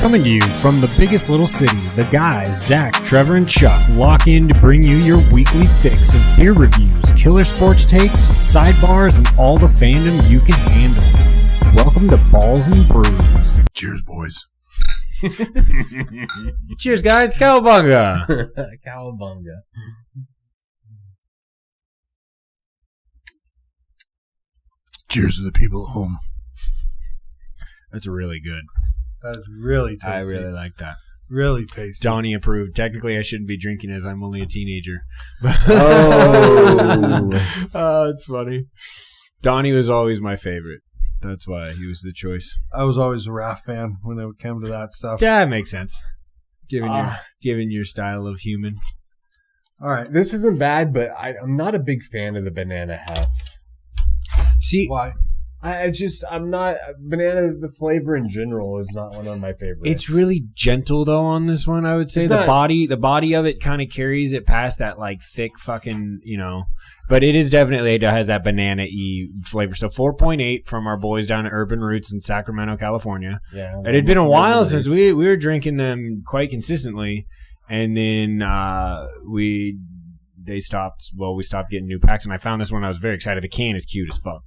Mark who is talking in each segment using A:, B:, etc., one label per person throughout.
A: Coming to you from the biggest little city, the guys, Zach, Trevor, and Chuck, lock in to bring you your weekly fix of beer reviews, killer sports takes, sidebars, and all the fandom you can handle. Welcome to Balls and Brews.
B: Cheers, boys.
A: Cheers, guys. Cowabunga.
C: Cowabunga.
B: Cheers to the people at home.
A: That's really good.
B: That is really tasty.
A: I really like that.
B: Really tasty.
A: Donny approved. Technically, I shouldn't be drinking as I'm only a teenager.
C: Oh,
A: it's funny. Donny was always my favorite. That's why he was the choice.
B: I was always a Raph fan when it came to that stuff.
A: Yeah, that makes sense. Given your style of human.
B: All right.
C: this isn't bad, but I'm not a big fan of the banana hefts.
A: See,
B: Why?
C: I'm not banana. The flavor in general is not one of my favorites.
A: it's really gentle though on this one. I would say
C: It's
A: the
C: not-
A: body of it kind of carries it past that like thick fucking But it is definitely it has that banana-y flavor. So 4.8 from our boys down at Urban Roots in Sacramento, California.
C: Yeah,
A: It had been a while since we were drinking them quite consistently, and then we stopped getting new packs, and I found this one. I was very excited. The can is cute as fuck.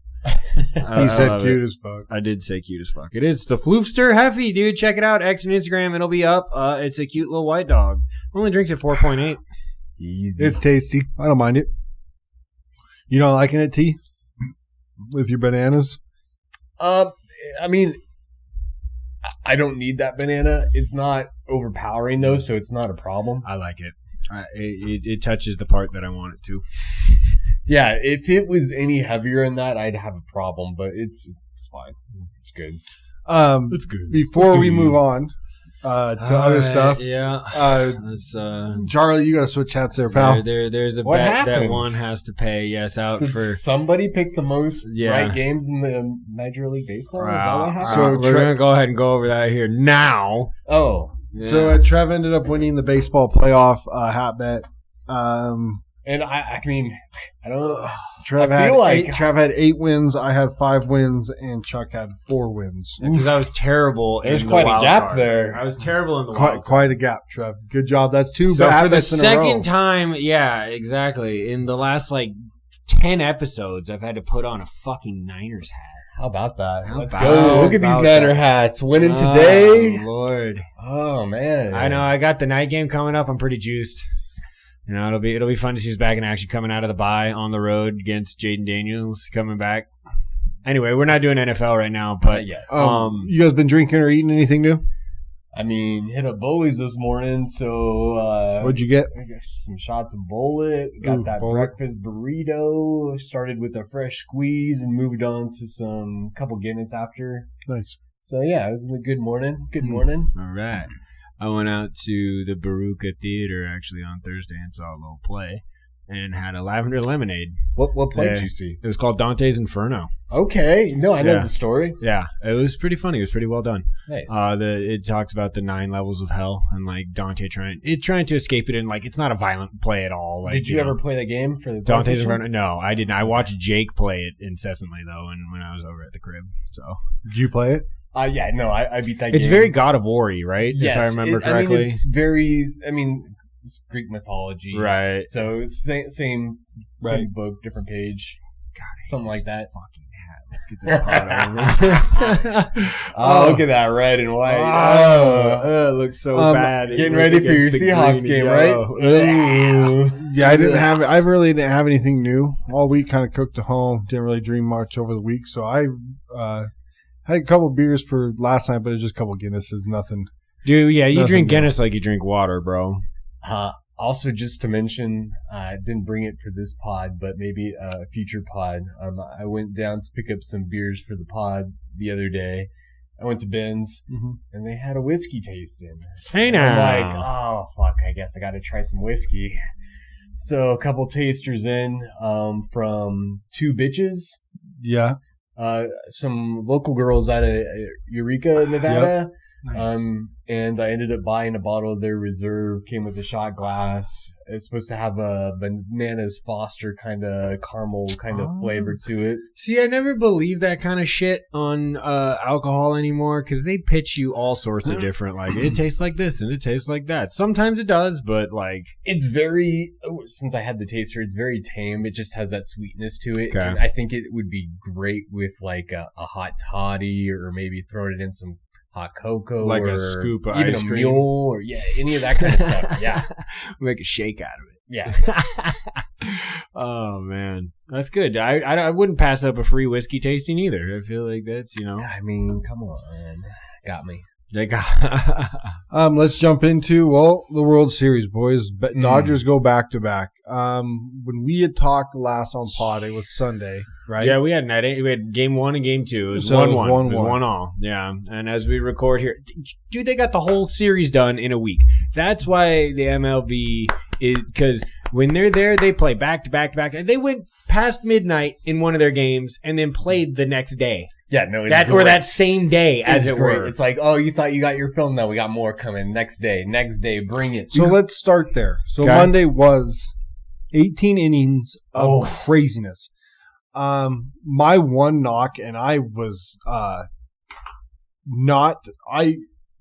B: He said cute as fuck.
A: I did say cute as fuck. It is the Floofster Heffy, dude. Check it out. X and Instagram. It'll be up. It's a cute little white dog. Only drinks at 4.8.
C: Easy.
B: It's tasty. I don't mind it. You not liking it, T? With your bananas?
C: I mean, I don't need that banana. It's not overpowering though, so it's not a problem.
A: I like it. It touches the part that I want it to.
C: Yeah, if it was any heavier than that, I'd have a problem. But it's fine. It's good.
A: It's good.
B: Before we move on to other stuff,
A: Yeah. Let's,
B: Charlie, you got to switch hats there, pal.
A: there's a
C: What
A: bet that
C: happened?
A: one has to pay. Yes, out
C: Did
A: for.
C: somebody pick the most
A: Yeah.
C: right games in the Major League Baseball? Is that what happened?
B: So
A: we're gonna go ahead and go over that here now.
C: Oh,
B: So Trev ended up winning the baseball playoff hat bet.
C: and I mean, I don't.
B: Trev
C: I
B: had
C: feel like-
B: Trev had 8 wins. I had 5 wins, and Chuck had 4 wins.
A: Because I was terrible.
C: There's
A: in the
C: quite a
A: wild
C: gap
A: card.
C: there.
A: I was terrible in the wild card.
B: Quite a gap, Trev. Good job. That's 2
A: So
B: hat
A: for the
B: bets in a row.
A: second time, yeah, exactly. In the last 10 episodes, I've had to put on a fucking Niners hat.
C: How about that?
A: How
C: Let's
A: about
C: go. Look at these
B: that?
C: Niner hats. Winning today.
A: Oh, Lord.
C: Oh man.
A: I know. I got the night game coming up. I'm pretty juiced. It'll be fun to see us back in action coming out of the bye on the road against Jaden Daniels coming back. Anyway, we're not doing NFL right now, but
C: Yeah.
B: You guys been drinking or eating anything new?
C: I mean, hit up Bullies this morning, so
B: What'd you get?
C: I got some shots of Bullet. Got
B: Ooh,
C: that
B: Bullet.
C: breakfast burrito. Started with a fresh squeeze and moved on to some couple Guinness after.
B: Nice.
C: So yeah, it was a good morning. Good
B: Hmm.
C: morning.
A: all right. I went out to the Baruca Theater actually on Thursday and saw a little play and had a lavender lemonade.
C: What play
A: Yeah.
C: did you see?
A: It was called Dante's Inferno.
C: Okay, no, I know
A: Yeah.
C: the story.
A: Yeah, it was pretty funny. It was pretty well done.
C: Nice.
A: It talks about the 9 levels of hell and Dante trying to escape it, and it's not a violent play at all.
C: Did you ever play the game for the
A: Dante's
C: PlayStation?
A: Inferno? No, I didn't. I watched Jake play it incessantly though, and when I was over at the crib. So
B: Did you play it?
C: Yeah, no, I beat that game.
A: it's very God of War-y, right?
C: Yes,
A: if I remember
C: I mean,
A: correctly.
C: it's very. I mean, it's Greek mythology,
A: Right.
C: So it's same
B: Right.
C: book, different page,
A: God, I hate
C: something
A: this
C: like that.
A: Fucking hat. Let's get this pot over.
C: Oh, look at that red and white.
A: It looks so bad.
C: Getting ready for your
A: Against the
C: Seahawks
A: green
C: game,
A: and
C: right?
A: yellow.
C: Ooh.
B: Yeah, I really didn't have anything new all week. Kind of cooked at home. Didn't really dream much over the week. So I had a couple beers for last night, but it was just a couple Guinnesses. Nothing.
A: Dude, yeah, you
B: Nothing
A: drink
B: new.
A: Guinness like you drink water, bro.
C: Also, just to mention, I didn't bring it for this pod, but maybe a future pod. I went down to pick up some beers for the pod the other day. I went to Ben's, and they had a whiskey tasting.
A: Hey
C: And I'm
A: now.
C: like, oh, fuck, I guess I got to try some whiskey. So a couple tasters in from Two Bitches,
B: Yeah.
C: some local girls out of Eureka, Nevada.
B: Nice.
C: And I ended up buying a bottle of their reserve. Came with a shot glass. It's supposed to have a bananas Foster kind of caramel kind of flavor to it.
A: See, I never believed that kind of shit on alcohol anymore because they pitch you all sorts of different, like, it tastes like this and it tastes like that. Sometimes it does, but like...
C: It's very, since I had the taster, it's very tame. It just has that sweetness to it.
A: Okay.
C: And I think it would be great with like a hot toddy or maybe throwing it in some hot cocoa,
A: Like
C: or
A: a scoop of
C: even
A: ice
C: a
A: cream.
C: mule, or any of that kind of stuff. Yeah,
A: Make a shake out of it.
C: yeah.
A: Oh, man. That's good. I wouldn't pass up a free whiskey tasting either. I feel like that's,
C: I mean, come on, got me.
A: they got...
B: Let's jump into, the World Series, boys. Dodgers go back-to-back. When we had talked last on pod, it was Sunday, right?
A: Yeah, we had game 1 and game 2. It was
B: So it
A: 1-1.
B: was
A: It was
B: 1-1.
A: 1-1. Yeah. And as we record here, dude, they got the whole series done in a week. That's why the MLB is, because when they're there, they play back-to-back. They went past midnight in one of their games and then played the next day.
C: Yeah, no, it's
A: That
C: great.
A: or that same day, as
C: It's
A: it
C: great.
A: were.
C: It's like, oh, you thought you got your film? No, we got more coming. Next day, bring it.
B: So let's start there. So
A: Okay.
B: Monday was 18 innings of craziness. My one knock, and I was I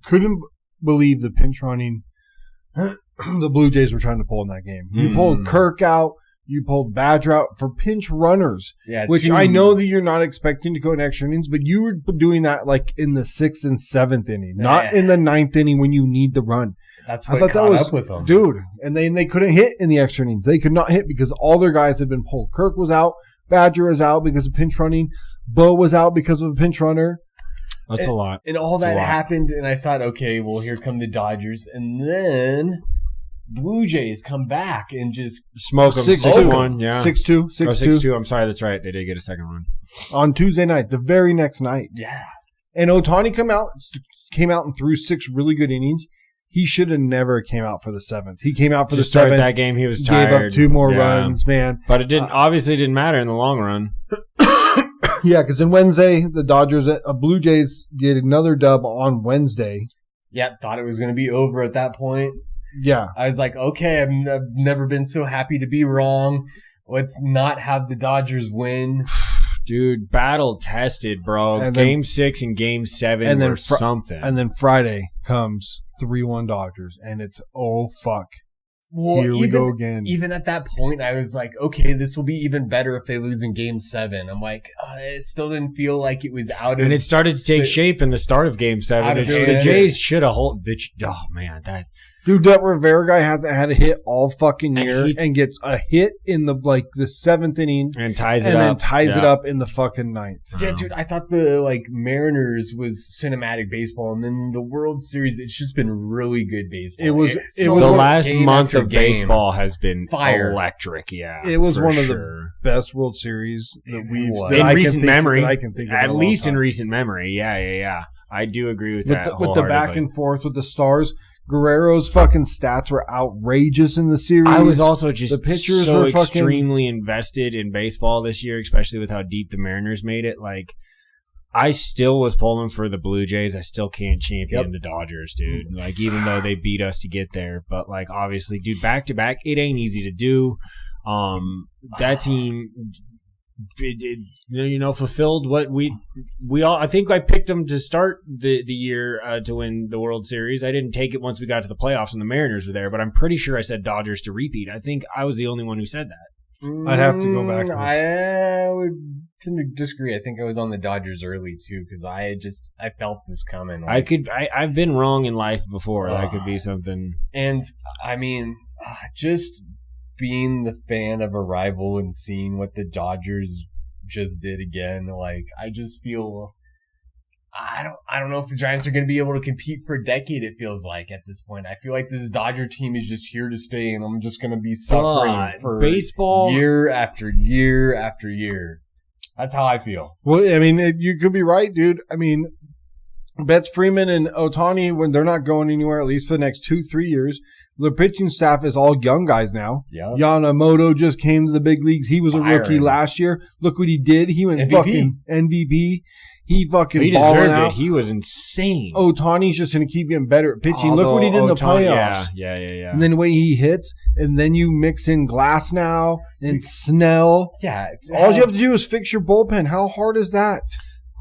B: couldn't believe the pinch running the Blue Jays were trying to pull in that game. You pulled Kirk out. You pulled Badger out for pinch runners,
C: Yeah,
B: which I know that you're not expecting to go in extra innings, but you were doing that like in the 6th and 7th inning, not in the 9th inning when you need to run.
C: That's
B: I
C: what
B: thought
C: caught
B: that was,
C: up with them,
B: dude. And they couldn't hit in the extra innings. They could not hit because all their guys had been pulled. Kirk was out. Badger was out because of pinch running. Bo was out because of a pinch runner.
A: That's a lot.
C: And all that
A: That's a lot.
C: happened, and I thought, okay, well, here come the Dodgers, and then Blue Jays come back and just
A: Smoke them
B: 6-2.
A: 6-1. Yeah.
B: 6-2. 6-2.
A: 6-2. I'm sorry. That's right. They did get a second one.
B: On Tuesday night, the very next night.
C: yeah.
B: And Ohtani came out and threw 6 really good innings. He should have never came out for the 7th. He came out for
A: To
B: the
A: start
B: 7th.
A: that game, he was
B: Gave
A: tired.
B: up 2 more
A: Yeah.
B: runs, man.
A: But it didn't. Obviously, didn't matter in the long run.
B: Yeah, because then Wednesday, the Dodgers, Blue Jays get another dub on Wednesday.
C: Yep, thought it was going to be over at that point.
B: Yeah.
C: I was like, okay, I've never been so happy to be wrong. Let's not have the Dodgers win.
A: Dude, battle tested, bro.
B: And then-
A: Game 6 and Game 7
B: and then
A: were something.
B: And then Friday comes 3-1 Dodgers, and it's, oh, fuck.
C: Well,
B: Here we go again.
C: Even at that point, I was like, okay, this will be even better if they lose in Game 7. I'm like, it still didn't feel like it was out of...
A: And it started to take
C: the-
A: shape in the start of Game 7.
C: Out of
A: The
C: hand.
A: Jays should have hold. Oh, man. That.
B: Dude, that Rivera guy hasn't had a hit all fucking
A: And
B: year
A: he-
B: and gets a hit in the 7th inning
A: And ties it
B: and
A: up.
B: then ties it
A: Yeah.
B: up in the fucking 9th.
C: Yeah, dude, I thought the Mariners was cinematic baseball, and then the World Series, it's just been really good baseball.
B: It was
A: The
B: one-
A: last
C: game
A: month
C: after
A: of
C: game.
A: baseball has been
C: Fire.
A: electric. Yeah,
B: It was
A: for
B: one of
A: sure.
B: the best World Series that we've
C: was.
B: that
A: In
B: I can
A: recent
B: think-
A: memory.
B: that I can think of
A: At
B: in a long
A: least in
B: time.
A: recent memory. Yeah. I do agree with that.
B: With the back
A: wholeheartedly.
B: and forth with the Stars. Guerrero's fucking stats were outrageous in the series.
A: I was also just
B: The pitchers
A: so
B: were fucking-
A: extremely invested in baseball this year, especially with how deep the Mariners made it. Like, I still was pulling for the Blue Jays. I still can't champion the Dodgers, dude. Like, even though they beat us to get there. But, like, obviously, dude, back-to-back, it ain't easy to do. That team... fulfilled what we all. I think I picked them to start the year to win the World Series. I didn't take it once we got to the playoffs and the Mariners were there, but I'm pretty sure I said Dodgers to repeat. I think I was the only one who said that.
B: I'd have to go back.
C: I would tend to disagree. I think I was on the Dodgers early too because I felt this coming.
A: I've been wrong in life before. That could be something.
C: And I mean, just being the fan of a rival and seeing what the Dodgers just did again, like I just feel I don't know if the Giants are going to be able to compete for a decade. It feels like at this point, I feel like this Dodger team is just here to stay, and I'm just going to be suffering for
A: baseball
C: year after year after year. That's how I feel.
B: Well, I mean, you could be right, dude. I mean, Betts, Freeman, and Ohtani, when they're not going anywhere, at least for the next 2-3 years, the pitching staff is all young guys now.
C: Yeah.
B: Yamamoto just came to the big leagues. He was a rookie
C: Firing.
B: last year. Look what he did. He went
C: MVP.
B: fucking MVP. He fucking
A: He
B: balling
A: deserved
B: out.
A: it. He was insane.
B: Otani's just going to keep getting better at pitching. Look what he did in the playoffs.
A: Yeah.
B: And then the way he hits, and then you mix in Glass now and Snell.
C: Yeah.
B: All you have to do is fix your bullpen. How hard is that?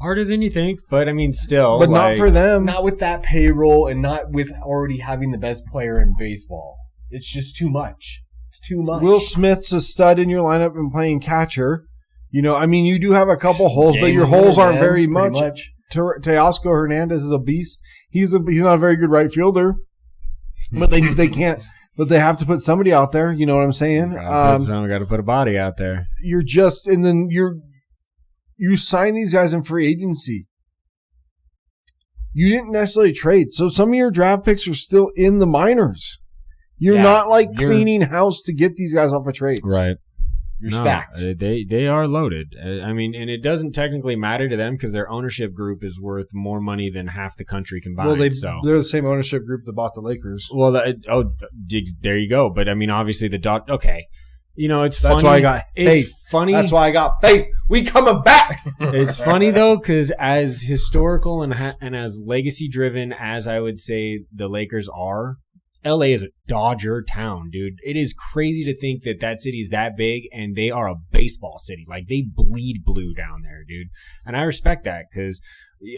A: Harder than you think, but I mean, still.
B: But not for them.
C: Not with that payroll and not with already having the best player in baseball. It's just too much. It's too much.
B: Will Smith's a stud in your lineup and playing catcher. You know, I mean, you do have a couple holes, but your holes aren't very much. Teoscar Hernandez is a beast. He's not a very good right fielder, but they can't. But they have to put somebody out there. You know what I'm saying?
A: Got to put a body out there.
B: You sign these guys in free agency. You didn't necessarily trade. So some of your draft picks are still in the minors. You're not cleaning house to get these guys off a trade.
A: Right.
C: You're stacked.
A: They are loaded. I mean, and it doesn't technically matter to them because their ownership group is worth more money than half the country combined.
B: Well, they're the same ownership group that bought the Lakers.
A: Well, there you go. But I mean, obviously okay. You know, it's funny.
B: That's why I got faith.
A: It's funny.
B: That's why I got faith. We coming back.
A: It's funny though, because as historical and as legacy driven as I would say the Lakers are, LA is a Dodger town, dude. It is crazy to think that city is that big and they are a baseball city. Like they bleed blue down there, dude. And I respect that because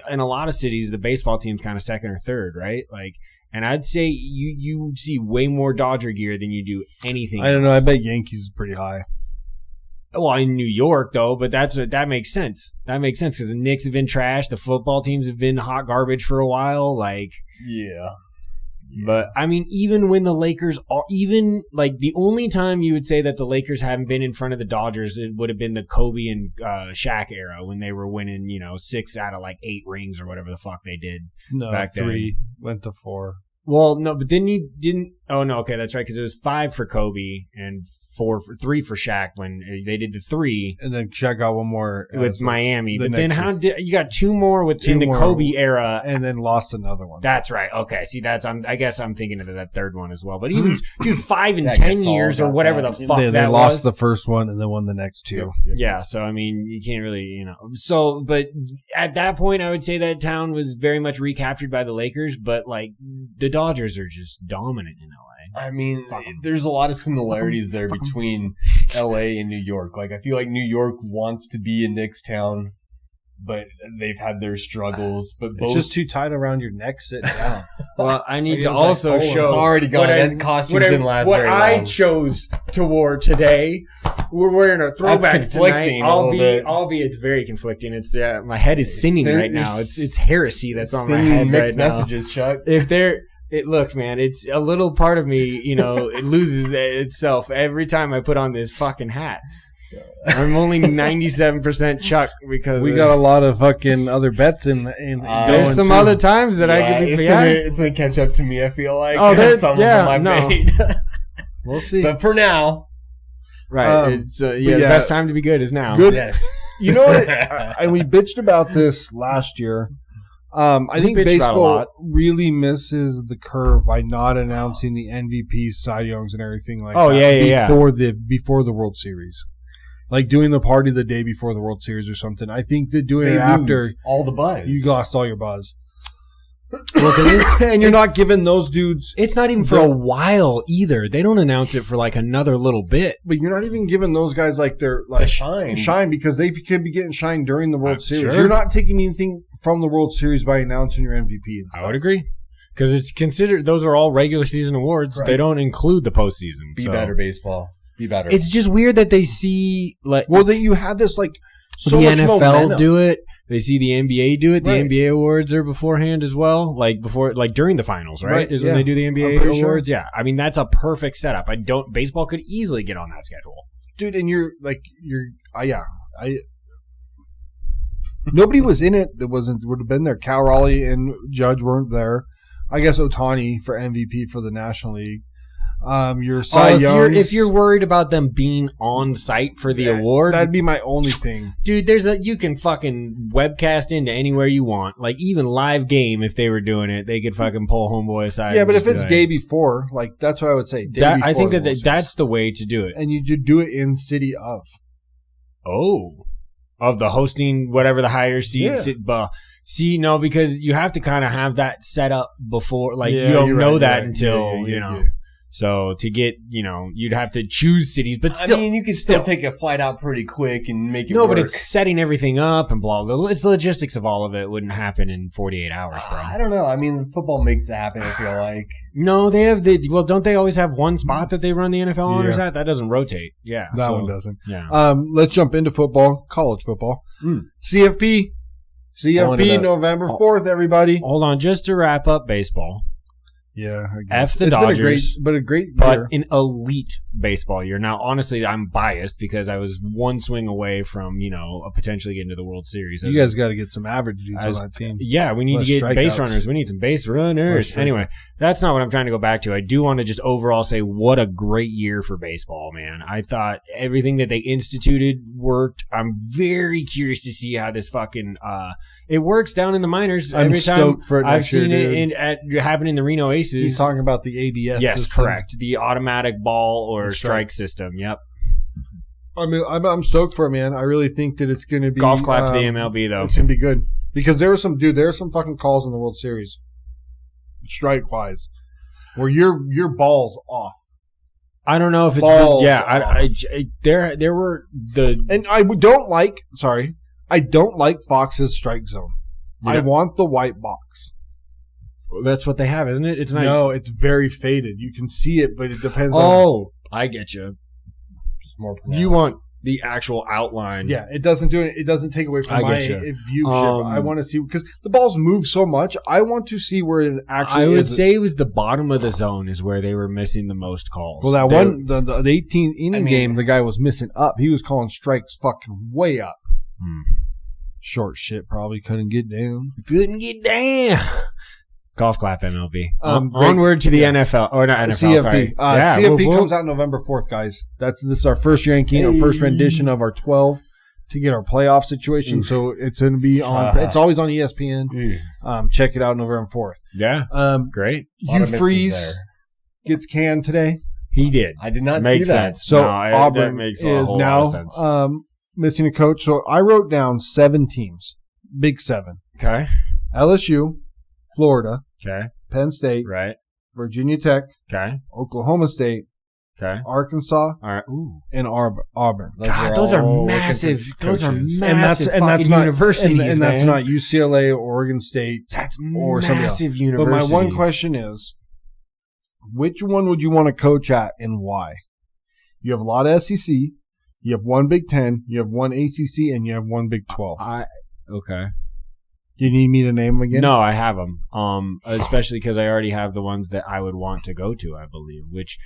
A: in a lot of cities the baseball team's kind of second or third, right? Like. And I'd say you see way more Dodger gear than you do anything else.
B: I don't know. I bet Yankees is pretty high.
A: Well, in New York, though, but that makes sense. That makes sense because the Knicks have been trash. The football teams have been hot garbage for a while. Like,
C: yeah.
A: But, I mean, even when the Lakers are – even, like, the only time you would say that the Lakers haven't been in front of the Dodgers, it would have been the Kobe and Shaq era when they were winning, 6 out of, 8 rings or whatever the fuck they did back
B: 3
A: then.
B: went to 4.
A: Well, no, but didn't – oh, no, okay, that's right, because it was 5 for Kobe and 3 for Shaq when they did the 3.
B: And then Shaq got one more.
A: With Miami. But then you got 2 more in the Kobe era.
B: And then lost another one.
A: That's right. Okay, see, I guess I'm thinking of that third one as well. But even, dude, 5 and 10 years or whatever the fuck that was.
B: They lost the first one and then won the next 2.
C: Yep.
A: Yeah, so, I mean, you can't really, So, but at that point, I would say that town was very much recaptured by the Lakers. But, the Dodgers are just dominant in LA.
C: I mean, there's a lot of similarities there between LA and New York. I feel like New York wants to be a Knicks town, but they've had their struggles. But
B: it's just too tight around your neck. Sit down.
A: Well, I need to also show.
C: It's already gone. That costume didn't last very long.
A: What I chose to wear today, we're wearing our throwbacks tonight. Albeit it's very conflicting. It's my head is singing right now. It's heresy that's on my head
C: mixed
A: right now.
C: Messages, Chuck.
A: Look, man, it's a little part of me, it loses itself every time I put on this fucking hat. I'm only 97% Chuck because
B: we got a lot of fucking other bets in
A: there's some other times that I could be.
C: It's gonna catch up to me. I feel like some of them I made.
B: We'll see.
C: But for now,
A: right? The best time to be good is now.
B: Good.
C: Yes.
B: You know what? And we bitched about this last year. I think baseball really misses the curve by not announcing the MVP, Cy Youngs, and everything like that before the World Series. Like doing the party the day before the World Series or something. I think that doing it after
C: all the buzz,
B: you lost all your buzz. And you're not giving those dudes.
A: It's not even for a while either. They don't announce it for another little bit.
B: But you're not even giving those guys their shine because they could be getting shine during the World Series. Sure. You're not taking anything from the World Series by announcing your MVP and stuff.
A: I would agree. Because it's considered, those are all regular season awards. Right. They don't include the postseason.
C: Be better, baseball. Be better.
A: It's just weird that they see
B: that you had this so
A: the
B: much
A: NFL
B: momentum.
A: do it. They see the NBA do it.
B: Right.
A: The NBA awards are beforehand as well. During the finals, right? Is when they do the NBA awards. Sure. Yeah. I mean, that's a perfect setup. Baseball could easily get on that schedule.
B: Dude, and nobody was in it that would have been there. Cal Raleigh and Judge weren't there. I guess Otani for MVP for the National League. Your Cy Youngs.
A: If you're worried about them being on site for the award,
B: that'd be my only thing,
A: dude. You can fucking webcast into anywhere you want, even live game. If they were doing it, they could fucking pull homeboy aside.
B: Yeah, but if it's day before, that's what I would say.
A: I think that's the way to do it,
B: and you do it in city of.
A: Oh. Of the hosting, whatever the higher seed. See, no, because you have to kind of have that set up before. Like, you don't know that until, you know. So to get, you'd have to choose cities, but still.
C: I mean, you can still take a flight out pretty quick and make it work.
A: No, but it's setting everything up and blah, blah, blah. It's the logistics of all of it wouldn't happen in 48 hours, bro.
C: I don't know. I mean, football makes it happen, I feel like.
A: No, they have don't they always have one spot that they run the NFL honors at? That doesn't rotate. Yeah.
B: That one doesn't.
A: Yeah.
B: Let's jump into football, college football. CFP November 4th, everybody.
A: Hold on, just to wrap up baseball.
B: Yeah,
A: F the Dodgers,
B: but a great year.
A: an elite baseball year. Now, honestly, I'm biased because I was one swing away from potentially getting to the World Series.
B: You guys got to get some average dudes on that team.
A: Yeah, we need to get base runners. We need some base runners. Anyway, that's not what I'm trying to go back to. I do want to just overall say what a great year for baseball, man. I thought everything that they instituted worked. I'm very curious to see how this fucking it works down in the minors.
B: I'm
A: every
B: stoked
A: time
B: for it.
A: I've seen it happen in the Reno Aces.
B: He's talking about the ABS
A: yes,
B: system.
A: correct. The automatic ball or strike system. Yep.
B: I mean, I'm stoked for it, man. I really think that it's going to be
A: golf clap to the MLB though.
B: It's going to be good because there are some fucking calls in the World Series, strike wise, where your ball's off.
A: I don't know if it's there were
B: and I don't like Fox's strike zone. I want the white box.
A: That's what they have, isn't it? It's not.
B: No, it's very faded. You can see it, but it depends on.
A: Oh, I get you.
C: Just more pronounced.
A: You want the actual outline.
B: Yeah, it doesn't do it. It doesn't take away from my viewship. I want to see because the balls move so much. I want to see where it actually is.
A: I would say it was the bottom of the zone is where they were missing the most calls.
B: Well, the 18 inning game, the guy was missing up. He was calling strikes fucking way up. Short shit probably couldn't get down.
A: Golf clap MLB. Onward to the NFL. Or not NFL,
B: CFP.
A: sorry.
B: CFP comes out November 4th, guys. This is our first ranking, our first rendition of our 12 to get our playoff situation. So it's going to be on. It's always on ESPN. Check it out November 4th.
A: Yeah. Great.
B: Hugh Freeze gets canned today.
A: He did.
C: I did not
A: see that.
C: Sense.
B: So Auburn is now missing a coach. So I wrote down 7 teams. Big 7.
A: Okay.
B: LSU. Florida,
A: okay,
B: Penn State,
A: right,
B: Virginia Tech,
A: okay,
B: Oklahoma State,
A: okay,
B: Arkansas,
A: all right,
B: and Auburn.
A: Those are massive. Those are massive.
B: And that's not
A: universities,
B: and that's not UCLA, Oregon State,
A: that's
B: or
A: massive universities.
B: But my one question is, which one would you want to coach at, and why? You have a lot of SEC. You have one Big 10. You have one ACC, and you have one Big 12.
A: Okay.
B: Do you need me to name them again?
A: No, I have them. Especially because I already have the ones that I would want to go to, I believe. Which,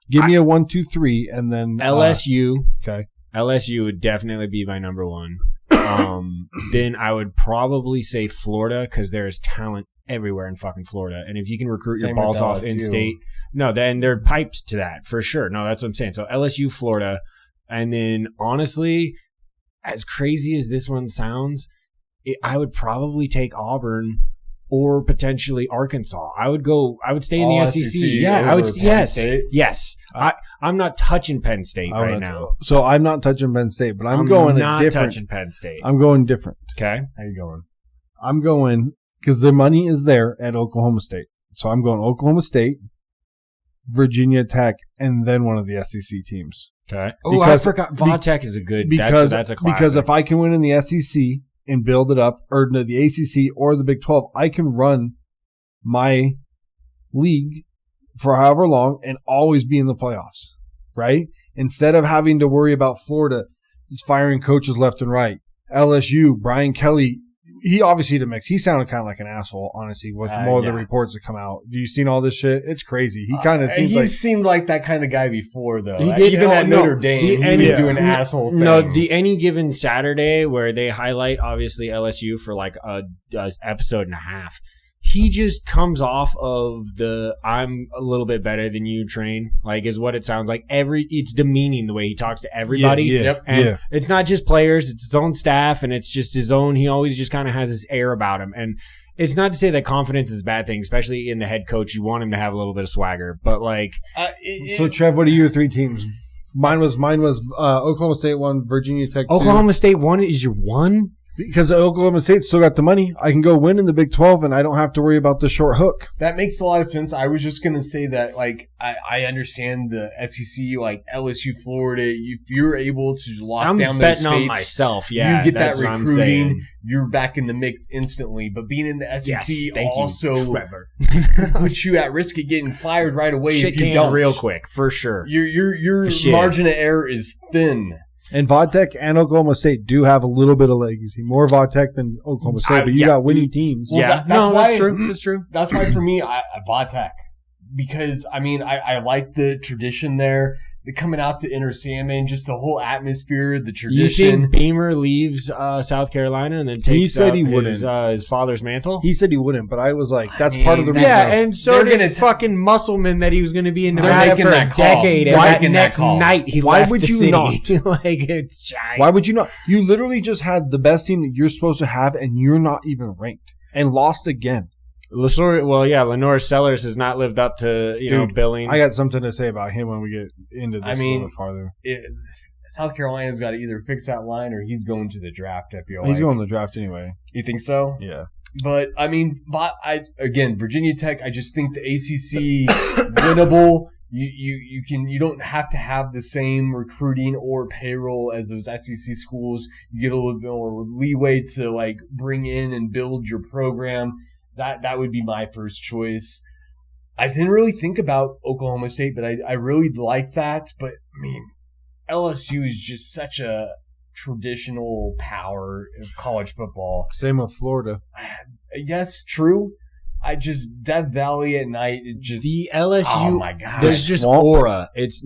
B: give me a 1, 2, 3, and then
A: LSU.
B: Okay,
A: LSU would definitely be my number one. Then I would probably say Florida because there is talent everywhere in fucking Florida, and if you can recruit your balls off in state, then they're piped to that for sure. No, that's what I'm saying. So LSU, Florida, and then honestly, as crazy as this one sounds. I would probably take Auburn or potentially Arkansas. I would stay in the SEC. Yeah, I would. Yes. I'm not touching Penn State right now.
B: So I'm not touching Penn State, but I'm going
A: not
B: different.
A: Touching Penn State.
B: I'm going different.
A: Okay.
C: How you going?
B: I'm going because the money is there at Oklahoma State. So I'm going Oklahoma State, Virginia Tech, and then one of the SEC teams.
A: Okay. Oh, I forgot. Va-Tech is a good. That's a classic.
B: Because if I can win in the SEC. And build it up, or the ACC or the Big 12, I can run my league for however long and always be in the playoffs, right? Instead of having to worry about Florida firing coaches left and right. LSU, Brian Kelly, he obviously didn't mix. He sounded kind of like an asshole, honestly, with more of the reports that come out. Do you seen all this shit? It's crazy. He kind of
C: seemed like that kind of guy before, though.
A: He did,
C: even at Notre Dame, he was doing asshole things.
A: No, the Any Given Saturday where they highlight, obviously, LSU for like a episode and a half. He just comes off of the I'm a little bit better than you train, like is what it sounds like. It's demeaning the way he talks to everybody. And it's not just players, it's his own staff, and it's just his own. He always just kind of has this air about him. And it's not to say that confidence is a bad thing, especially in the head coach. You want him to have a little bit of swagger. But like
B: So Trev, what are your 3 teams? Mine was Oklahoma State 1, Virginia Tech 2.
A: Oklahoma State 1 is your 1?
B: Because Oklahoma State still got the money. I can go win in the Big 12, and I don't have to worry about the short hook.
C: That makes a lot of sense. I was just going to say that, like, I understand the SEC, like LSU, Florida. If you're able to lock down those states,
A: on myself. Yeah,
C: you get that recruiting. You're back in the mix instantly. But being in the SEC also puts you at risk of getting fired right away if you don't.
A: Real quick, for sure.
C: Your margin of error is thin.
B: And Vodtech and Oklahoma State do have a little bit of legacy. More Vodtech than Oklahoma State, but you got winning teams.
C: Well, that's true. That's true. That's why for me, Vodtech. Because, I mean, I like the tradition there. The coming out to Inner Salmon, just the whole atmosphere, the tradition.
A: You think Beamer leaves South Carolina and then takes his father's mantle?
B: He said he wouldn't, but I was like, that's part of the reason.
A: Yeah, and so did fucking Musselman that he was going to be in Nevada for a decade. And that next night he left the city.
B: Why would you not? You literally just had the best team that you're supposed to have, and you're not even ranked, and lost again.
A: Lenore Sellers has not lived up to billing.
B: I got something to say about him when we get into this a little bit farther.
C: South Carolina's got to either fix that line or he's going to the draft. I feel
B: he's going to the draft anyway.
C: You think so?
B: Yeah.
C: But I mean, Virginia Tech. I just think the ACC winnable. You don't have to have the same recruiting or payroll as those SEC schools. You get a little bit more leeway to like bring in and build your program. That would be my first choice. I didn't really think about Oklahoma State, but I really like that. But, I mean, LSU is just such a traditional power of college football.
B: Same with Florida.
C: Yes, true. Death Valley at night.
A: The LSU.
C: Oh my god!
A: There's just aura. That's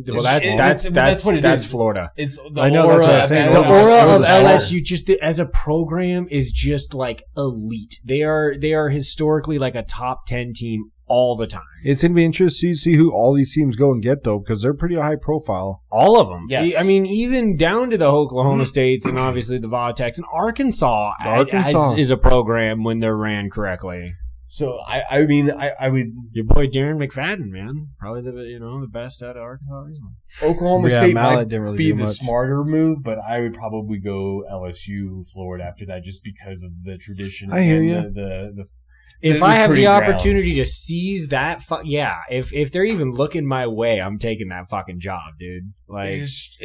A: Florida.
C: It's the aura.
A: The aura of LSU just as a program is just like elite. They are historically like a top 10 team all the time.
B: It's going to be interesting to see who all these teams go and get though, because they're pretty high profile.
A: All of them.
C: Yes.
A: I mean, even down to the Oklahoma States and obviously the Vodtechs and Arkansas is a program when they're ran correctly.
C: So I mean I would
A: your boy Darren McFadden, man, probably the best out of Arkansas recently.
C: Oklahoma State might be the smarter move, but I would probably go LSU, Florida after that, just because of the tradition.
B: I hear you.
A: If I have the opportunity to seize that, if they're even looking my way, I'm taking that fucking job, dude. Like
C: it's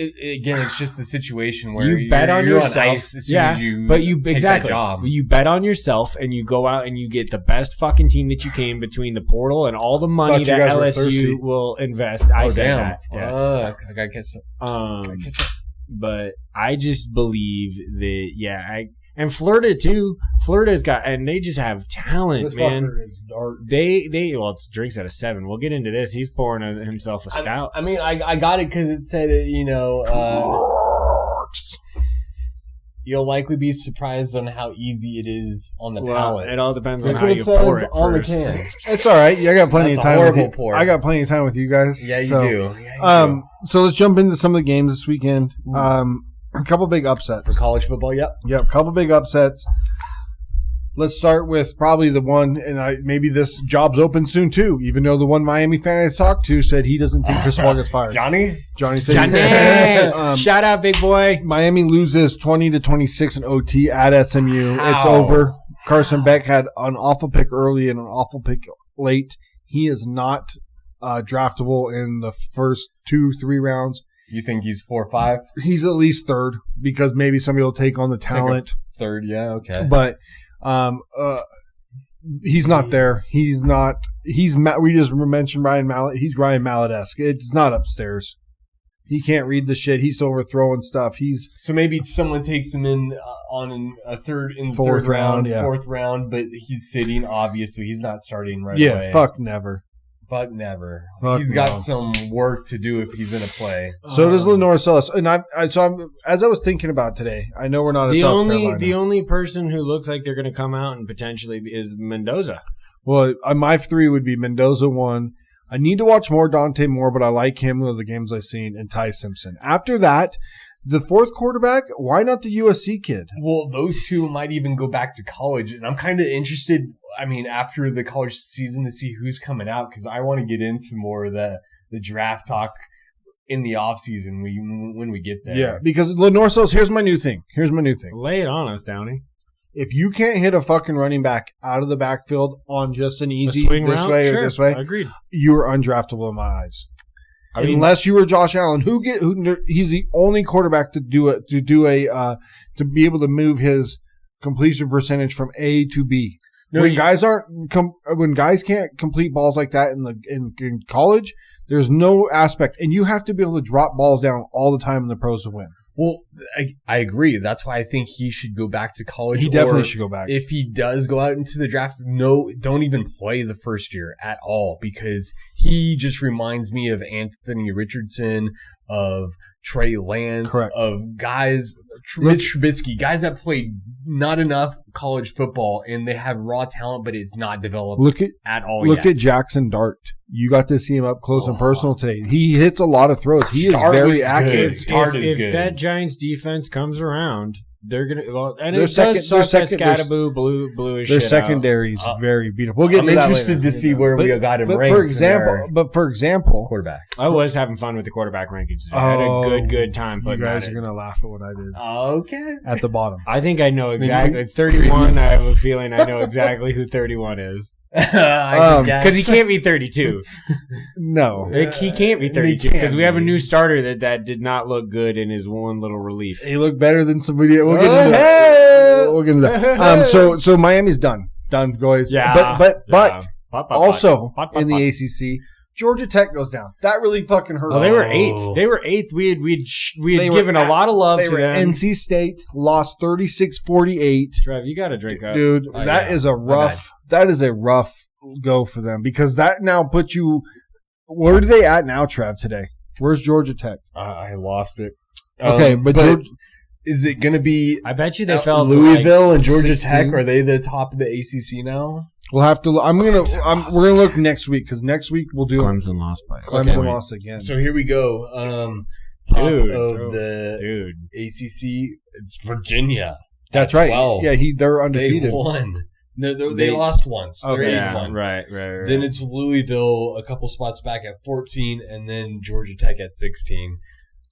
C: just a situation where
A: you bet on yourself.
C: On ice as soon as you take that job.
A: You bet on yourself, and you go out and you get the best fucking team that you can between the portal and all the money that LSU will invest. I say that. Yeah.
C: I gotta catch up.
A: But I just believe that. And Florida too. Florida's got, and they just have talent,
B: this
A: man.
B: Is dark.
A: It's drinks at a 7. We'll get into this. He's pouring himself a stout.
C: I mean, I got it because it said you'll likely be surprised on how easy it is on the palate.
A: It all depends on
C: That's
A: how
C: what
A: you
C: it says
A: pour it
C: on
A: first.
C: the can.
B: It's all right. I got plenty of time.
C: Pour.
B: I got plenty of time with you guys.
C: Yeah, you do. Yeah, you do.
B: So let's jump into some of the games this weekend. A couple big upsets.
C: For college football, yep.
B: Yep, a couple big upsets. Let's start with probably the one, and maybe this job's open soon too, even though the one Miami fan I talked to said he doesn't think Chris Paul gets fired.
C: Johnny
B: said
A: shout out, big boy.
B: Miami loses 20-26 in OT at SMU.
C: How?
B: It's over. Carson Beck had an awful pick early and an awful pick late. He is not draftable in the first 2-3 rounds.
C: You think he's 4 or 5?
B: He's at least third because maybe somebody will take on the talent.
C: Third, yeah, okay.
B: But he's not there. He's not. We just mentioned Ryan Mallett. He's Ryan Mallett-esque. It's not upstairs. He can't read the shit. He's overthrowing stuff.
C: So maybe someone takes him in on a third in the
B: fourth
C: third round,
B: yeah.
C: Fourth round, but he's sitting. Obviously, he's not starting right away.
B: Yeah, fuck never.
C: Fuck never.
B: He's
C: got some work to do if he's in a play.
B: So does Lenore Sellers. And as I was thinking about today, I know we're not
A: the only person who looks like they're going to come out and potentially is Mendoza.
B: Well, my 3 would be Mendoza 1. I need to watch more Dante Moore, but I like him with the games I've seen, and Ty Simpson. After that, the 4th quarterback, why not the USC kid?
C: Well, those two might even go back to college, and I'm kind of interested. I mean, after the college season to see who's coming out, because I want to get into more of the draft talk in the offseason when we get there.
B: Yeah, because Lenore says, here's my new thing.
A: Lay it on us, Downey.
B: If you can't hit a fucking running back out of the backfield on just an easy
A: swing
B: this
A: route?
B: way
A: Sure.
B: or this way,
A: Agreed.
B: you're undraftable in my eyes.
A: I mean,
B: unless you were Josh Allen, he's the only quarterback to be able to move his completion percentage from A to B. No, when guys can't complete balls like that in college, there's no aspect, and you have to be able to drop balls down all the time in the pros to win.
C: Well, I agree. That's why I think he should go back to college.
B: He definitely should go back.
C: If he does go out into the draft, don't even play the first year at all, because he just reminds me of Anthony Richardson, of Trey Lance,
B: Correct.
C: Of guys, Mitch Trubisky, guys that played not enough college football and they have raw talent, but it's not developed at all yet.
B: Look at Jackson Dart. You got to see him up close and personal today. He hits a lot of throws. He is very accurate.
A: If that Giants defense comes around, they're gonna. Well, and it does suck that Scattaboo blew his shit out.
B: Their secondary is very beautiful. We'll get.
C: I'm interested to see where we got him ranked.
B: For example,
C: quarterbacks.
A: I was having fun with the quarterback rankings today. I had a good time putting that.
B: You guys are gonna laugh at what I did.
C: Okay.
B: At the bottom.
A: I think I know exactly 31. I have a feeling I know exactly who 31 is. Because he can't be 32.
B: No,
A: he can't be 32 because we have a new starter that did not look good in his one little relief.
B: He looked better than somebody. We'll get into that. We'll get into that. So Miami's done, boys.
A: Yeah,
B: but also in the ACC, Georgia Tech goes down. That really fucking hurt.
A: Oh, they were eighth. They were eighth. We had given a lot of love to them.
B: NC State lost 36-48.
A: Trev, you got to drink up,
B: dude. That is a rough. That is a rough go for them because that now puts you. Where are they at now, Trev? Today, where's Georgia Tech?
C: I lost it.
B: Okay, but
C: is it going to be?
A: I bet you they fell
C: Louisville and Georgia 16? Tech. Are they the top of the ACC now?
B: We'll have to. We're gonna look next week because next week we'll do
A: Clemson lost by
B: Clemson lost again.
C: So here we go. Top of the ACC, it's Virginia.
B: That's right. 12. Yeah, they're undefeated.
C: They won. They lost once. They're 8-1.
A: Right.
C: Then it's Louisville a couple spots back at 14, and then Georgia Tech at 16.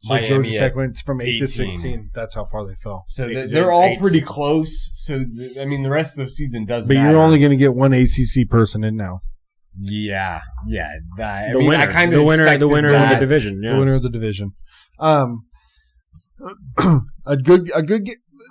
B: So Miami Georgia Tech went from 8 to 16. That's how far they fell.
C: So they're all pretty close. So, the rest of the season doesn't matter.
B: But you're only going to get one ACC person in now.
C: Yeah.
A: The winner of the division. Yeah.
B: The winner of the division. A good.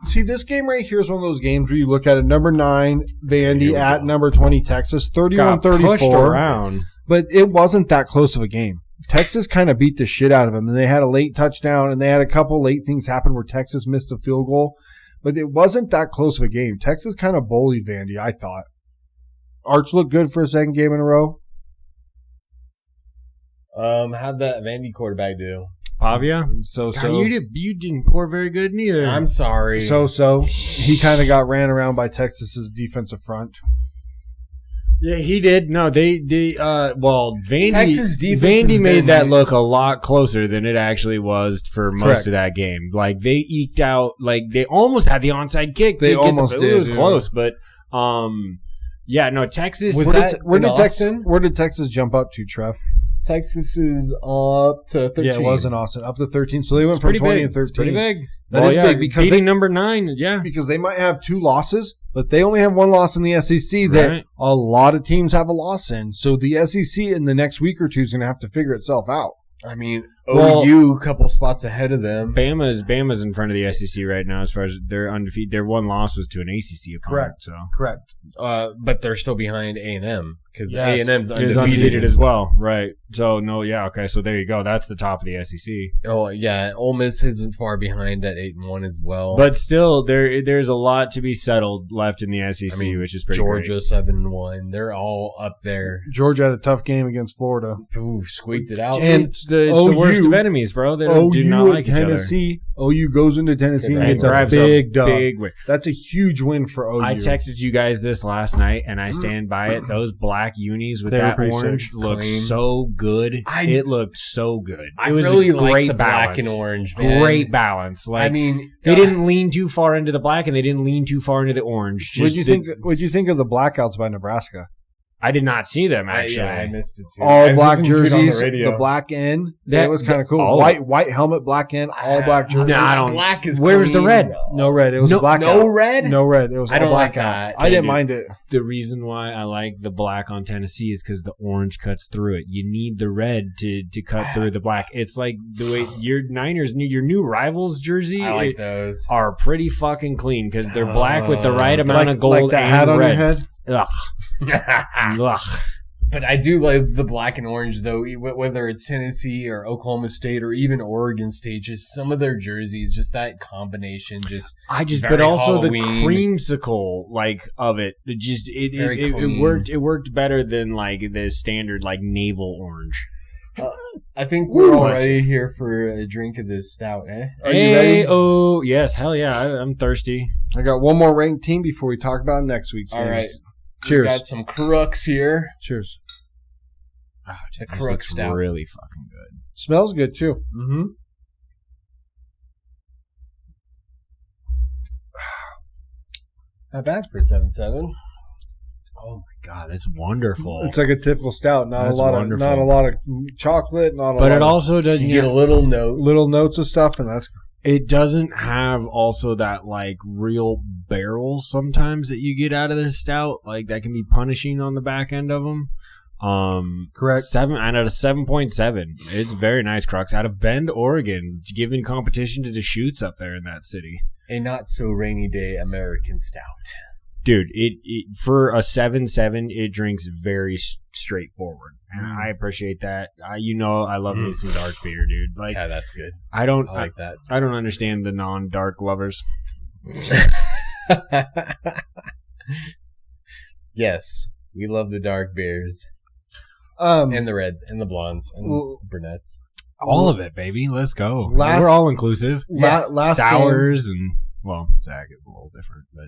B: See, this game right here is one of those games where you look at it. Number 9, Vandy at number 20, Texas, 31-34. But it wasn't that close of a game. Texas kind of beat the shit out of them, and they had a late touchdown, and they had a couple late things happen where Texas missed a field goal. But it wasn't that close of a game. Texas kind of bullied Vandy, I thought. Arch looked good for a second game in a row.
C: How'd that Vandy quarterback do?
A: Pavia?
B: So.
A: You didn't pour very good neither.
C: I'm sorry.
B: So. He kind of got ran around by Texas's defensive front.
A: Yeah, he did. No, Vandy.
C: Texas defense
A: Vandy made that look a lot closer than it actually was for most of that game. Like they eked out, like they almost had the onside kick.
B: They almost did.
A: It was close, but Texas.
B: Where did Texas jump up to, Trev?
C: Texas is up to 13.
B: Yeah, it was in Austin. Up to 13. So they went from 20 to 13.
A: It's pretty big.
B: That is big because
A: beating number 9,
B: because they might have 2 losses, but they only have 1 loss in the SEC that a lot of teams have a loss in. So the SEC in the next week or two is going to have to figure itself out.
C: OU a couple spots ahead of them.
A: Bama's in front of the SEC right now as far as they're undefeated. Their 1 loss was to an ACC opponent.
B: Correct.
C: But they're still behind A&M because A&M's
A: undefeated as well. Right. So, so there you go. That's the top of the SEC.
C: Oh, yeah. Ole Miss isn't far behind at 8-1 as well.
A: But still, there's a lot to be settled left in the SEC, which is pretty
C: Georgia,
A: great.
C: 7-1. They're all up there.
B: Georgia had a tough game against Florida.
C: Ooh, squeaked it out.
A: And it's the worst of enemies, bro. They do not like
B: Tennessee.
A: each other.
B: OU goes into Tennessee and gets a big dub. Win. That's a huge win for OU.
A: I texted you guys this last night, and I stand by it. Those black unis with that orange looked so good. It looked so good.
C: It was really great balance. Black and orange, man.
A: Great balance. They didn't lean too far into the black, and they didn't lean too far into the orange.
B: What did you think of the blackouts by Nebraska?
A: I did not see them, actually.
C: I missed it too.
B: All black jerseys, the black end. That was kind of cool. White helmet, black end, all black jerseys.
C: Black is
A: Where's the red?
B: No red. It was black.
C: No red?
B: No red. It was
C: I don't
B: black
C: like that.
B: I didn't mind it.
A: The reason why I like the black on Tennessee is because the orange cuts through it. You need the red to cut through the black. It's like the way your Niners need your new rivals jersey.
C: I like those.
A: Are pretty fucking clean because they're black with the right amount of gold
B: like the hat on
A: red.
B: Your head.
A: Ugh. Ugh.
C: But I do like the black and orange, though, whether it's Tennessee or Oklahoma State or even Oregon State, just some of their jerseys, just that combination,
A: but also
C: Halloween.
A: The creamsicle, of it, it worked better than, the standard, navel orange.
C: I think we're all ready here for a drink of this stout, eh?
B: Are you ready?
A: Oh, yes, hell yeah, I'm thirsty.
B: I got one more ranked team before we talk about next week's games.
C: All right.
B: Cheers.
C: We got some Crooks here.
B: Cheers.
A: Oh, dude, this looks stout. Really fucking good.
B: Smells good, too.
A: Mm-hmm.
C: Not bad for a 7.7.
A: Oh my god, that's wonderful.
B: It's like a typical stout. Not a lot of chocolate.
A: But it also does.
C: You get a little
B: notes of stuff, and that's.
A: It doesn't have also that real barrel sometimes that you get out of this stout. That can be punishing on the back end of them.
B: Correct.
A: 7 out of 7.7. It's very nice, Crux. Out of Bend, Oregon, giving competition to the Shoots up there in that city.
C: A not so rainy day American stout.
A: Dude, it for a 7.7, it drinks very straightforward, and I appreciate that. I love me some dark beer, dude.
C: Yeah, that's good.
A: I
C: like that.
A: I don't understand the non-dark lovers.
C: Yes, we love the dark beers, and the reds, and the blondes, and the brunettes.
A: All of it, baby. Let's go.
B: We're
A: all inclusive.
B: Last
A: sours game, and Zach is a little different, but.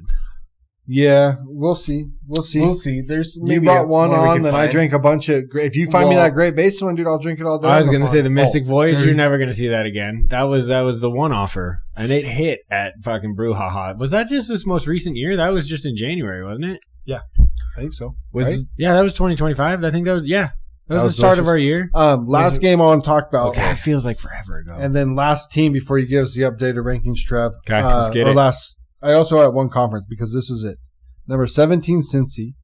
B: Yeah, we'll see.
C: There's
B: you brought one on, then I drank a bunch of. If you find me that Great Basin one, dude, I'll drink it all day.
A: I was going to say the Mystic Voyage. You're never going to see that again. That was the one offer, and it hit at fucking Brouhaha. Was that just this most recent year? That was just in January, wasn't it?
B: Yeah, I think so.
A: Yeah, that was 2025. I think that was That was the start of our year.
B: Last game I want to talk about.
A: Okay, it feels like forever ago.
B: And then last team before you give us the updated rankings, Trev.
A: Okay, let's get it.
B: I also had one conference because this is it. Number 17, Cincy.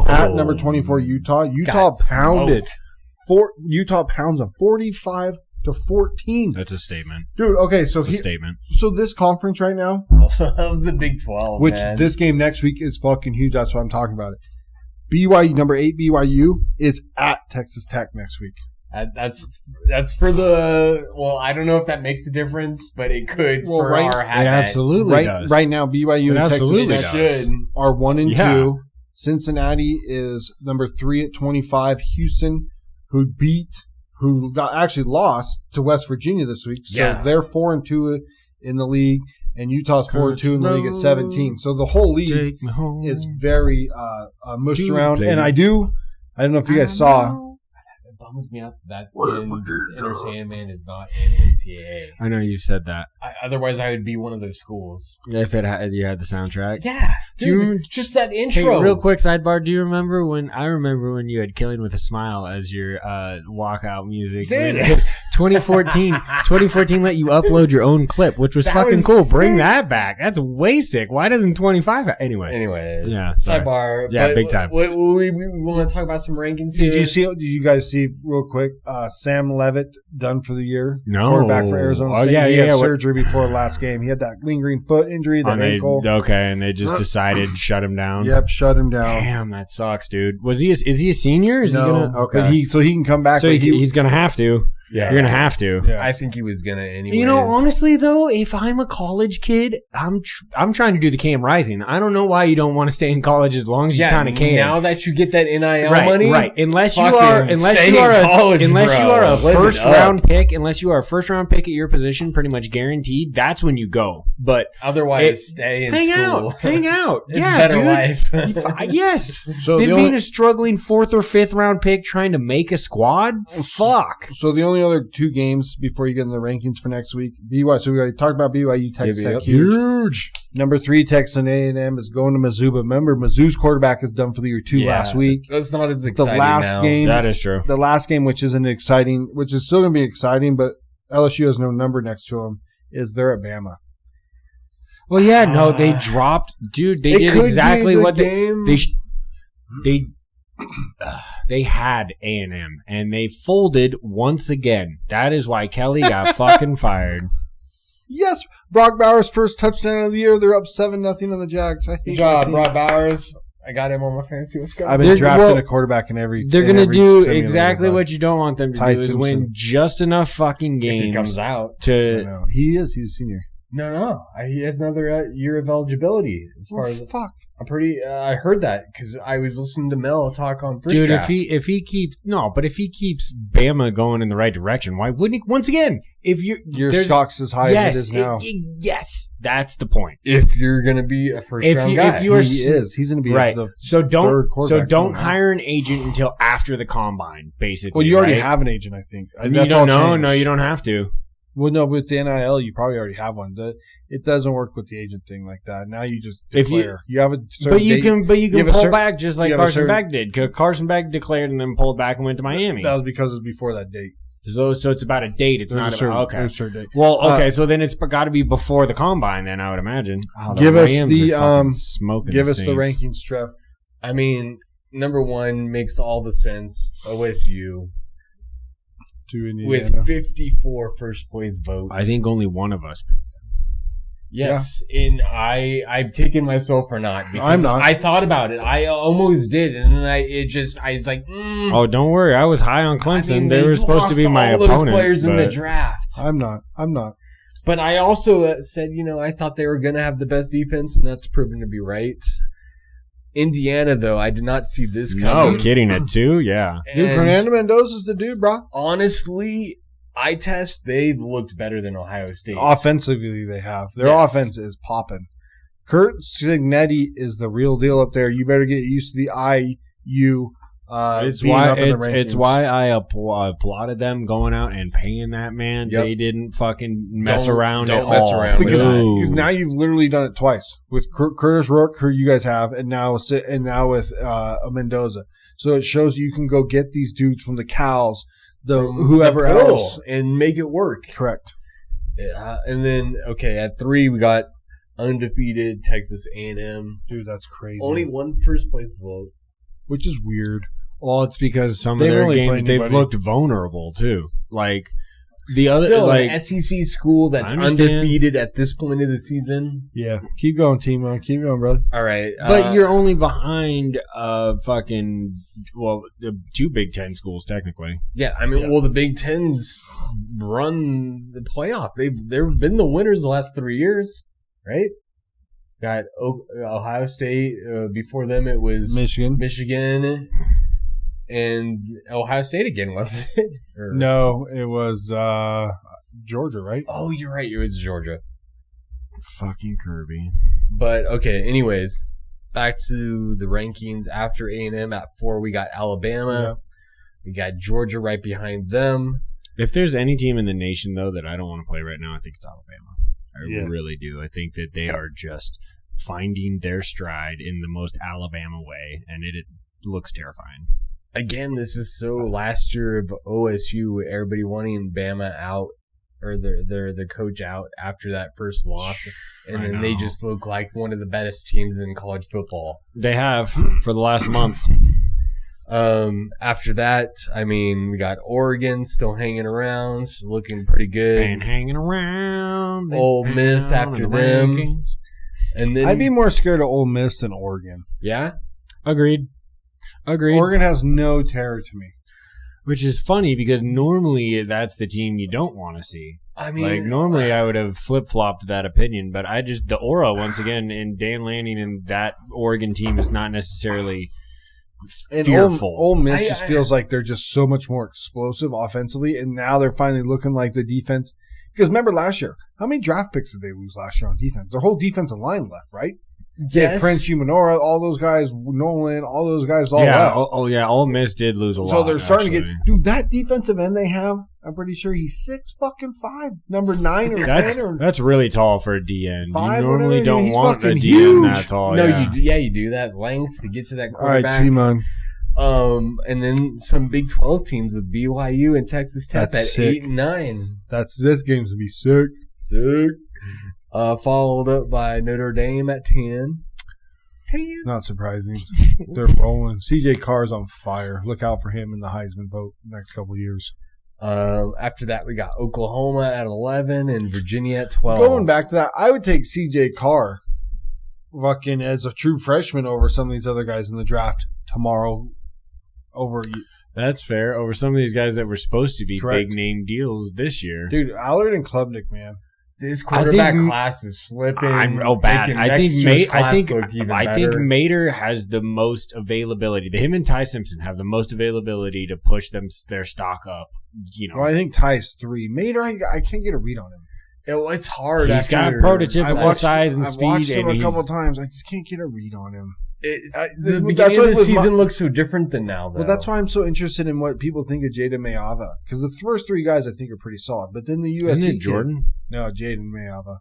B: At number 24, Utah. Utah pounded. Utah pounds them 45-14.
A: That's a statement.
B: Dude, okay. So
A: it's a statement.
B: So this conference right now.
C: Of the Big 12,
B: which this game next week is fucking huge. That's why I'm talking about it. BYU, number 8 BYU, is at Texas Tech next week.
C: That's for the I don't know if that makes a difference, but it could for our hat.
A: It absolutely does.
B: Right now, BYU and Texas Tech are 1 and 2. Cincinnati is number 3 at 25. Houston, who actually lost to West Virginia this week, so they're 4 and 2 in the league, and Utah's 4 and 2 in the league at 17. So the whole league is very mushed around, and I don't know if you guys saw.
C: Bums me out that Enter Sandman is not in NCAA.
A: I know you said that.
C: Otherwise, I would be one of those schools.
A: If you had the soundtrack.
C: Yeah. Dude, just that intro.
A: Hey, real quick sidebar. Do you remember when you had Killing with a Smile as your walkout music?
C: Dude.
A: 2014 let you upload your own clip, which was fucking cool. Sick. Bring that back. That's way sick. Why doesn't 25? Anyways.
C: Yeah. Sidebar.
A: Yeah, big time.
C: We want to talk about some rankings here.
B: Did you guys see real quick? Sam Levitt done for the year.
A: No.
B: Quarterback for Arizona State. He had surgery before last game. He had that lingering foot injury, that ankle.
A: Okay, and they just decided to shut him down.
B: Yep, shut him down.
A: Damn, that sucks, dude. Is he a senior? Is he gonna? Okay,
B: so he can come back.
A: So he's gonna have to.
C: Yeah.
A: You're going to have to.
C: Yeah. I think he was going to anyways.
A: Honestly, though, if I'm a college kid, I'm trying to do the Cam Rising. I don't know why you don't want to stay in college as long as you kind of can.
C: Now that you get that NIL money.
A: Right. Unless you are a first round pick at your position, pretty much guaranteed, that's when you go. But
C: otherwise, stay in school.
A: Hang out.
C: It's better life.
A: Yes. So being a struggling 4th or 5th round pick trying to make a squad, fuck.
B: So the only only other 2 games before you get in the rankings for next week. BYU. So we already talked about BYU. Texas Tech, huge. Number 3, Texas A&M is going to Mizzou. But remember, Mizzou's quarterback is done for the year 2 last week.
C: That's not as exciting
B: the last
C: now.
B: game.
A: That is true.
B: The last game, which isn't exciting, which is still going to be exciting, but LSU has no number next to them, is they're at Bama.
A: Well, yeah, no, they dropped. Dude, they did exactly what they had A&M, and they folded once again. That is why Kelly got fucking fired.
B: Yes, Brock Bowers' first touchdown of the year. They're up 7-0 on the Jags.
C: Good job, Brock Bowers. I got him on my fantasy. Let's go.
B: I've been drafting a quarterback in every.
A: They're going to do exactly what you don't want them to do is win just enough fucking games.
C: If he comes out.
B: He's a senior.
C: No. He has another year of eligibility. As far as I'm pretty. I heard that because I was listening to Mel talk on first draft.
A: if he keeps Bama going in the right direction, why wouldn't he? Once again, if your
B: stock's as high as it is now,
A: yes, that's the point.
C: If you're going to be a first round guy,
B: he is. He's going to be
A: right.
B: The
A: third quarterback. So don't
B: now.
A: hire an agent until after the combine. Basically,
B: well, you already have an agent, I think.
A: You don't know. No, you don't have to.
B: Well, no, with the NIL, you probably already have one. It doesn't work with the agent thing like that. Now you just declare. You have a
A: but you can pull back just like Carson Beck did. Carson Beck declared and then pulled back and went to Miami.
B: That was because it's before that date.
A: So it's about a date. It's not about
B: a certain date.
A: Well, okay, so then it's got to be before the combine. Then I would imagine.
B: Give us the rankings, Trev.
C: I mean, number 1 makes all the sense. OSU. With 54 first place votes.
A: I think only one of us picked them.
C: Yes, and I'm kicking myself for not. Because
B: I'm not.
C: I thought about it. I almost did, and then I was like,
A: Oh, don't worry. I was high on Clemson. They were supposed to be my opponent.
C: Those players in the draft.
B: I'm not.
C: But I also said, I thought they were going to have the best defense, and that's proven to be right. Indiana, though, I did not see this coming.
A: No kidding, at 2, yeah.
B: Dude, Fernando Mendoza's the dude, bro.
C: Honestly, they've looked better than Ohio State.
B: Offensively, they have. Their offense is popping. Kurt Cignetti is the real deal up there. You better get used to the IU.
A: It's why I applauded them going out and paying that man. Yep. They didn't fucking mess around at all.
B: Because now you've literally done it twice with Curtis Rourke, who you guys have, and now with Mendoza. So it shows you can go get these dudes from the Cows, whoever else,
C: and make it work.
B: Correct.
C: And then at 3 we got undefeated Texas A&M.
B: Dude, that's crazy.
C: Only 1 first place vote,
B: which is weird.
A: Well, it's because some of their games they've looked vulnerable too. Like the other,
C: an SEC school that's undefeated at this point of the season.
B: Yeah, keep going, Timo. Keep going, brother.
C: All right,
A: but you're only behind the 2 Big Ten schools technically.
C: Yeah, I mean, well, the Big Ten's run the playoff. They've been the winners the last 3 years, right? Got Ohio State. Before them, it was Michigan, and Ohio State again, wasn't it?
B: No, it was Georgia, right?
C: Oh, you're right. It was Georgia.
A: Fucking Kirby.
C: But, anyways, back to the rankings. After A&M at 4, we got Alabama. Yeah. We got Georgia right behind them.
A: If there's any team in the nation, though, that I don't want to play right now, I think it's Alabama. I really do. I think that they are just finding their stride in the most Alabama way, and it looks terrifying.
C: Again, this is so last year of OSU, everybody wanting Bama out or their coach out after that first loss, and then they just look like one of the best teams in college football.
A: They have for the last month.
C: After that, I mean, we got Oregon still hanging around, looking pretty good.
A: And hanging around.
C: Ole Miss after them. Rankings. And then
B: I'd be more scared of Ole Miss than Oregon.
C: Yeah?
A: Agreed.
B: Oregon has no terror to me.
A: Which is funny because normally that's the team you don't want to see.
C: I mean,
A: normally I would have flip-flopped that opinion, but the aura, once again, and Dan Lanning and that Oregon team is not necessarily fearful.
B: Ole Miss just feels like they're just so much more explosive offensively, and now they're finally looking like the defense. Because remember last year, how many draft picks did they lose last year on defense? Their whole defensive line left, right?
C: Yes.
B: Prince Umanora, all those guys, Nolan, all those guys all left.
A: Ole Miss did lose a lot.
B: So they're starting to get – dude, that defensive end they have, I'm pretty sure he's 6'5", number 9 or 10 or
A: that's really tall for a DN.
B: 5,
A: you normally
B: whatever.
A: don't
B: He's
A: want a
B: fucking
A: DN
B: huge.
A: that tall.
C: No,
A: yeah.
C: you do that length to get to that
B: All right,
C: quarterback.
B: T-Man.
C: And then some Big 12 teams with BYU and Texas Tech
B: That's
C: at
B: sick.
C: 8 and 9.
B: This game's gonna be sick.
C: Sick. Followed up by Notre Dame at 10.
B: Not surprising. They're rolling. CJ Carr's on fire. Look out for him in the Heisman vote next couple years.
C: After that, we got Oklahoma at 11 and Virginia at 12.
B: Going back to that, I would take CJ Carr fucking as a true freshman over some of these other guys in the draft tomorrow.
A: That's fair. Over some of these guys that were supposed to be
B: Correct.
A: big name deals this year.
B: Dude, Allard and Klubnik, man.
C: This quarterback class is slipping.
A: Bad.
C: Making
A: I
C: next
A: think
C: year's class look even
A: I think
C: better.
A: Mater has the most availability. Him and Ty Simpson have the most availability to push their stock up. You know,
B: Well, I think Ty's 3. Mater, I can't get a read on him.
C: It's hard.
A: He's got prototypical size and speed.
B: I watched him
A: and
B: a couple times. I just can't get a read on him.
C: The beginning
B: that's
C: of
B: what
C: the
B: was
C: season looks so different than now, though.
B: Well, that's why I'm so interested in what people think of Jaden Mayava. Because the first 3 guys I think are pretty solid. But then the USC
A: Isn't it
B: kid-
A: Jordan?
B: No, Jaden Mayava.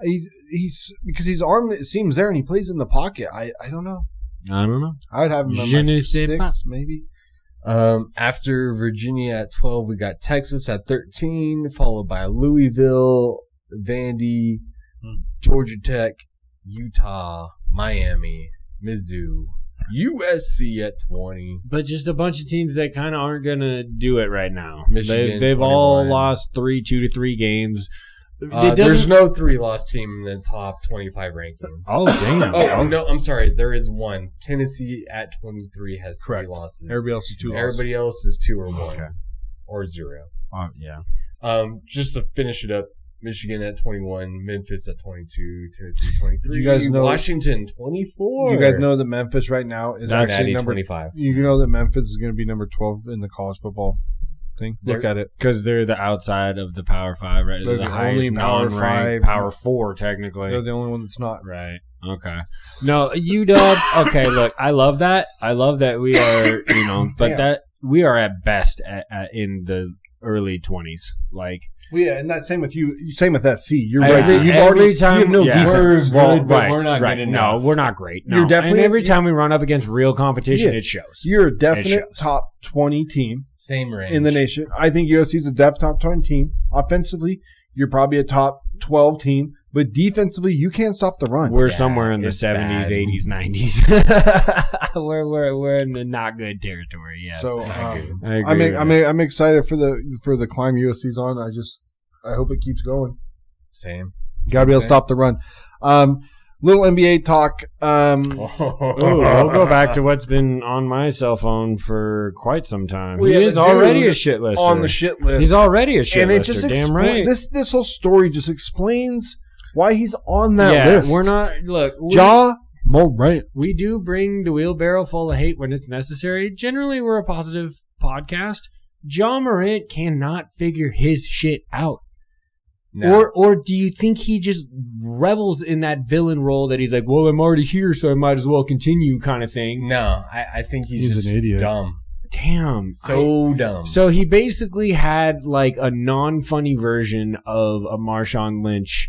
B: He's because his arm it seems there and he plays in the pocket. I don't know.
A: I don't know.
B: I'd have him
A: Je
B: on
A: ne
B: my
A: sais
B: 6
A: pas.
B: maybe.
C: After Virginia at 12, we got Texas at 13, followed by Louisville, Vandy, Georgia Tech, Utah, Miami, Mizzou, USC at 20.
A: But just a bunch of teams that kind of aren't going to do it right now.
C: Michigan,
A: They've all
C: 21.
A: lost 2 to 3 games.
C: There's no 3-loss team in the top 25 rankings.
A: Oh, damn.
C: Oh, no, I'm sorry. There is one. Tennessee at 23 has 3 losses.
B: Everybody else is 2 losses.
C: Everybody else is 2 or 1.
A: Okay.
C: Or 0.
A: Yeah.
C: Just to finish it up, Michigan at 21, Memphis at 22, Tennessee 23,
B: You guys know-
C: Washington 24.
B: You guys know that Memphis right now is actually
C: Cincinnati
B: number
C: 25.
B: You know that Memphis is going to be number 12 in the college football thing. Look at it.
A: Because they're the outside of the Power 5, right?
B: They're
A: the
B: the
A: highest
B: only Power
A: non-ranked
B: 5.
A: Power 4, technically.
B: They're the only one that's not.
A: Right. Okay. No, UW. Okay, look, I love that. I love that we are, but that we are at best in the early 20s. Like,
B: Well, yeah, and that's same with you. Same with SC. You're
A: every,
B: right. You
A: time
B: have no defense.
C: We're good, but we're not good enough.
A: No, we're not great. No.
B: You're definitely-
A: and every time we run up against real competition,
B: Yeah.
A: it shows.
B: You're a definite
A: shows.
B: top 20 team
C: Same range.
B: in the nation. I think USC is a def top 20 team. Offensively, you're probably a top 12 team. But defensively, you can't stop the run.
A: We're somewhere in the
C: it's
A: 70s,
C: bad.
A: 80s, 90s. we're in the not good territory. Yeah.
B: So
A: I agree.
B: I'm excited for the climb USC's on. I hope it keeps going.
C: Same.
B: Got to be able to stop the run. Little NBA talk.
A: Ooh, we'll go back to what's been on my cell phone for quite some time.
B: Well,
A: He
B: yeah,
A: is
B: the
A: already
B: dude
A: a shit lister.
B: on the shit list.
A: He's already a shit
B: and it
A: lister.
B: just
A: Damn right.
B: This whole story just explains why he's on that
A: yeah,
B: list.
A: we're not. Look,
B: Ja Morant.
A: we do bring the wheelbarrow full of hate when it's necessary. Generally, we're a positive podcast. Ja Morant cannot figure his shit out.
C: No.
A: Or do you think he just revels in that villain role that he's like, well, I'm already here, so I might as well continue kind of thing?
C: No, I think he's just
B: an idiot.
C: dumb.
A: Damn.
C: So dumb.
A: So he basically had like a non-funny version of a Marshawn Lynch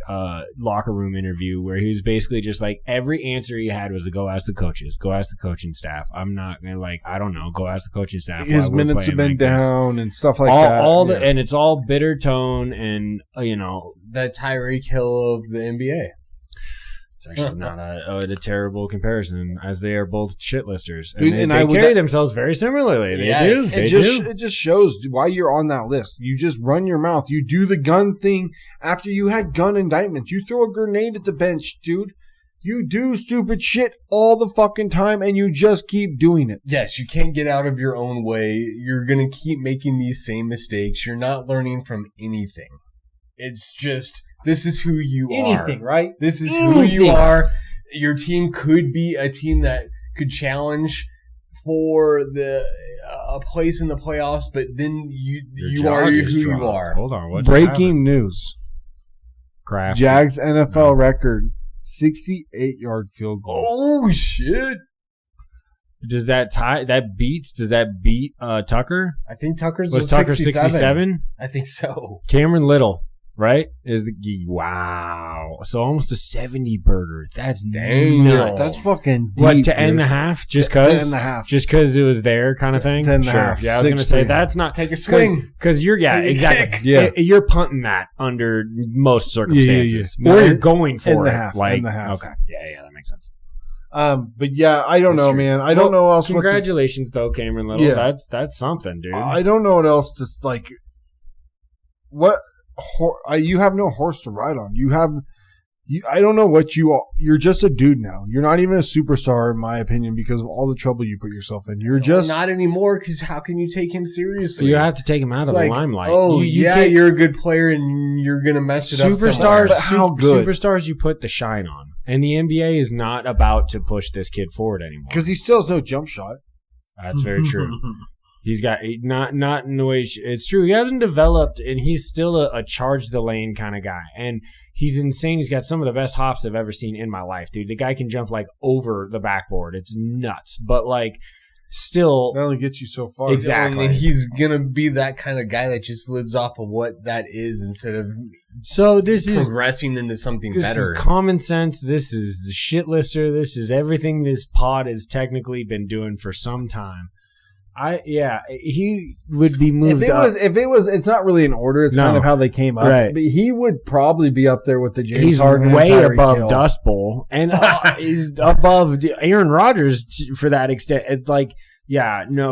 A: locker room interview where he was basically just like, every answer he had was to go ask the coaches, go ask the coaching staff. I'm not going to I don't know, go ask the coaching staff.
B: His
A: why we're
B: minutes have
A: playing
B: been
A: like this.
B: down and stuff like that.
A: And it's all bitter tone and,
C: the Tyreek Hill of the NBA.
A: it's actually not a terrible comparison as they are both shitlisters.
B: Dude,
A: And
B: and
A: they
B: I would-
A: carry themselves very similarly. They
C: Yes.
A: do. They
B: It just shows why you're on that list. You just run your mouth. You do the gun thing after you had gun indictments. You throw a grenade at the bench, dude. You do stupid shit all the fucking time, and you just keep doing it.
C: Yes, you can't get out of your own way. You're going to keep making these same mistakes. You're not learning from anything. It's just, this is who you are.
B: right?
C: This is who you are. Your team could be a team that could challenge for a place in the playoffs, but then you are who you are.
A: Hold on. What
B: Breaking news.
A: Craft.
B: Jags NFL record, 68-yard field goal.
C: Oh, shit.
A: Does that beat Tucker?
C: I think Tucker's
A: was Tucker 67?
C: I think so.
A: Cameron Little, right? Wow. So almost a 70 burger. That's nuts.
B: That's fucking deep.
A: What, to end the half? Just because?
B: 10 and a half.
A: Just because it was there kind of thing?
B: 10 and a half.
A: Yeah, I was going to say that's not.
C: Take a swing.
A: Because exactly.
B: Yeah.
A: You're punting that under most circumstances.
B: Yeah.
A: Or you're going for
B: in the
A: it.
B: half.
A: Like,
B: in the half.
A: Okay. Yeah, that makes sense.
B: But yeah, I don't know, man. I don't know else.
A: Congratulations, though, Cameron Little.
B: Yeah.
A: That's something, dude.
B: I don't know what else to like. What you have no horse to ride on. I don't know what you are. You're just a dude now. You're not even a superstar, in my opinion, because of all the trouble you put yourself in. You're just
C: not anymore. Because how can you take him seriously?
A: You have to take him out of the limelight.
C: Oh, you're a good player, and you're gonna mess it up.
A: Superstars,
B: but how good?
A: Superstars, you put the shine on, and the NBA is not about to push this kid forward anymore
B: because he still has no jump shot.
A: That's very true. He's got not in the way it's true. He hasn't developed, and he's still a charge the lane kind of guy. And he's insane. He's got some of the best hops I've ever seen in my life, dude. The guy can jump like over the backboard. It's nuts. But like, still,
B: that only gets you so far.
A: Exactly.
C: And he's gonna be that kind of guy that just lives off of what that is instead of progressing into something better.
A: This is common sense. This is the shit lister. This is everything this pod has technically been doing for some time. He would be moved up.
B: If it was, it's not really in order. It's kind of how they came up.
A: Right.
B: But he would probably be up there with the James
A: He's
B: Harden.
A: Way above Dust Bowl, and he's above Aaron Rodgers for that extent. It's like,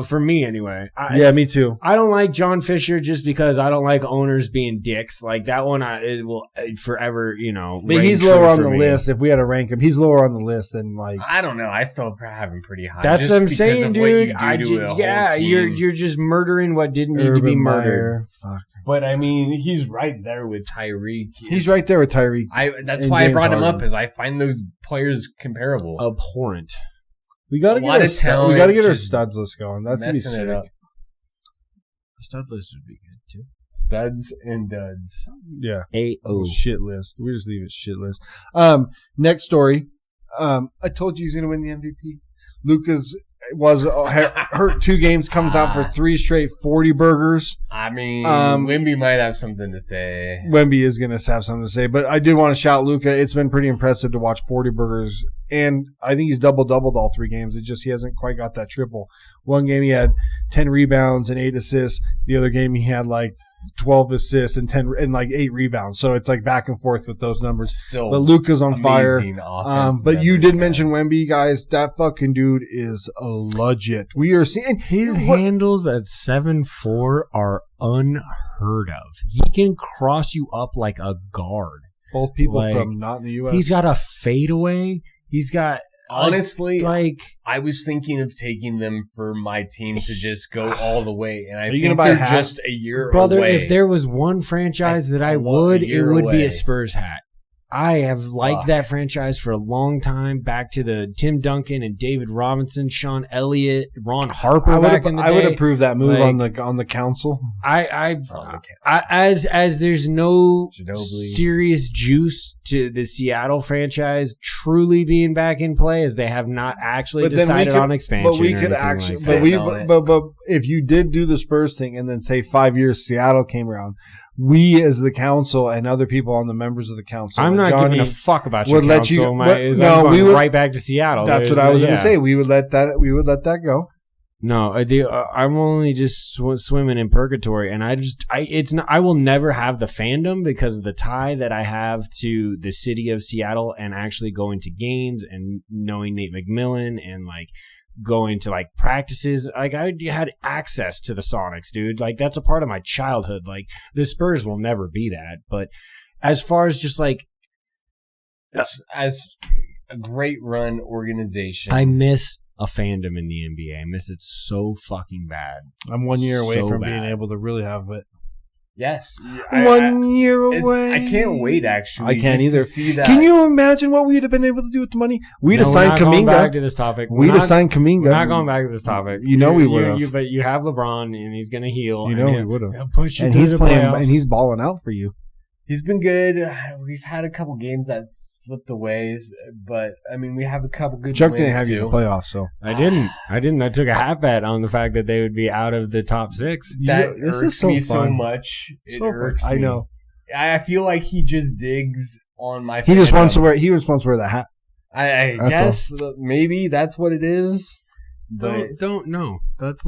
A: for me anyway.
B: Me too.
A: I don't like John Fisher just because I don't like owners being dicks. Like that one, it will forever,
B: But he's lower on the list. If we had to rank him, he's lower on the list than like.
C: I don't know. I still have him pretty high.
A: That's what I'm saying, dude. You're just murdering what didn't need to be murdered.
B: Fuck.
C: But I mean, he's right there with Tyreek.
B: He's right there with Tyreek.
C: That's why I brought him up, is I find those players comparable.
A: Abhorrent.
B: We got to get our studs list going. That's gonna be sick.
A: The stud list would be good too.
C: Studs and duds.
B: Yeah.
A: A-O.
B: Shit list. We just leave it shit list. Next story. I told you he's gonna win the MVP. Lucas was hurt 2 games, comes out for 3 straight 40 burgers.
C: I mean, Wemby might have something to say.
B: Wemby is going to have something to say, but I did want to shout Luka. It's been pretty impressive to watch 40 burgers, and I think he's doubled all 3 games. It's just he hasn't quite got that triple. One game he had 10 rebounds and 8 assists. The other game he had like 12 assists and 8 rebounds. So it's like back and forth with those numbers.
C: Still,
B: but Luka's on fire. But you did mention Wemby, guys. That fucking dude is a legit. We are seeing
A: his handles at 7'4" are unheard of. He can cross you up like a guard.
B: Both people from not in the U.S.
A: He's got a fadeaway. He's got.
C: Honestly, I was thinking of taking them for my team to just go all the way, and I think they're just a year away.
A: Brother, if there was one franchise that I would, it would be a Spurs hat. I have liked that franchise for a long time, back to the Tim Duncan and David Robinson, Sean Elliott, Ron Harper back in the day.
B: I would approve that move on the council.
A: As there's no serious juice to the Seattle franchise truly being back in play, as they have not actually decided on expansion.
B: But we could actually, but if you did do the Spurs thing and then say 5 years Seattle came around, we as the council and other people on the members of the council,
A: I'm not giving a fuck about your council. We would right back to Seattle.
B: That's what I was going to say. We would let that go.
A: No, I'm only just swimming in purgatory, and I will never have the fandom because of the tie that I have to the city of Seattle and actually going to games and knowing Nate McMillan and like going to like practices. Like I had access to the Sonics, dude. Like that's a part of my childhood. Like the Spurs will never be that. But as far as just like
C: as a great run organization,
A: I miss a fandom in the NBA. I miss it so fucking bad.
B: I'm 1 year away from being able to really have it.
C: Yes.
B: 1 year away.
C: I can't wait, actually.
B: I can't either.
C: See that.
B: Can you imagine what we'd have been able to do with the money? We'd have signed Kuminga.
A: We're not going back to this topic.
B: We'd have signed Kuminga.
A: We're not going back to this topic.
B: We would have.
A: But you have LeBron, and he's going to heal.
B: We would have.
A: Push you
B: and
A: through
B: he's
A: the
B: playing,
A: playoffs.
B: and he's balling out for you.
C: He's been good. We've had a couple games that slipped away, but I mean, we have a couple good
B: Chuck
C: wins
B: didn't have
C: too.
B: you in the playoffs, so
A: I didn't. I took a half bet on the fact that they would be out of the top 6.
C: That
B: this
C: irks
B: is so
C: me
B: fun.
C: so much. It
B: So
C: irks
B: fun.
C: me.
B: I know.
C: I feel like he just digs on my.
B: He just wants to
C: wear.
B: wear the hat.
C: I guess maybe that's what it is. But
A: Don't know. Let's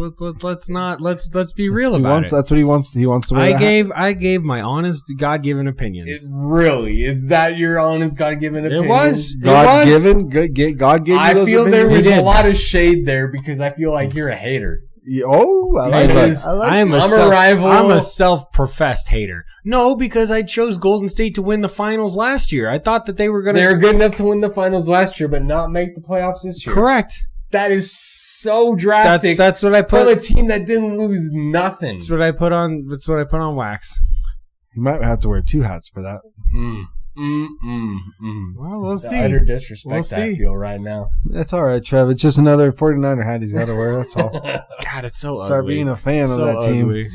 A: be real about it.
B: That's what he wants. He wants to wear the hat.
A: I gave my honest God-given opinions.
C: is that your honest God-given opinion?
A: It was.
B: God given. God gave you
C: I
B: those
C: feel there
B: opinions?
C: was a lot of shade there because I feel like you're a hater.
B: Oh, I like
C: Because
B: that. I like
A: I'm
C: I'm a rival.
A: I'm a self-professed hater. No, because I chose Golden State to win the finals last year. I thought that they were going to.
C: They were good enough to win the finals last year, but not make the playoffs this year.
A: Correct.
C: That is so drastic.
A: That's what I
C: for
A: put.
C: a team that didn't lose nothing.
A: That's what I put on. That's what I put on wax.
B: You might have to wear 2 hats for that.
A: Well, we'll
C: The
A: see.
C: utter disrespect
A: We'll
C: I
A: see.
C: feel right now.
B: That's all right, Trev. It's just another 49er hat he's got to wear. That's all.
A: God, it's so
B: Start
A: ugly.
B: being a fan
A: So
B: of that team.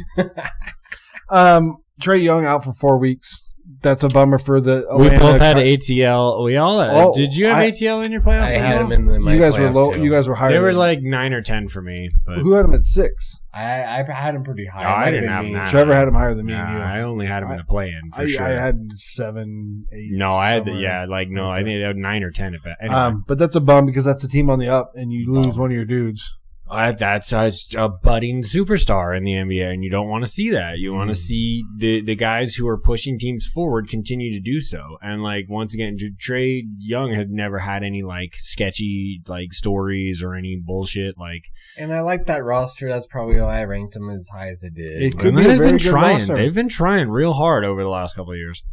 A: ugly.
B: Trey Young out for 4 weeks. That's a bummer for the.
A: We
B: Atlanta
A: both had
B: Cut-
A: ATL. We all had.
B: Oh,
A: Did you have ATL in your playoffs?
C: I
A: as
C: had
A: well?
C: him in my
B: You guys were
C: playoffs,
B: low.
C: too.
B: You guys were higher.
A: They were
B: than-
A: like 9 or 10 for me. But
B: Who had him at 6?
C: I had him pretty high.
A: Oh, I
C: It might
A: didn't
C: been
A: have
C: me.
A: that.
B: Trevor had him higher than me.
A: nah,
B: and you.
A: I only had him in a play-in for sure.
B: I had 7, 8.
A: no, I had
B: somewhere.
A: I think I had 9 or 10 at best. Anyway.
B: But that's a bum because that's a team on the up, and you lose one of your dudes.
A: That's a budding superstar in the NBA, and you don't want to see that. You want to see the guys who are pushing teams forward continue to do so. And like once again, Trey Young had never had any like sketchy like stories or any bullshit like.
C: And I like that roster. That's probably why I ranked him as high as I did.
B: It could
A: And
B: be
A: they've
B: a very
A: been
B: good
A: trying.
B: roster.
A: They've been trying real hard over the last couple of years.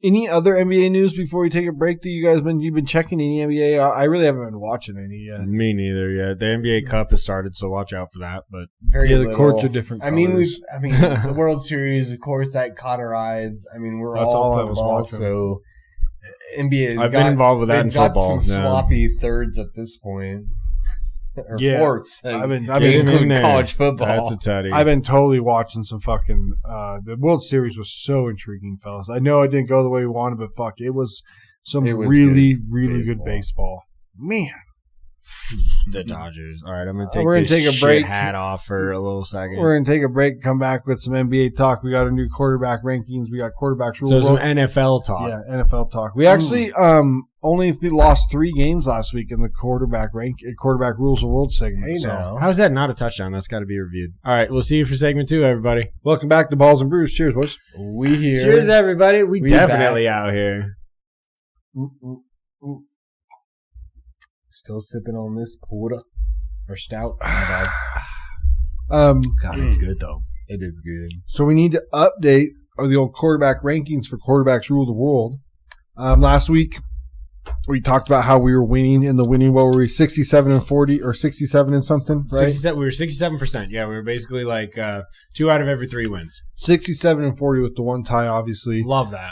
B: Any other NBA news before we take a break that you've been checking any NBA? I really haven't been watching any yet.
A: Me neither. Yeah, the NBA Cup has started, so watch out for that. But
C: Very
B: Yeah, the
C: little.
B: courts are different
C: I mean,
B: colors.
C: the World Series, of course, that caught our eyes. I mean, we're
B: That's all I was
C: football,
B: watching.
C: so NBA has
A: I've been involved with that in
C: they've got
A: football.
C: some
A: yeah.
C: sloppy thirds at this point. Or
B: Yeah.
C: fourths.
B: I've been
C: including
A: there.
C: college football.
A: That's a tutty.
B: I've been totally watching some fucking. The World Series was so intriguing, fellas. I know it didn't go the way we wanted, but fuck, it was some
C: It was
B: really,
C: good
B: really good
C: baseball.
B: baseball. Man,
A: the Dodgers. All right, I'm gonna
B: We're gonna
A: take this
B: take a
A: shit
B: break.
A: hat off for a little second.
B: we're gonna take a break. Come back with some NBA talk. We got a new quarterback rankings. We got quarterbacks
A: So
B: rules.
A: some NFL talk.
B: Yeah, NFL talk. We actually only lost 3 games last week in the quarterback rules of world segment.
C: Hey,
B: so
C: now.
A: How's that not a touchdown? That's got to be reviewed. All right, we'll see you for segment 2, everybody.
B: welcome back to Balls and Brews. Cheers, boys.
C: We here.
A: Cheers, everybody. We
C: We
A: definitely
C: back.
A: out here.
C: Still sipping on this porter or stout. My bad.
A: God, it's good though.
C: It is good.
B: So we need to update the old quarterback rankings for quarterbacks rule the world. Last week we talked about how we were winning in the winning. What were we? 67 and 40 or 67 and something, right?
A: 67, we were 67%. Yeah, we were basically like 2 out of every 3 wins.
B: 67 and 40 with the one tie, obviously.
A: Love that.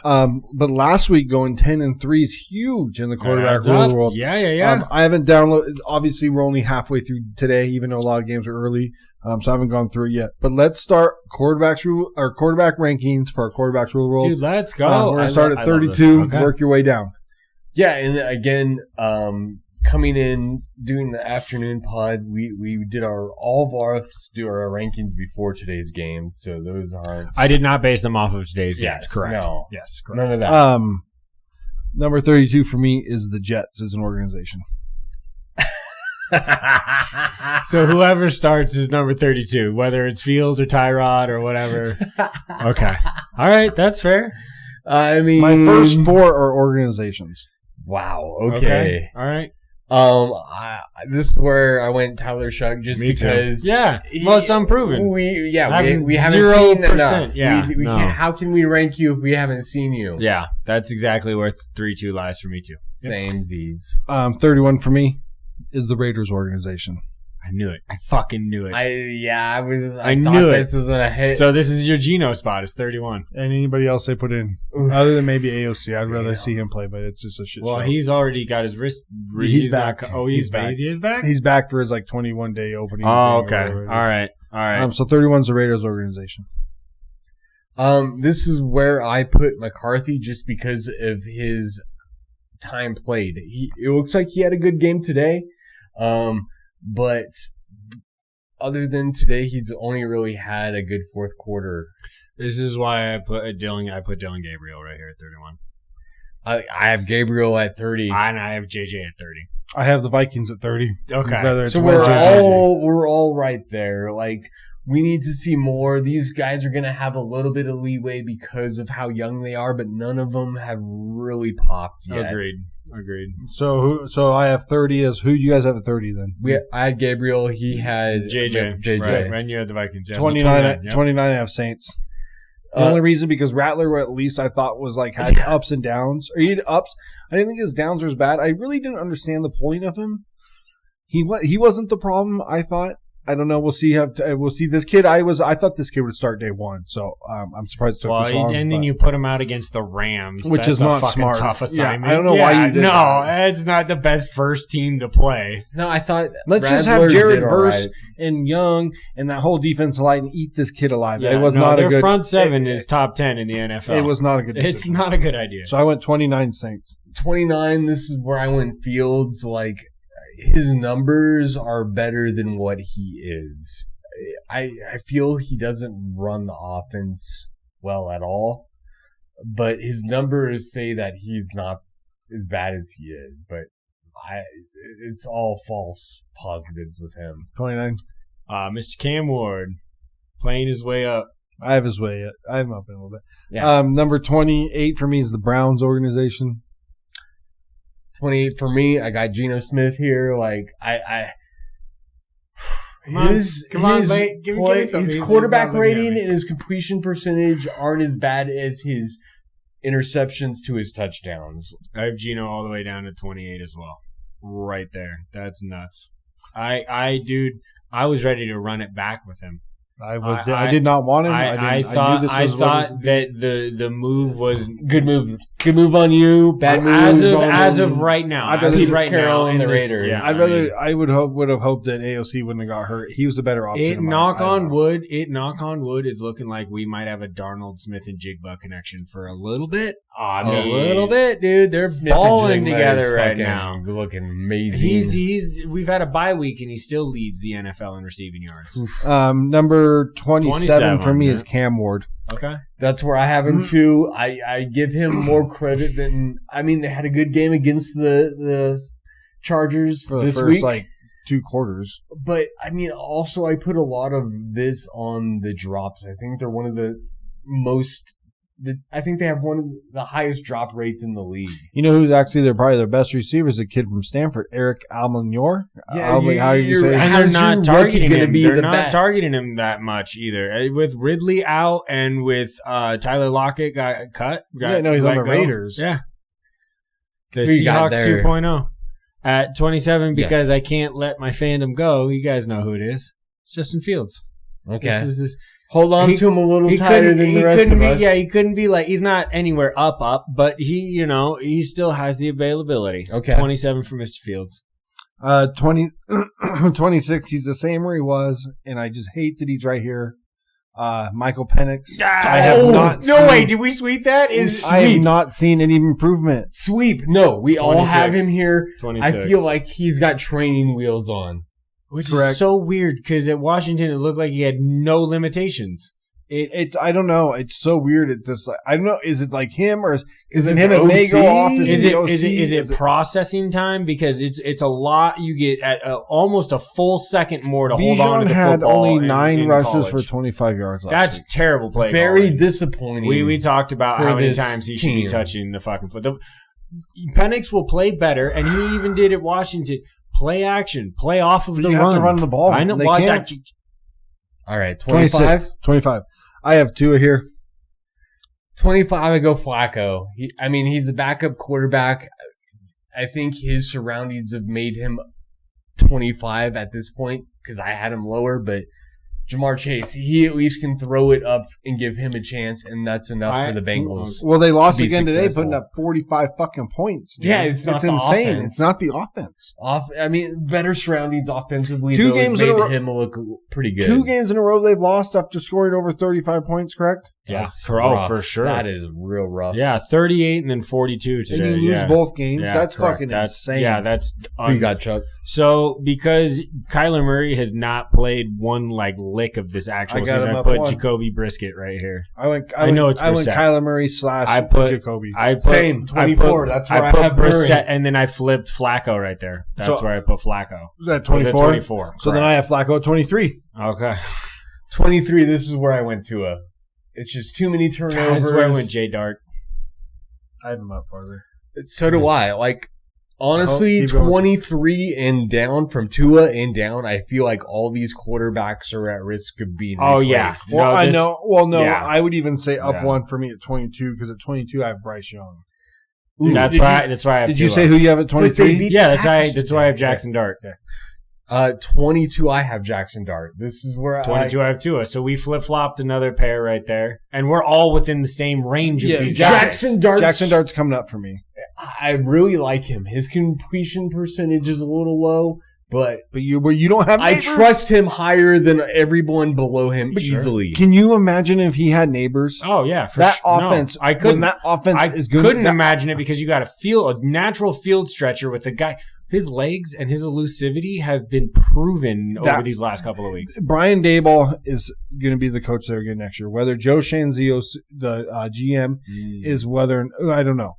B: But last week going 10 and 3 is huge in the quarterback
A: Adds
B: rule of
A: up.
B: the world.
A: Yeah.
B: I haven't downloaded. Obviously, we're only halfway through today, even though a lot of games are early. So I haven't gone through it yet. But let's start quarterback rankings for our quarterbacks rule world.
A: Dude, let's go.
B: We're gonna start at
A: I love this.
B: 32.
A: Okay.
B: Work your way down.
C: Yeah, and again, coming in doing the afternoon pod, we did all of us do our rankings before today's games, so those aren't.
A: I did not base them off of today's games.
C: Yes,
A: Correct.
C: no.
A: Yes, correct.
C: None of that.
B: Number 32 for me is the Jets as an organization.
A: So whoever starts is number 32, whether it's Fields or Tyrod or whatever. Okay. All right, that's fair.
C: I mean,
B: My first 4 are organizations.
C: Wow. Okay.
A: All right.
C: This is where I went Tyler Shuck just
A: Me too.
C: because.
A: Yeah, most unproven.
C: We
A: Having
C: haven't
A: 0%,
C: seen enough.
A: yeah,
C: we
A: no.
C: can't. How can we rank you if we haven't seen you?
A: Yeah, that's exactly where 3-2 lies for me too.
C: Same Z's.
B: 31 for me is the Raiders organization.
A: I knew it. I fucking knew it.
C: I
A: I
C: thought
A: knew it.
C: this was a hit.
A: So this is your Geno spot. It's 31.
B: And anybody else they put in,
C: Oof.
B: other than maybe AOC, I'd rather
C: Damn.
B: see him play, but it's just a shit
A: Well,
B: show.
A: he's already got his wrist.
B: He's back.
A: Oh,
B: He's
A: he's back.
B: back.
A: He is back.
B: He's back for his 21-day opening.
A: Oh,
B: thing or
A: okay.
B: whatever it
A: All
B: is.
A: right. All right.
B: So 31's the Raiders organization.
C: This is where I put McCarthy just because of his time played. It looks like he had a good game today, but other than today, he's only really had a good fourth quarter.
A: This is why I put Dylan Gabriel right here at 31.
C: I have Gabriel at 30.
A: And I have JJ at 30.
B: I have the Vikings at 30.
A: Okay.
C: So we're all right there. Like, we need to see more. These guys are going to have a little bit of leeway because of how young they are, but none of them have really popped yet.
A: Agreed.
B: So I have 30 as who do you guys have at 30 then?
C: I had Gabriel. He had
A: JJ. Right. And you had the Vikings. Yeah,
B: 29. 29 I have Saints. The only reason because Rattler, at least I thought was like had ups and downs. Or he had ups. I didn't think his downs were as bad. I really didn't understand the pulling of him. He wasn't the problem. I thought. I don't know. We'll see. We'll see. This kid. I thought this kid would start day one. So I'm surprised it took this long.
A: And then you put him out against the Rams,
B: which is not smart.
A: Tough assignment.
B: Yeah, I don't know why you did that.
A: No, it's not the best first team to play.
C: No, I thought
B: let's just have Jared Verse and Young and that whole defensive line and eat this kid alive. Yeah, it was not a good.
A: Their front seven is top 10 in the NFL.
B: It was not a good decision.
A: It's not a good idea.
B: So I went 29 Saints.
C: 29. This is where I went Fields. Like, his numbers are better than what he is. I feel he doesn't run the offense well at all, but his numbers say that he's not as bad as he is, but it's all false positives with him.
B: 29.
A: Mr. Cam Ward playing his way up.
B: I have his way up. I have him up in a little bit.
C: Yeah.
B: Number 28 for me is the Browns organization.
C: 28 for me. I got Geno Smith here. Like his quarterback rating and his completion percentage aren't as bad as his interceptions to his touchdowns.
A: I have Geno all the way down to 28 as well. Right there. That's nuts. Dude, I was ready to run it back with him.
B: I did not want him.
A: I thought that the move was
C: good move. Good move on you. Bad move
A: as of right now.
B: I'd rather
C: Pete Carroll and the Raiders.
B: Yeah, I would have hoped that AOC wouldn't have got hurt. He was the better option.
A: Knock on wood, is looking like we might have a Darnold, Smith, and Jigba connection for a little bit. A little bit, dude. They're balling together right now.
C: Looking amazing.
A: We've had a bye week and he still leads the NFL in receiving yards.
B: Number 27 for me is Cam Ward.
A: Okay.
C: That's where I have him too. I give him more credit than they had a good game against the Chargers
B: for
C: this
B: the first,
C: week.
B: 2 quarters.
C: But also I put a lot of this on the drops. I think they're one of the most I think they have one of the highest drop rates in the league.
B: You know who's actually probably their best receiver is a kid from Stanford, Eric Almanor.
C: Yeah,
B: how you say it?
A: And they're not targeting him. They're not targeting him that much either. With Ridley out and with Tyler Lockett got cut.
B: He's on the Raiders.
A: Yeah. The Seahawks 2.0 at 27 because I can't let my fandom go. You guys know who it is. It's Justin Fields.
C: Okay. Hold on to him a little tighter than the rest of us.
A: Yeah, he couldn't be he's not anywhere up, but he still has the availability.
B: Okay.
A: 27 for Mr. Fields.
B: 26, he's the same where he was, and I just hate that he's right here. Michael Penix.
A: I have not seen. No way, did we sweep that?
B: I have not seen any improvement.
C: Sweep. No, we 26. All have him here.
A: 26.
C: I feel like he's got training wheels on.
A: Which is so weird because at Washington it looked like he had no limitations.
B: I don't know. It's so weird. It's just I don't know. Is it like him or is it him and May go off?
A: Is it processing time? Because it's a lot. You get at almost a full second more to hold on to the football.
B: Had only 9 rushes for 25 yards last
A: That's
B: week.
A: Terrible play.
C: Very disappointing.
A: We talked about how many times he should be touching the fucking foot. Penix will play better, and he even did at Washington. Play action. Play off of the run.
B: You have to run the ball.
A: I know.
C: All right, 25?
B: 25. I have 2 here.
C: 25, I go Flacco. He's a backup quarterback. I think his surroundings have made him 25 at this point because I had him lower, but Jamar Chase, he at least can throw it up and give him a chance, and that's enough for the Bengals.
B: Well, they lost again today, putting up 45 fucking points. Dude.
C: Yeah, it's insane.
B: Offense. It's not the offense.
C: Better surroundings offensively, though, has made him look pretty good.
B: 2 games in a row they've lost after scoring over 35 points, correct?
A: Yeah, for sure.
C: That is real rough.
A: Yeah, 38 and then 42 today.
B: And you lose both games.
A: Yeah,
B: that's
A: correct.
B: fucking insane.
A: Yeah, that's.
C: Who you got, Chuck?
A: So because Kyler Murray has not played one lick of this actual season, I put Jacoby Brisket right here.
B: I went
A: Brissett.
B: Kyler Murray / Jacoby.
C: Same 24. That's where I have
A: Brissett, and then I flipped Flacco right there. That's where I put Flacco.
B: Was that 24?
A: 24.
B: So then I have Flacco at 23.
A: Okay.
C: 23. This is where I went to It's just too many turnovers.
A: This is where I went J Dart.
B: I have him up farther.
C: So do I. Honestly, 23 and down from Tua and down, I feel like all these quarterbacks are at risk of being replaced.
A: Oh, yeah.
B: Well, I know. Well, no, I would even say up one for me at 22 because at 22 I have Bryce Young.
A: Ooh, that's why I have
B: Did you say who you have at 23?
A: Yeah, that's why I have Jackson Dart.
B: Okay.
C: 22, I have Jackson Dart. This is where
A: 22, I have Tua. So we flip-flopped another pair right there. And we're all within the same range of these guys.
C: Jackson Dart's
B: coming up for me.
C: I really like him. His completion percentage is a little low, but
B: you don't have neighbors?
C: I trust him higher than everyone below him easily.
B: Can you imagine if he had neighbors?
A: Oh, yeah.
B: Offense.
A: No, I couldn't.
B: When that offense is good.
A: I couldn't imagine it because you got a natural field stretcher with the guy. His legs and his elusivity have been proven over these last couple of weeks.
B: Brian Daboll is going to be the coach there again next year. Whether Joe Shanzio, the GM, is I don't know.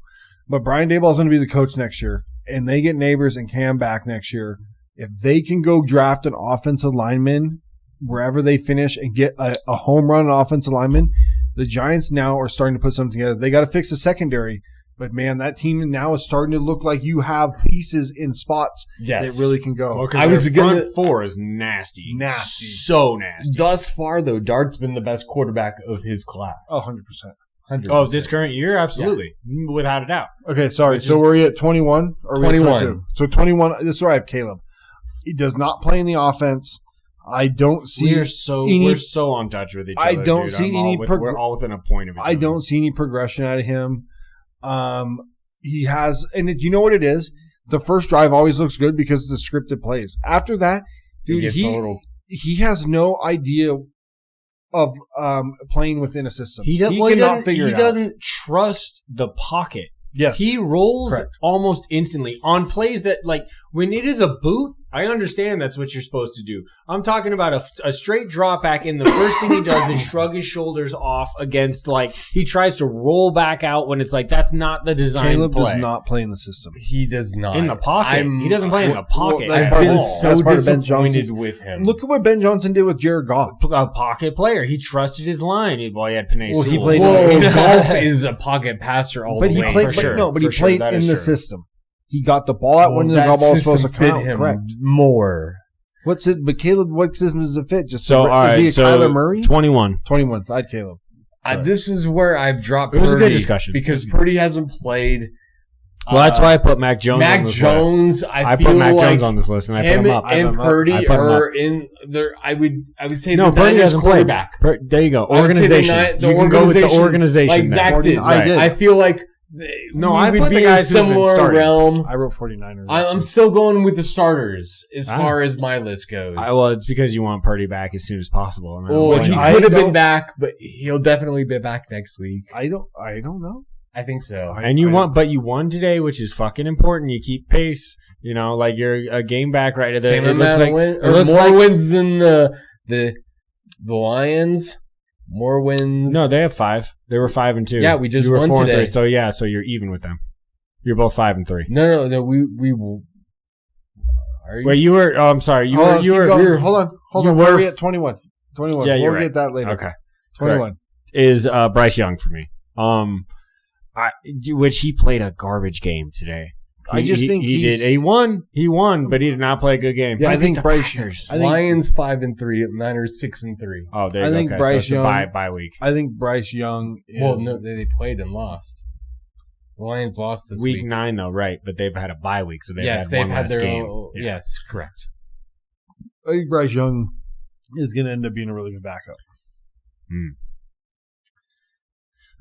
B: But Brian Daboll is going to be the coach next year, and they get Neighbors and Cam back next year. If they can go draft an offensive lineman wherever they finish and get a home run offensive lineman, the Giants now are starting to put something together. They got to fix the secondary. But, man, that team now is starting to look like you have pieces in spots that really can go.
A: Well, their front four is nasty.
B: Nasty.
A: So nasty.
C: Thus far, though, Dart's been the best quarterback of his class.
B: Oh, 100%.
C: 100%.
A: Oh, this current year? Absolutely. Yeah. Without a doubt.
B: Okay, sorry. So we're at 21? Or
C: 21.
B: So 21. This is where I have Caleb. He does not play in the offense. I don't see
A: we're so on touch with each other.
B: I don't see any.
A: We're all within a point of each other.
B: I don't see any progression out of him. He has, and you know what it is? The first drive always looks good because of the scripted plays. After that, dude, he has no idea of playing within a system. He doesn't
A: trust the pocket.
B: Yes.
A: He rolls
B: Correct.
A: almost instantly on plays that, when it is a boot, I understand that's what you're supposed to do. I'm talking about a straight drop back, and the first thing he does is shrug his shoulders off against, he tries to roll back out when it's that's not the design
B: Caleb
A: play.
B: does not play in the system.
C: He does not.
A: In the pocket. He doesn't play in the pocket.
C: I've been so disappointed with him.
B: Look at what Ben Johnson did with Jared Goff.
A: A pocket player. He trusted his line. He had Penei Sewell.
B: He played.
C: Goff is a pocket passer all the way.
B: He played in the system. He got the ball out when the ball was supposed to come out. Correct.
C: More.
B: But Caleb, what system does it fit? Is he
A: Kyler
B: Murray?
A: 21.
B: 21. I'd Caleb.
C: This is where I've dropped
A: Purdy. It was a good discussion.
C: Because Purdy hasn't played.
A: Well, that's why I put Mac Jones on this list.
C: I
A: put Mac Jones on this list, and I put him up.
C: And Purdy are in there. I would say
A: no, Purdy hasn't quarterback. There you go. Organization. You can go with the organization.
C: Like Zach did.
B: Right.
C: I feel like
A: I
C: would
A: put
C: be
A: the guys
C: in a similar realm.
B: I wrote 49ers.
C: I'm still going with the starters as far as my list goes.
A: Well, it's because you want Purdy back as soon as possible.
C: He could have been back, but he'll definitely be back next week.
B: I don't know.
C: I think so.
A: And you won today, which is fucking important. You keep pace. You're a game back right there.
C: Same amount of wins, or more wins than the Lions. More wins.
A: No, they have 5. They were 5 and 2.
C: Yeah, we just won
A: 4
C: today.
A: And 3, so you're even with them. You're both 5 and 3.
C: No. We will.
A: Wait, you were. Oh, I'm sorry. You were.
B: Hold on. We're at 21. 21.
A: Yeah,
B: we'll get that later.
A: Okay.
B: 21
A: Correct. Is Bryce Young for me. Which he played a garbage game today.
B: I just think
A: he did. He won, but he did not play a good game.
B: Yeah, I think Bryce.
C: Lions 5 and 3, Niners 6 and 3.
A: Oh, there you go. I think Bryce Young. Bye week.
B: I think Bryce Young.
C: They played and lost. The Lions lost this week.
A: Week 9, though, right? But they've had a bye week, so they've had one last game.
C: Yes, correct.
B: I think Bryce Young is going to end up being a really good backup.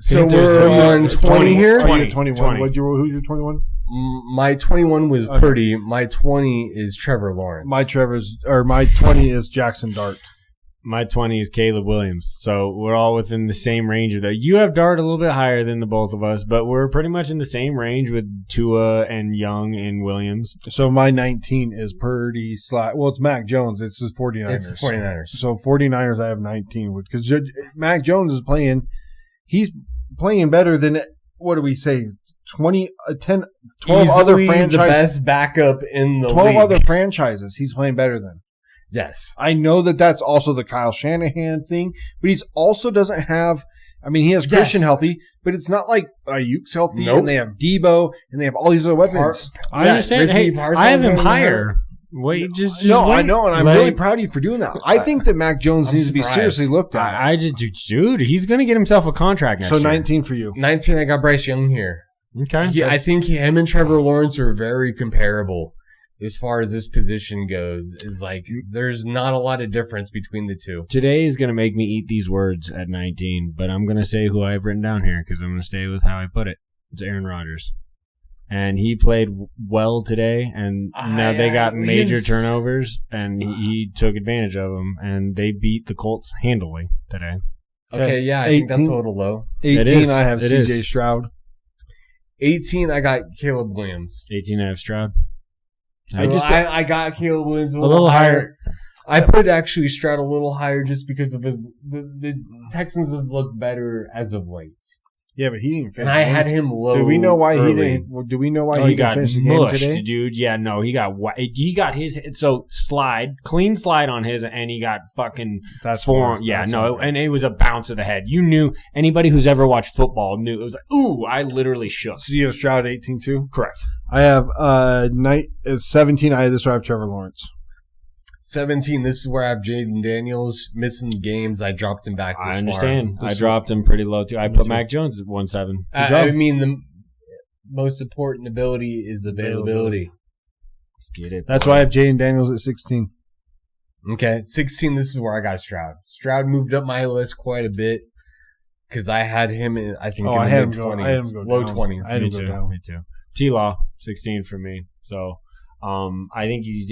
C: So we're on 20 here?
B: 21. Who's your 21?
C: My 21 was Purdy. My 20 is Trevor Lawrence.
B: My 20 is Jackson Dart.
A: My 20 is Caleb Williams. So we're all within the same range of that. You have Dart a little bit higher than the both of us, but we're pretty much in the same range with Tua and Young and Williams.
B: So my 19 is pretty slack. Well, it's Mac Jones. It's his 49ers.
C: It's 49ers.
B: So 49ers I have 19 with. Because Mac Jones is playing. He's playing better than, what do we say, 12
C: Easily
B: other franchises.
C: The best backup in the
B: 12
C: league.
B: other franchises he's playing better than.
C: Yes.
B: I know that's also the Kyle Shanahan thing, but he's also doesn't have – I mean, he has Christian healthy, but it's not like Ayuk's healthy and they have Debo and they have all these other weapons.
A: I understand. Hey, I have him higher. Wait, just
B: no,
A: wait.
B: I know, and I'm really proud of you for doing that. I think that Mac Jones needs to be seriously looked at.
A: Dude, he's going to get himself a contract next year.
B: So 19 for you.
C: 19, I got Bryce Young here.
A: Okay.
C: I think him and Trevor Lawrence are very comparable as far as this position goes. Is like there's not a lot of difference between the two.
A: Today is going to make me eat these words at 19, but I'm going to say who I've written down here because I'm going to stay with how I put it. It's Aaron Rodgers. And he played well today, and now they got major turnovers, and he took advantage of them, and they beat the Colts handily today.
C: Okay, yeah, I think that's a little low.
B: 18, I have C.J. Stroud.
C: 18, I got Caleb Williams.
A: 18, I have Stroud.
C: So I got Caleb Williams a little higher. I put actually Stroud a little higher just because of the Texans have looked better as of late.
B: Yeah, but he didn't finish.
C: And I had him low.
B: Do we know why
C: early.
B: he didn't? Do we know why
A: he got
B: finish the game
A: mushed,
B: today?
A: dude? Yeah, no, he got his clean slide on his, and he got fucking four. Yeah, no, and it was a bounce of the head. You knew anybody who's ever watched football knew it was like, ooh, I literally shook.
B: So you have Stroud 18 too?
A: Correct.
B: I have 17. I have Trevor Lawrence.
C: 17, this is where I have Jaden Daniels missing games. I dropped him back this far.
A: I understand. I dropped him pretty low, too. I put Mac Jones at 1-7.
C: I mean, the most important ability is availability.
A: Let's get it.
B: That's why I have Jaden Daniels at 16.
C: Okay, 16, this is where I got Stroud. Stroud moved up my list quite a bit because I had him, in the mid-20s, low 20s.
A: Me too. T-Law, 16 for me. So... I think he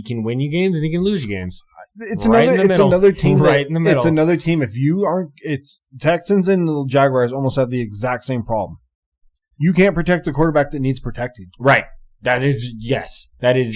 A: can win you games and he can lose you games.
B: It's another team
A: right in the middle.
B: It's another team. If you aren't, Texans and the Jaguars almost have the exact same problem. You can't protect the quarterback that needs protecting.
A: Right. That is.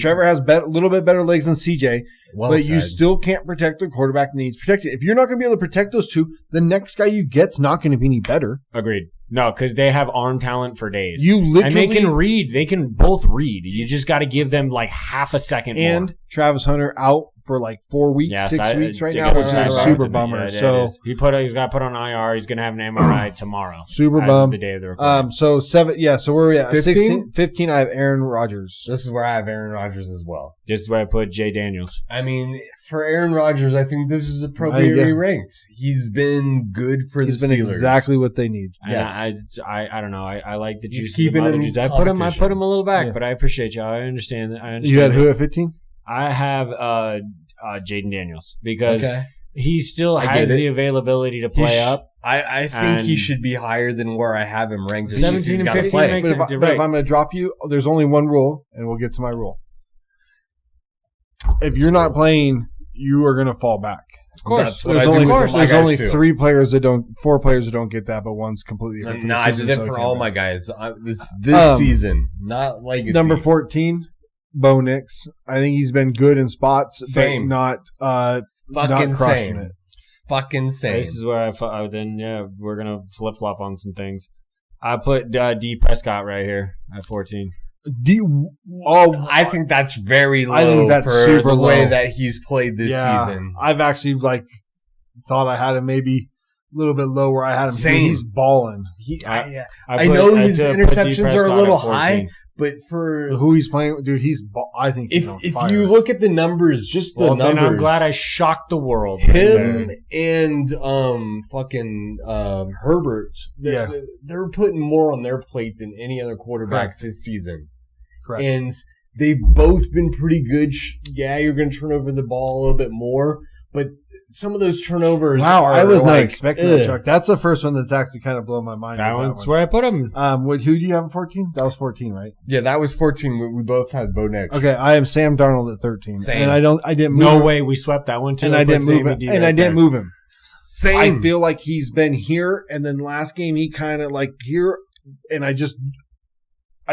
B: Trevor has a little bit better legs than CJ, but you still can't protect the quarterback that needs protected. If you're not going to be able to protect those two, the next guy you get's not going to be any better.
A: Agreed. No, because they have arm talent for days.
B: And
A: they can read. They can both read. You just got to give them like half a second more.
B: And Travis Hunter out for like 4 weeks, 6 weeks right now, which is a super bummer.
A: So he's got put on IR. He's going to have an MRI tomorrow.
B: Super bum.
A: The day of the recording.
B: So 7. Yeah. So where are we at? 15. 15. I have Aaron Rodgers.
C: This is where I have Aaron Rodgers as well.
A: This is where I put Jay Daniels.
C: I mean, for Aaron Rodgers, I think this is appropriately ranked. He's been good for the Steelers. He's been
B: exactly what they need.
A: Yes. I don't know. I like the juice.
C: He's keeping him.
A: I put him a little back, but I appreciate you. I understand that.
B: You had who at 15?
A: I have Jaden Daniels because he still has the availability to play up.
C: I think he should be higher than where I have him ranked.
A: 17 and 15 makes
B: But if I'm going to drop you, there's only one rule, and we'll get to my rule. If you're not playing, you are going to fall back.
A: Of course.
B: There's only 4 players that don't get that, but one's completely different.
C: No, I did it for all my guys. This season, not legacy.
B: Number 14, Bo Nix. I think he's been good in spots, but not crushing it.
C: Fucking same.
A: This is where we're going to flip-flop on some things. I put D. Prescott right here at 14.
C: I think that's very low.
B: I think that's
C: for
B: super
C: the way
B: low.
C: that he's played this season.
B: I've actually thought I had him maybe a little bit low where I had him.
C: Same.
B: He's balling.
C: I know his interceptions are a little high, but for
B: who he's playing, dude, I think he's
C: if you look at the numbers, just the numbers.
A: Then I'm glad I shocked the world.
C: Him and Herbert, they're putting more on their plate than any other quarterbacks this season.
B: Correct.
C: And they've both been pretty good. You're going to turn over the ball a little bit more, but some of those turnovers.
B: Wow, I was not
C: like,
B: expecting that, Chuck. That's the first one that's actually kind of blown my mind.
A: That's where I put him.
B: Who do you have at 14? That was 14, right?
C: Yeah, that was 14. We both had Bo Nix.
B: Okay, I have Sam Darnold at 13.
C: Same.
B: And I didn't move
A: No
B: him.
A: way, we swept that one too.
B: And I didn't move him. And I didn't move him.
C: Same.
B: I feel like he's been here, and then last game he kind of like here, and I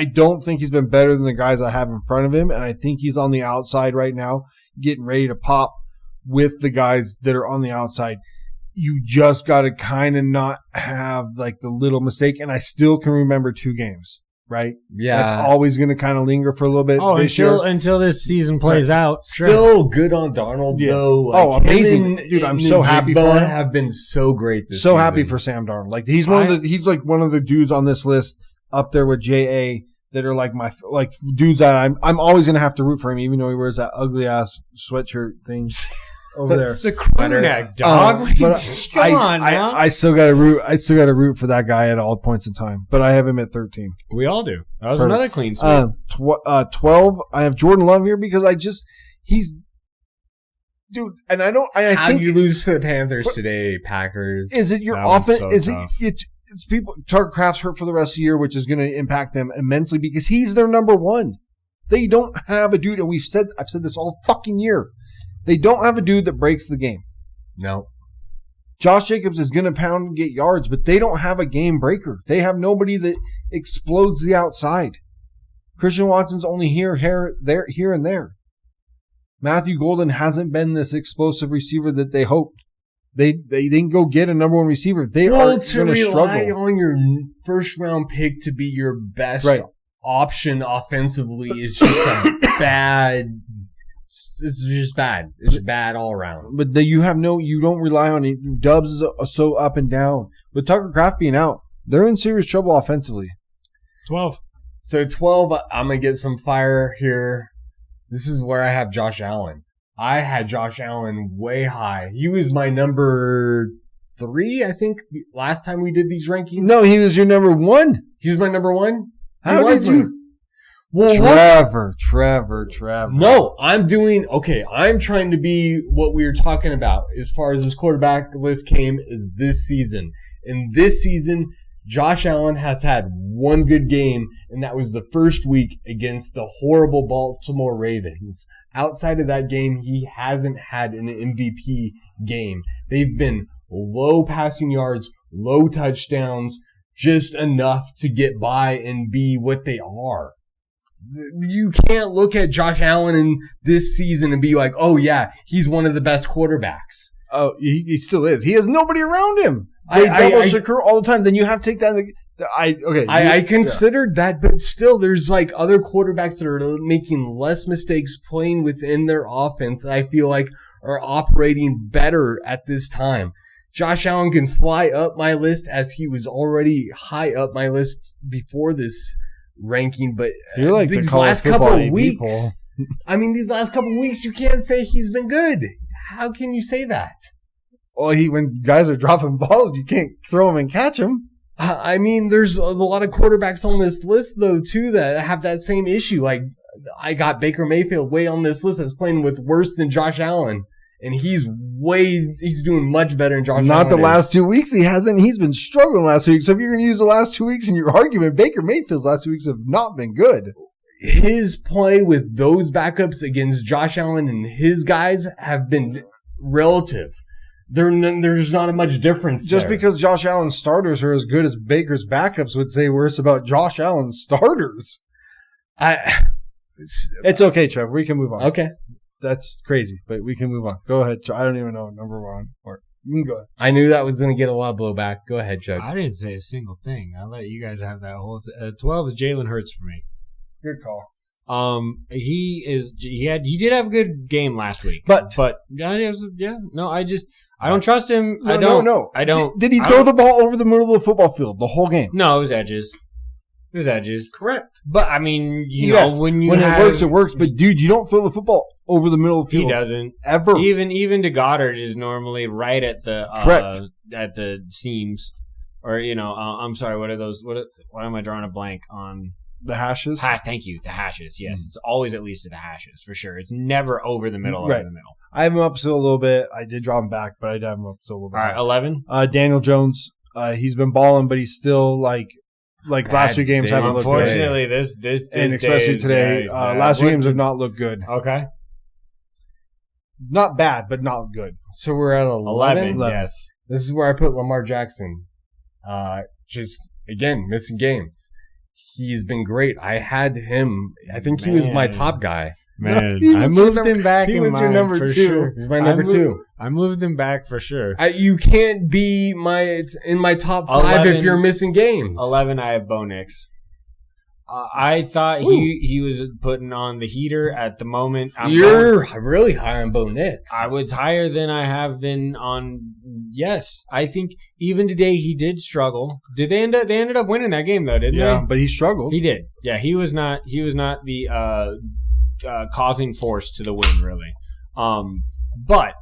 B: don't think he's been better than the guys I have in front of him, and I think he's on the outside right now, getting ready to pop with the guys that are on the outside. You just got to kind of not have like the little mistake, and I still can remember 2 games, right?
C: Yeah.
B: That's always going to kind of linger for a little bit.
A: Oh, until this season plays out.
C: Still good on Darnold, though.
B: Like, amazing. Dude, I'm so happy for him.
C: Have been so great this season.
B: So happy for Sam Darnold. Like, he's like one of the dudes on this list up there with J.A. that are like dudes that I'm always going to have to root for him, even though he wears that ugly ass sweatshirt thing over there.
A: It's a crew neck, dog.
B: But
A: Come on, now.
B: I still got to root. I still got to root for that guy at all points in time. But I have him at 13.
A: We all do. That was another clean sweep.
B: 12. I have Jordan Love here because he's dude, and I don't. I
C: How
B: think
C: do you lose to the Panthers today, Packers?
B: Is it your offense? So it's people. Tucker Kraft's hurt for the rest of the year, which is going to impact them immensely because he's their number one. They don't have a dude, and I've said this all fucking year. They don't have a dude that breaks the game.
C: No.
B: Josh Jacobs is going to pound and get yards, but they don't have a game breaker. They have nobody that explodes the outside. Christian Watson's only here, and there. Matthew Golden hasn't been this explosive receiver that they hoped. They didn't go get a number one receiver. They are going to struggle.
C: To rely on your first round pick to be your best option offensively is just a bad. It's just bad. It's bad all around.
B: But you don't rely on it. Dubs is so up and down. With Tucker Kraft being out, they're in serious trouble offensively.
A: 12.
C: So 12, I'm going to get some fire here. This is where I have Josh Allen. I had Josh Allen way high. He was my number 3, I think, last time we did these rankings.
B: No, he was your number 1.
C: He was my number 1?
B: How did you?
C: Well,
B: Trevor.
C: No, I'm trying to be what we were talking about as far as this quarterback list came is this season. In this season, Josh Allen has had one good game, and that was the first week against the horrible Baltimore Ravens. Outside of that game, he hasn't had an MVP game. They've been low passing yards, low touchdowns, just enough to get by and be what they are. You can't look at Josh Allen in this season and be like, oh, yeah, he's one of the best quarterbacks.
B: Oh, he still is. He has nobody around him. They double Shakur all the time. Then you have to take that.
C: I considered that, but still, there's like other quarterbacks that are making less mistakes playing within their offense that I feel like are operating better at this time. Josh Allen can fly up my list as he was already high up my list before this ranking, but
B: you're like
C: these last couple of weeks, these last couple of weeks, you can't say he's been good. How can you say that?
B: Well, when guys are dropping balls, you can't throw them and catch them.
C: There's a lot of quarterbacks on this list, though, too, that have that same issue. Like, I got Baker Mayfield way on this list that's playing with worse than Josh Allen. And he's doing much better than Josh Allen.
B: Not the last 2 weeks. He hasn't. He's been struggling last week. So if you're going to use the last 2 weeks in your argument, Baker Mayfield's last 2 weeks have not been good.
C: His play with those backups against Josh Allen and his guys have been relative. There's not much difference
B: just because Josh Allen's starters are as good as Baker's backups would say worse about Josh Allen's starters. It's okay, Trev. We can move on.
C: Okay.
B: That's crazy, but we can move on. Go ahead. I don't even know number 1. Or you can go ahead.
C: I knew that was going to get a lot of blowback. Go ahead, Chuck.
A: I didn't say a single thing. I'll let you guys have that whole. 12 is Jalen Hurts for me.
B: Good call.
A: He did have a good game last week, but I don't trust him.
B: No.
A: I don't.
B: Did he throw the ball over the middle of the football field the whole game?
A: No, it was edges.
B: Correct.
A: But when
B: it works. But dude, you don't throw the football over the middle of the field.
A: He doesn't
B: ever.
A: Even to Goddard is normally right at the
B: correct
A: at the seams, or I'm sorry. What are those? Why am I drawing a blank on?
B: The hashes?
A: Thank you. The hashes. Yes. It's always at least to the hashes, for sure. It's never over the middle, over the middle.
B: I have him up still a little bit. I did drop him back, but I did have him up still a little bit.
A: All right, 11.
B: Daniel Jones. He's been balling, but he's still like last few games haven't looked good.
A: Unfortunately, this
B: and especially today, last few games have not looked good.
A: Okay.
B: Not bad, but not good.
C: So we're at 11?
A: Yes.
C: This is where I put Lamar Jackson. Just, again, missing games. He's been great. I had him. I think he was my top guy.
A: Man, I moved him back.
C: He
A: was
C: your number 2.
A: Sure.
C: He's my number 2.
A: I moved him back for sure.
C: You can't be in my top 5 11, if you're missing games.
A: 11, I have Bo Nix. I thought he was putting on the heater at the moment.
C: You're really high on Bo Nix.
A: I was higher than I have been on. Yes, I think even today he did struggle. They ended up winning that game though, didn't they?
B: Yeah, but he struggled.
A: He did. Yeah, he was not the causing force to the win really. But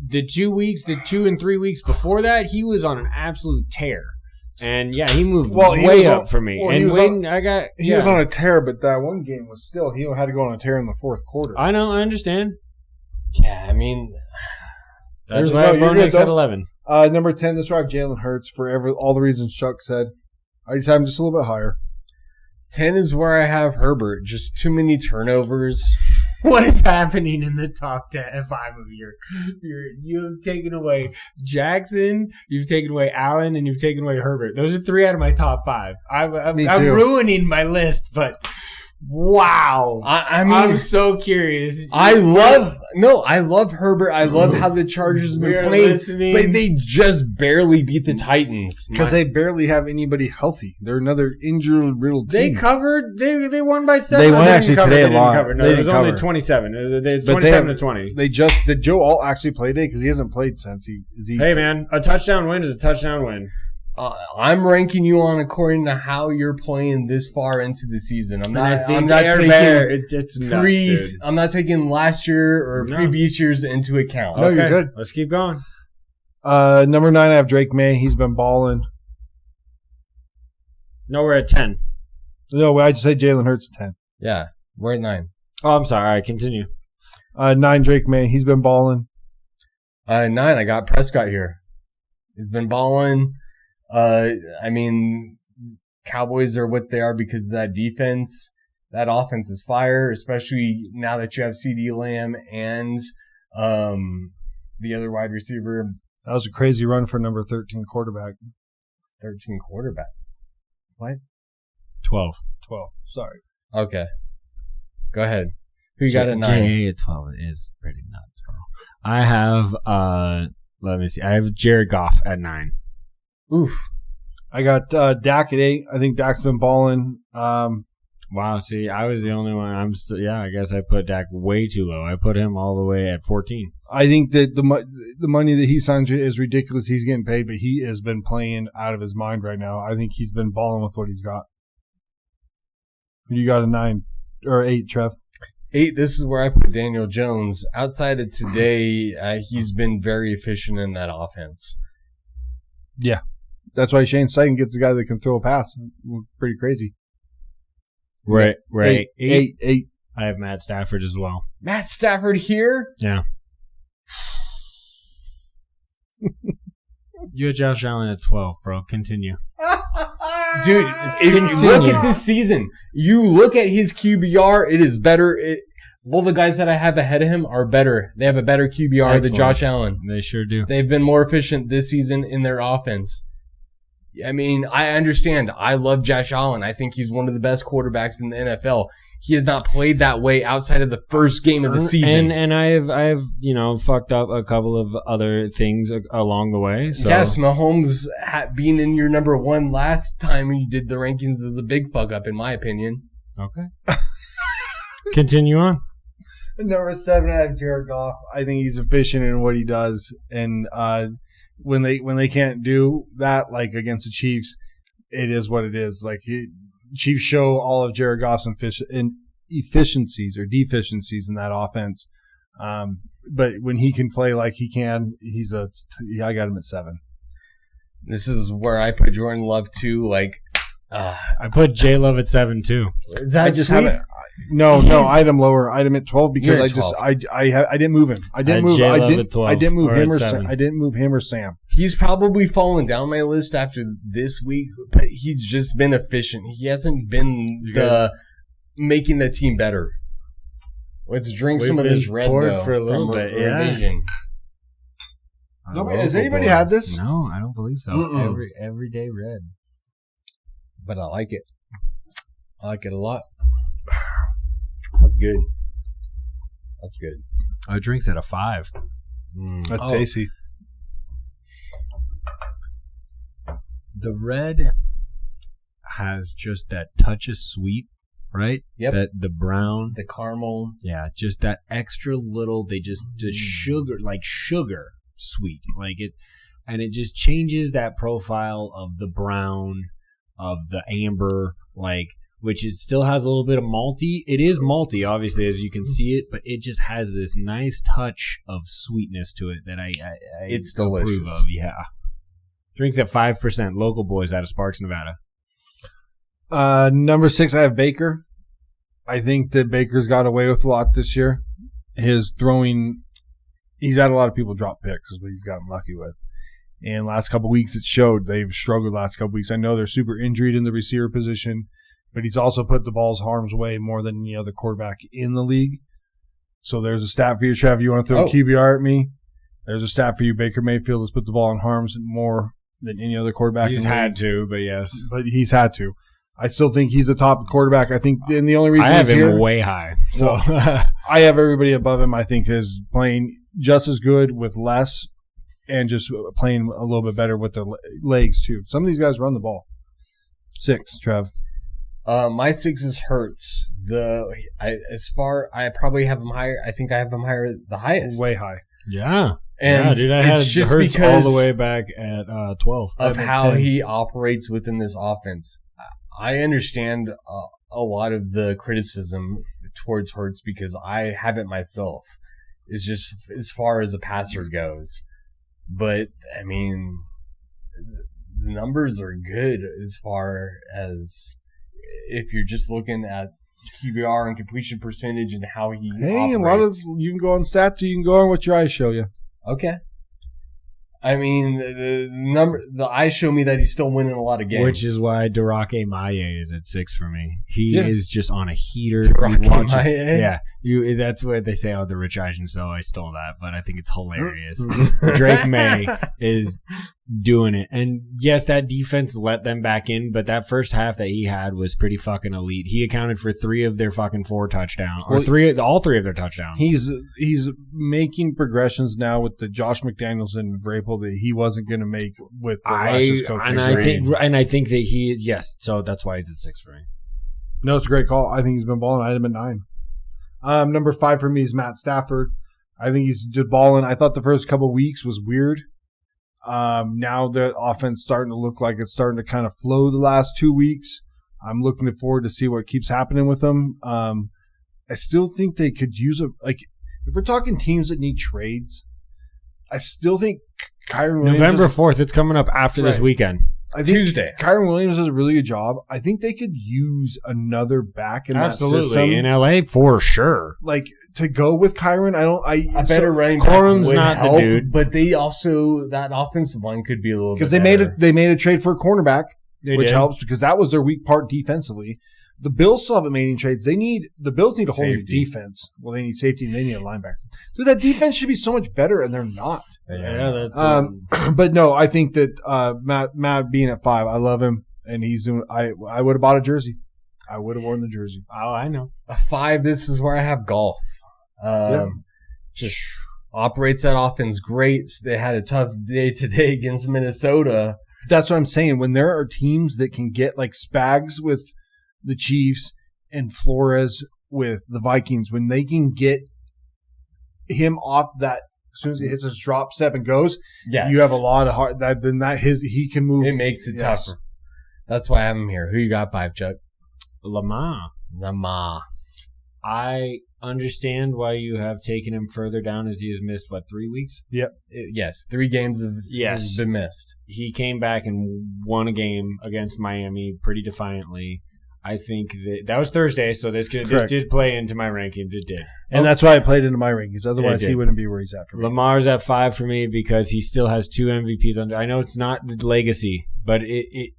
A: the 2 and 3 weeks before that, he was on an absolute tear. And yeah, he moved way up for me. And Wayne,
B: he was on a tear, but that one game was still he had to go on a tear in the fourth quarter.
A: I know, I understand.
C: Yeah, I mean,
A: that's why I have Nix at 11.
B: Number 10, this drive Jalen Hurts for all the reasons Chuck said. I just have him just a little bit higher.
C: 10 is where I have Herbert. Just too many turnovers.
A: What is happening in the top 5 of you've taken away Jackson, you've taken away Allen, and you've taken away Herbert. Those are 3 out of my top 5. I'm ruining my list, but wow. I mean, I'm so curious.
C: I love Herbert. I love how the Chargers have been playing, but they just barely beat the Titans.
B: Because they barely have anybody healthy. They're another injury-riddled team.
A: They covered. They won by 7.
B: They won actually today a lot.
A: No, it was only 27. It was 27-20.
B: Did Joe Alt actually play today? Because he hasn't played since he.
A: Hey man, a touchdown win is a touchdown win.
C: I'm ranking you on according to how you're playing this far into the season. I'm not taking
A: it's nuts,
C: I'm not taking last year or previous years into account.
B: No, you're good.
A: Let's keep going.
B: Number 9, I have Drake May. He's been balling.
A: No, we're at 10.
B: No, I just say Jalen Hurts at 10.
C: Yeah, we're at 9.
A: Oh, I'm sorry. All right, continue.
B: 9, Drake May. He's been balling.
C: 9, I got Prescott here. He's been balling. I mean, Cowboys are what they are because of that defense. That offense is fire, especially now that you have CeeDee Lamb and the other wide receiver.
B: That was a crazy run for number 13 quarterback.
C: 13 quarterback? What?
A: 12.
B: Sorry.
C: Okay. Go ahead. Who you got at 9?
A: 12 is pretty nuts, bro. I have, let me see. I have Jared Goff at 9.
C: Oof.
B: I got Dak at 8. I think Dak's been balling.
A: Wow, see, I was the only one. I guess I put Dak way too low. I put him all the way at 14.
B: I think that the money that he signed is ridiculous. He's getting paid, but he has been playing out of his mind right now. I think he's been balling with what he's got. You got a 9 or 8, Trev?
C: 8, this is where I put Daniel Jones. Outside of today, he's been very efficient in that offense.
B: Yeah. That's why Shane Steichen gets a guy that can throw a pass. Pretty crazy.
A: Right.
B: 8.
A: I have Matt Stafford as well.
C: Matt Stafford here?
A: Yeah. You had Josh Allen at 12, bro. Continue.
C: Dude, if you look at this season, you look at his QBR, it is better. All the guys that I have ahead of him are better. They have a better QBR than Josh Allen.
A: They sure do.
C: They've been more efficient this season in their offense. I mean, I understand. I love Josh Allen. I think he's one of the best quarterbacks in the NFL. He has not played that way outside of the first game of the season.
A: And I have fucked up a couple of other things along the way. So.
C: Yes, Mahomes being in your number 1 last time you did the rankings is a big fuck up, in my opinion.
A: Okay. Continue on.
B: Number 7, I have Jared Goff. I think he's efficient in what he does, and when they can't do that, like against the Chiefs, it is what it is. Like Chiefs show all of Jared Goff's efficiencies or deficiencies in that offense, but when he can play like he can, I got him at 7.
C: This is where I put Jordan Love too. Like
A: I put J Love at 7 too.
B: I just haven't. No, I had him lower. I had him at 12 because I didn't move him. I didn't move him or Sam.
C: He's probably fallen down my list after this week, but he's just been efficient. He hasn't been making the team better. Let's drink some of this red though
A: for a little bit.
C: Envision.
B: Has anybody had this?
A: No, I don't believe so. Everyday red.
C: But I like it. I like it a lot. That's good. That's good.
A: Oh, drinks at a 5.
B: That's tasty.
A: The red has just that touch of sweet, right?
C: Yep.
A: That the brown,
C: the caramel.
A: Yeah, just that extra little. They just sugar, like sugar sweet, like it, and it just changes that profile of the brown, of the amber, like. Which it still has a little bit of malty. It is malty, obviously, as you can see it, but it just has this nice touch of sweetness to it that I
C: it's delicious.
A: Approve of. Yeah. Drinks at 5%. Local boys out of Sparks, Nevada.
B: Number 6, I have Baker. I think that Baker's got away with a lot this year. His throwing, he's had a lot of people drop picks, is what he's gotten lucky with. And last couple weeks, it showed. They've struggled last couple weeks. I know they're super injured in the receiver position. But he's also put the ball's harm's way more than any other quarterback in the league. So there's a stat for you, Trev. You want to throw a QBR at me? There's a stat for you. Baker Mayfield has put the ball in harm's more than any other quarterback.
A: He's had to, but yes.
B: But he's had to. I still think he's a top quarterback. I think, and the only reason
A: I have him way high. So
B: I have everybody above him. I think is playing just as good with less, and just playing a little bit better with their legs too. Some of these guys run the ball. 6, Trev.
C: My 6 is Hurts. I probably have him higher. I think I have him higher, the highest,
B: way high.
A: Yeah,
C: and
A: dude, I had
C: just
A: Hurts all the way back at 12
C: of how 10. He operates within this offense. I understand a lot of the criticism towards Hurts because I have it myself. It's just as far as a passer goes, but I mean, the numbers are good as far as. If you're just looking at QBR and completion percentage and how he operates.
B: A lot of you can go on stats, or you can go on what your eyes show you.
C: Okay. I mean, the eyes show me that he's still winning a lot of games.
A: Which is why Durake Maye is at 6 for me. He is just on a heater.
C: Durake Maye?
A: Yeah. That's what they say, the Rich Eisen, so I stole that, but I think it's hilarious. Drake May is doing it. And yes, that defense let them back in, but that first half that he had was pretty fucking elite. He accounted for 3 of their fucking 4 touchdowns. Or all 3 of their touchdowns.
B: He's making progressions now with the Josh McDaniels and Vrabel that he wasn't going to make with the last coach.
A: And I think that he is, yes, so that's why he's at 6 for me.
B: No, it's a great call. I think he's been balling. I had him at 9. Number 5 for me is Matt Stafford. I think he's just balling. I thought the first couple of weeks was weird. Now the offense starting to look like it's starting to kind of flow the last 2 weeks. I'm looking forward to see what keeps happening with them. I still think they could use if we're talking teams that need trades, I still think Kyron Williams.
A: November 4th, it's coming up after this weekend.
B: I think Tuesday. Kyron Williams does a really good job. I think they could use another back in that system.
A: In LA for sure.
B: Like to go with Kyron,
C: a better running back would not help, the dude. But they also that offensive line could be a little bit better.
B: they made a trade for a cornerback, which helps because that was their weak part defensively. The Bills still haven't made any trades. The Bills need a whole new defense. Well, they need safety and they need a linebacker. Dude, that defense should be so much better, and they're not.
A: Yeah, that's
B: but no, I think that Matt being at 5, I love him, and he's doing. I would have bought a jersey. I would have worn the jersey.
A: Oh, I know.
C: A 5. This is where I have golf. Just operates that offense great. They had a tough day today against Minnesota.
B: That's what I'm saying. When there are teams that can get like Spags with the Chiefs and Flores with the Vikings, when they can get him off that as soon as he hits his drop step and goes, you have a lot of heart. He can move.
C: It makes it tougher. That's why I have him here. Who you got 5, Chuck?
A: Lamar.
C: I
A: understand why you have taken him further down as he has missed, 3 weeks?
B: Yep.
C: Yes, 3 games have been missed.
A: He came back and won a game against Miami pretty defiantly. I think that was Thursday, so this did play into my rankings. It did.
B: And that's why I played into my rankings. Otherwise, he wouldn't be where he's at for me.
A: Lamar's at 5 for me because he still has 2 MVPs under. I know it's not the legacy, but it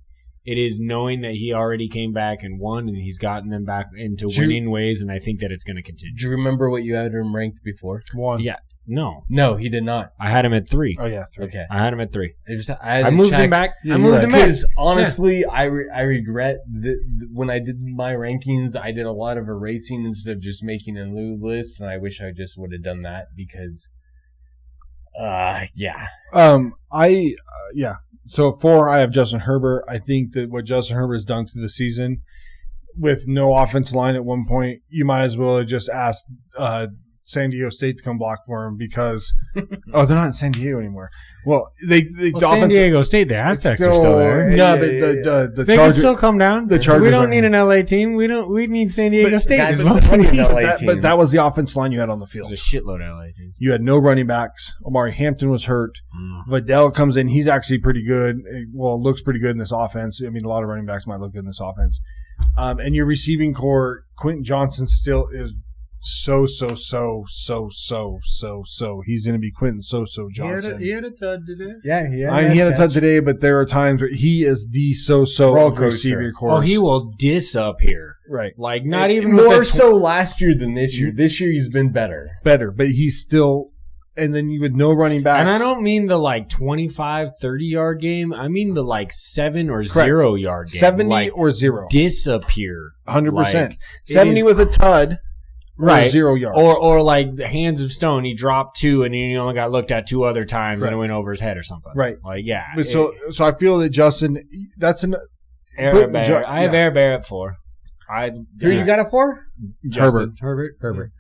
A: is knowing that he already came back and won, and he's gotten them back into winning ways, and I think that it's going to continue.
C: Do you remember what you had him ranked before?
B: 1.
A: Yeah.
C: No, he did not.
A: I had him at 3.
B: Oh, yeah, 3.
C: Okay.
A: I had him at 3.
C: I
A: moved him back.
B: Yeah,
A: I moved him back.
C: Because honestly, I regret that when I did my rankings, I did a lot of erasing instead of just making a new list, and I wish I just would have done that because, yeah.
B: So 4, I have Justin Herbert. I think that what Justin Herbert has done through the season, with no offensive line at one point, you might as well have just asked San Diego State to come block for him because they're not in San Diego anymore. Well,
A: San Diego State, the Aztecs are still there.
B: No, but the
A: they
B: Chargers
A: can still come down.
B: The Chargers
A: we don't need an LA team. We need San Diego State as well.
B: But that was the offense line you had on the field.
A: There's a shitload of LA teams.
B: You had no running backs. Omari Hampton was hurt. Vidal comes in. He's actually pretty good. Well, looks pretty good in this offense. I mean, a lot of running backs might look good in this offense. And your receiving core, Quentin Johnson still is so. He's going to be Quentin so Johnson.
A: He had a tud today.
C: Yeah,
B: he had a tud today, but there are times where he is the receiver core.
A: Oh, he will disappear.
B: Right.
A: Like, not even
C: more so last year than this year. This year he's been better.
B: But he's still – and then you with no running backs.
A: And I don't mean the 25, 30-yard game. I mean the 7 or 0 yard game.
B: 70 or 0.
A: Disappear.
B: 100%. 70 with a tud.
A: Right.
B: 0 yards.
A: Or like the hands of stone, he dropped 2 and he only got looked at 2 other times and it went over his head or something.
B: Right.
A: Yeah.
B: But so I feel that Justin, that's an
A: Air Bear. I have Air Bear at 4.
C: Who you got at 4?
B: Herbert.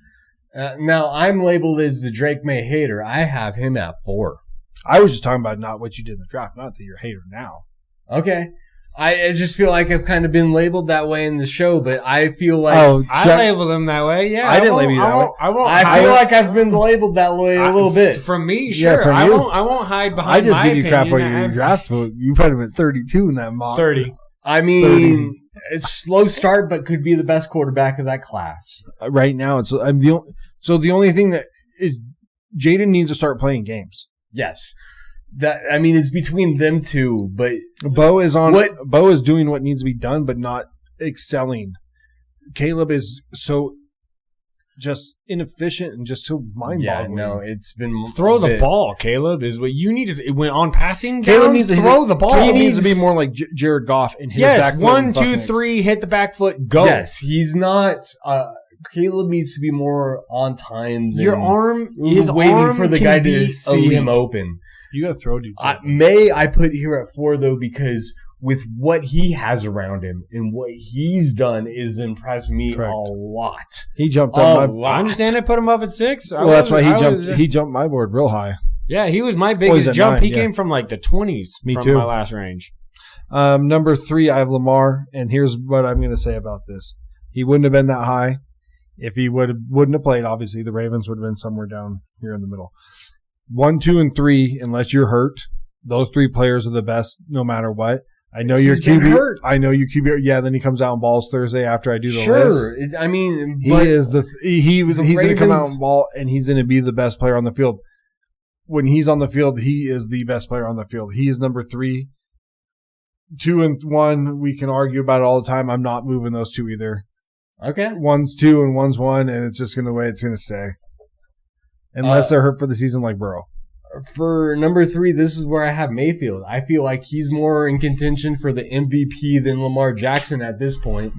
C: Now I'm labeled as the Drake May hater. I have him at 4.
B: I was just talking about not what you did in the draft, not that you're a hater now.
C: Okay. I just feel like I've kind of been labeled that way in the show, but I feel like
A: I labeled him that way. Yeah,
B: I didn't label you that way.
C: I feel like I've been labeled that way a little bit.
A: From me, sure. Yeah,
B: from
A: I won't hide behind.
B: I just
A: my
B: give you crap
A: opinion.
B: on your draft vote. You put him at 32 in that mock.
A: 30.
C: I mean, it's slow start, but could be the best quarterback of that class
B: right now. So the only thing that is Jaden needs to start playing games.
C: Yes. It's between them two, but
B: Bo is doing what needs to be done, but not excelling. Caleb is so just inefficient and just so mind-boggling.
C: Yeah, no, it's been
A: throw the ball. Caleb is what you need to. When on passing downs,
B: Caleb needs to
A: throw the ball.
B: He needs to be more like Jared Goff and hit his back foot.
A: 1, 2, 3, hit the back foot, go.
C: Yes, he's not. Caleb needs to be more on time.
A: Your arm is
C: waiting for the guy to see him open.
B: You got to throw, dude.
C: I put here at 4 though because with what he has around him and what he's done is impressed me a lot.
B: He jumped up.
A: I understand I put him up at 6.
B: That's why he jumped my board real high.
A: Yeah, he was my biggest jump. 9, he came from the 20s from my last range.
B: Number 3, I have Lamar, and here's what I'm going to say about this. He wouldn't have been that high if he wouldn't have played. Obviously, the Ravens would have been somewhere down here in the middle. 1, 2, and 3, unless you're hurt, those 3 players are the best no matter what. I know your QB. Hurt. I know you QB. Yeah, then he comes out and balls Thursday after I do the list.
C: Sure,
B: he's going to come out and ball, and he's going to be the best player on the field. When he's on the field, he is the best player on the field. He is number 3. 2 and 1, we can argue about it all the time. I'm not moving those 2 either.
C: Okay,
B: 1's 2 and 1's 1, and it's just going to the way it's going to stay. Unless they're hurt for the season like Burrow.
C: For number 3, this is where I have Mayfield. I feel like he's more in contention for the MVP than Lamar Jackson at this point.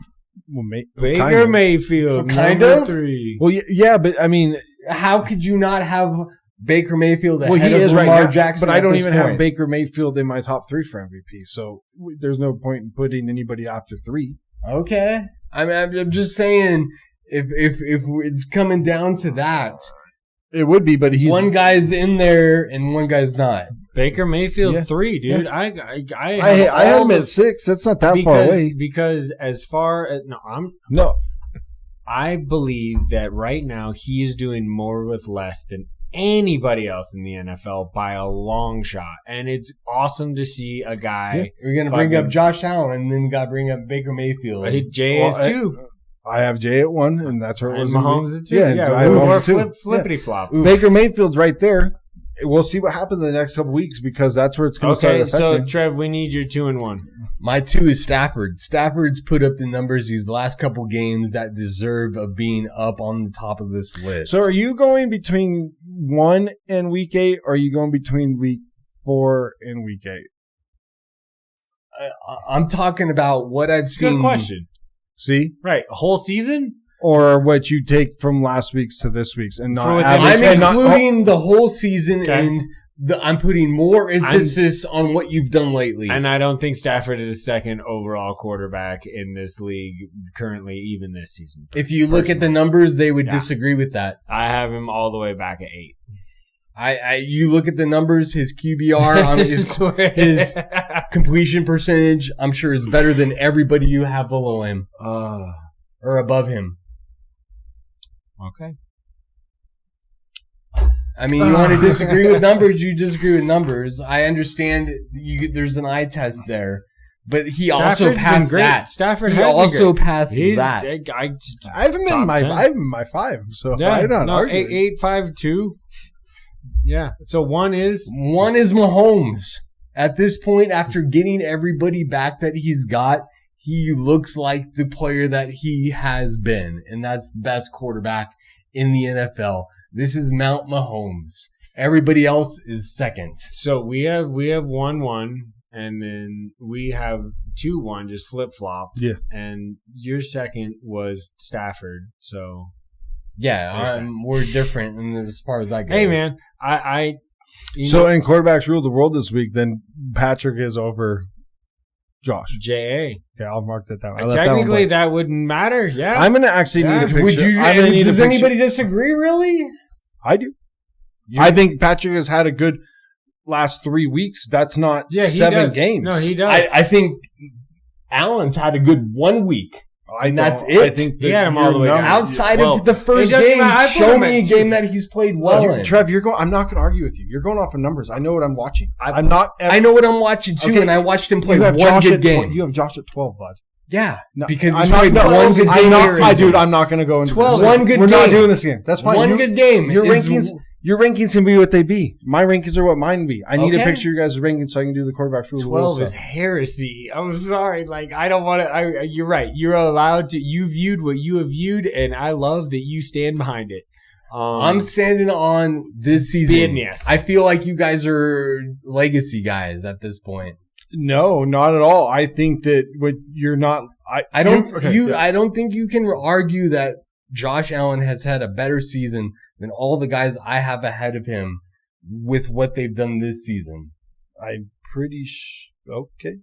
B: Well,
A: Baker Mayfield,
C: kind
A: of.
C: of.
A: 3.
B: Well, yeah, but I mean,
C: how could you not have Baker Mayfield ahead of Lamar Jackson?
B: But I don't even have Baker Mayfield in my top 3 for MVP, so there's no point in putting anybody after 3.
C: Okay, I'm just saying if it's coming down to that.
B: It would be, but he's
C: one guy's in there and one guy's not.
A: Baker Mayfield 3, dude.
B: Yeah.
A: I
B: had him at 6. That's not that far away.
A: Because as far as I believe that right now he is doing more with less than anybody else in the NFL by a long shot. And it's awesome to see a guy.
C: We're going to bring up Josh Allen, and then we got to bring up Baker Mayfield.
A: Jay is 2.
B: I have Jay at 1, and that's where it was.
A: And Mahomes is 2.
B: Yeah,
A: flippity flop.
B: Baker Mayfield's right there. We'll see what happens in the next couple weeks because that's where it's going to start affecting.
A: Okay, so Trev, we need your 2 and 1.
C: My 2 is Stafford. Stafford's put up the numbers these last couple games that deserve of being up on the top of this list.
B: So are you going between 1 and week 8, or are you going between week 4 and week 8?
C: I'm talking about what I've seen.
A: Good question.
B: See?
A: Right. A whole season?
B: Or what you take from last week's to this week's and not
C: I'm including the whole season and I'm putting more emphasis on what you've done lately.
A: And I don't think Stafford is the second overall quarterback in this league currently, even this season.
C: If you look at the numbers, they would disagree with that.
A: I have him all the way back at 8.
C: You look at the numbers, his QBR, his completion percentage, I'm sure is better than everybody you have below him or above him.
A: Okay.
C: I mean, you want to disagree with numbers, you disagree with numbers. I understand there's an eye test there, but he also passed that.
A: Stafford
C: he also passed that.
B: I have him in my 5, so I don't know.
A: 8-5-2. Yeah. So 1 is
C: Mahomes. At this point, after getting everybody back that he's got, he looks like the player that he has been, and that's the best quarterback in the NFL. This is Mount Mahomes. Everybody else is second.
A: So we have 1-1, and then we have 2-1, just flip-flopped.
B: Yeah.
A: And your second was Stafford, so...
C: Yeah, we're different as far as that goes.
A: Hey, man,
B: in quarterbacks rule the world this week, then Patrick is over Josh.
A: J.A.
B: Okay, I'll mark that down.
A: Technically, that wouldn't matter. Yeah,
B: I'm gonna actually need a picture.
C: Does anybody disagree? Really?
B: I do. I think Patrick has had a good last 3 weeks. That's not 7 games.
A: No, he does.
C: I think Allen's had a good 1 week. And that's it.
B: I think
A: he had him all the way down.
C: Outside of the first game, show me a game that he's played well in.
B: Trev, I'm not going to argue with you. You're going off of numbers. I know what I'm watching. I
C: know what I'm watching too, and I watched him play one good game.
B: You have Josh at 12, bud.
C: Yeah,
B: no,
C: because he's played one good game.
B: Dude, I'm not going to go into
C: 12.
B: This.
C: One good game.
B: We're not doing this again. That's fine.
C: One good game.
B: Your rankings can be what they be. My rankings are what mine be. I need a picture of your guys' rankings so I can do the quarterback rule.
A: 12 is heresy. I'm sorry. I don't want to. You're right. You're allowed to. You viewed what you have viewed, and I love that you stand behind it.
C: I'm standing on this season. I feel like you guys are legacy guys at this point.
B: No, not at all. I think that you're not.
C: I don't think you can argue that Josh Allen has had a better season than all the guys I have ahead of him with what they've done this season.
B: I'm pretty okay.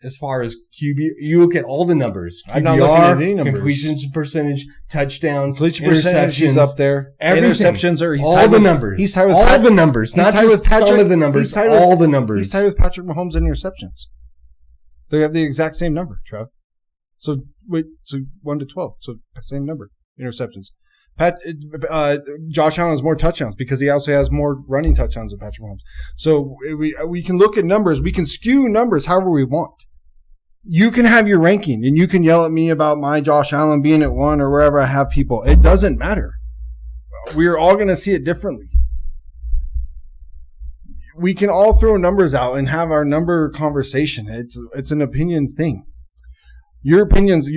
C: As far as QB, you look at all the numbers. QBR,
B: I'm not looking at any numbers.
C: Completion percentage, touchdowns,
B: interceptions. He's up there.
C: Everything.
B: Interceptions are
C: all the numbers.
B: He's tied with
C: all the numbers, not just some of the numbers. All the numbers.
B: He's tied with Patrick Mahomes in interceptions. They have the exact same number, Trev. So 1 to 12. So same number interceptions. Josh Allen has more touchdowns because he also has more running touchdowns than Patrick Mahomes. So we can look at numbers. We can skew numbers however we want. You can have your ranking, and you can yell at me about my Josh Allen being at 1 or wherever I have people. It doesn't matter. We're all going to see it differently. We can all throw numbers out and have our number conversation. It's an opinion thing. Your opinions,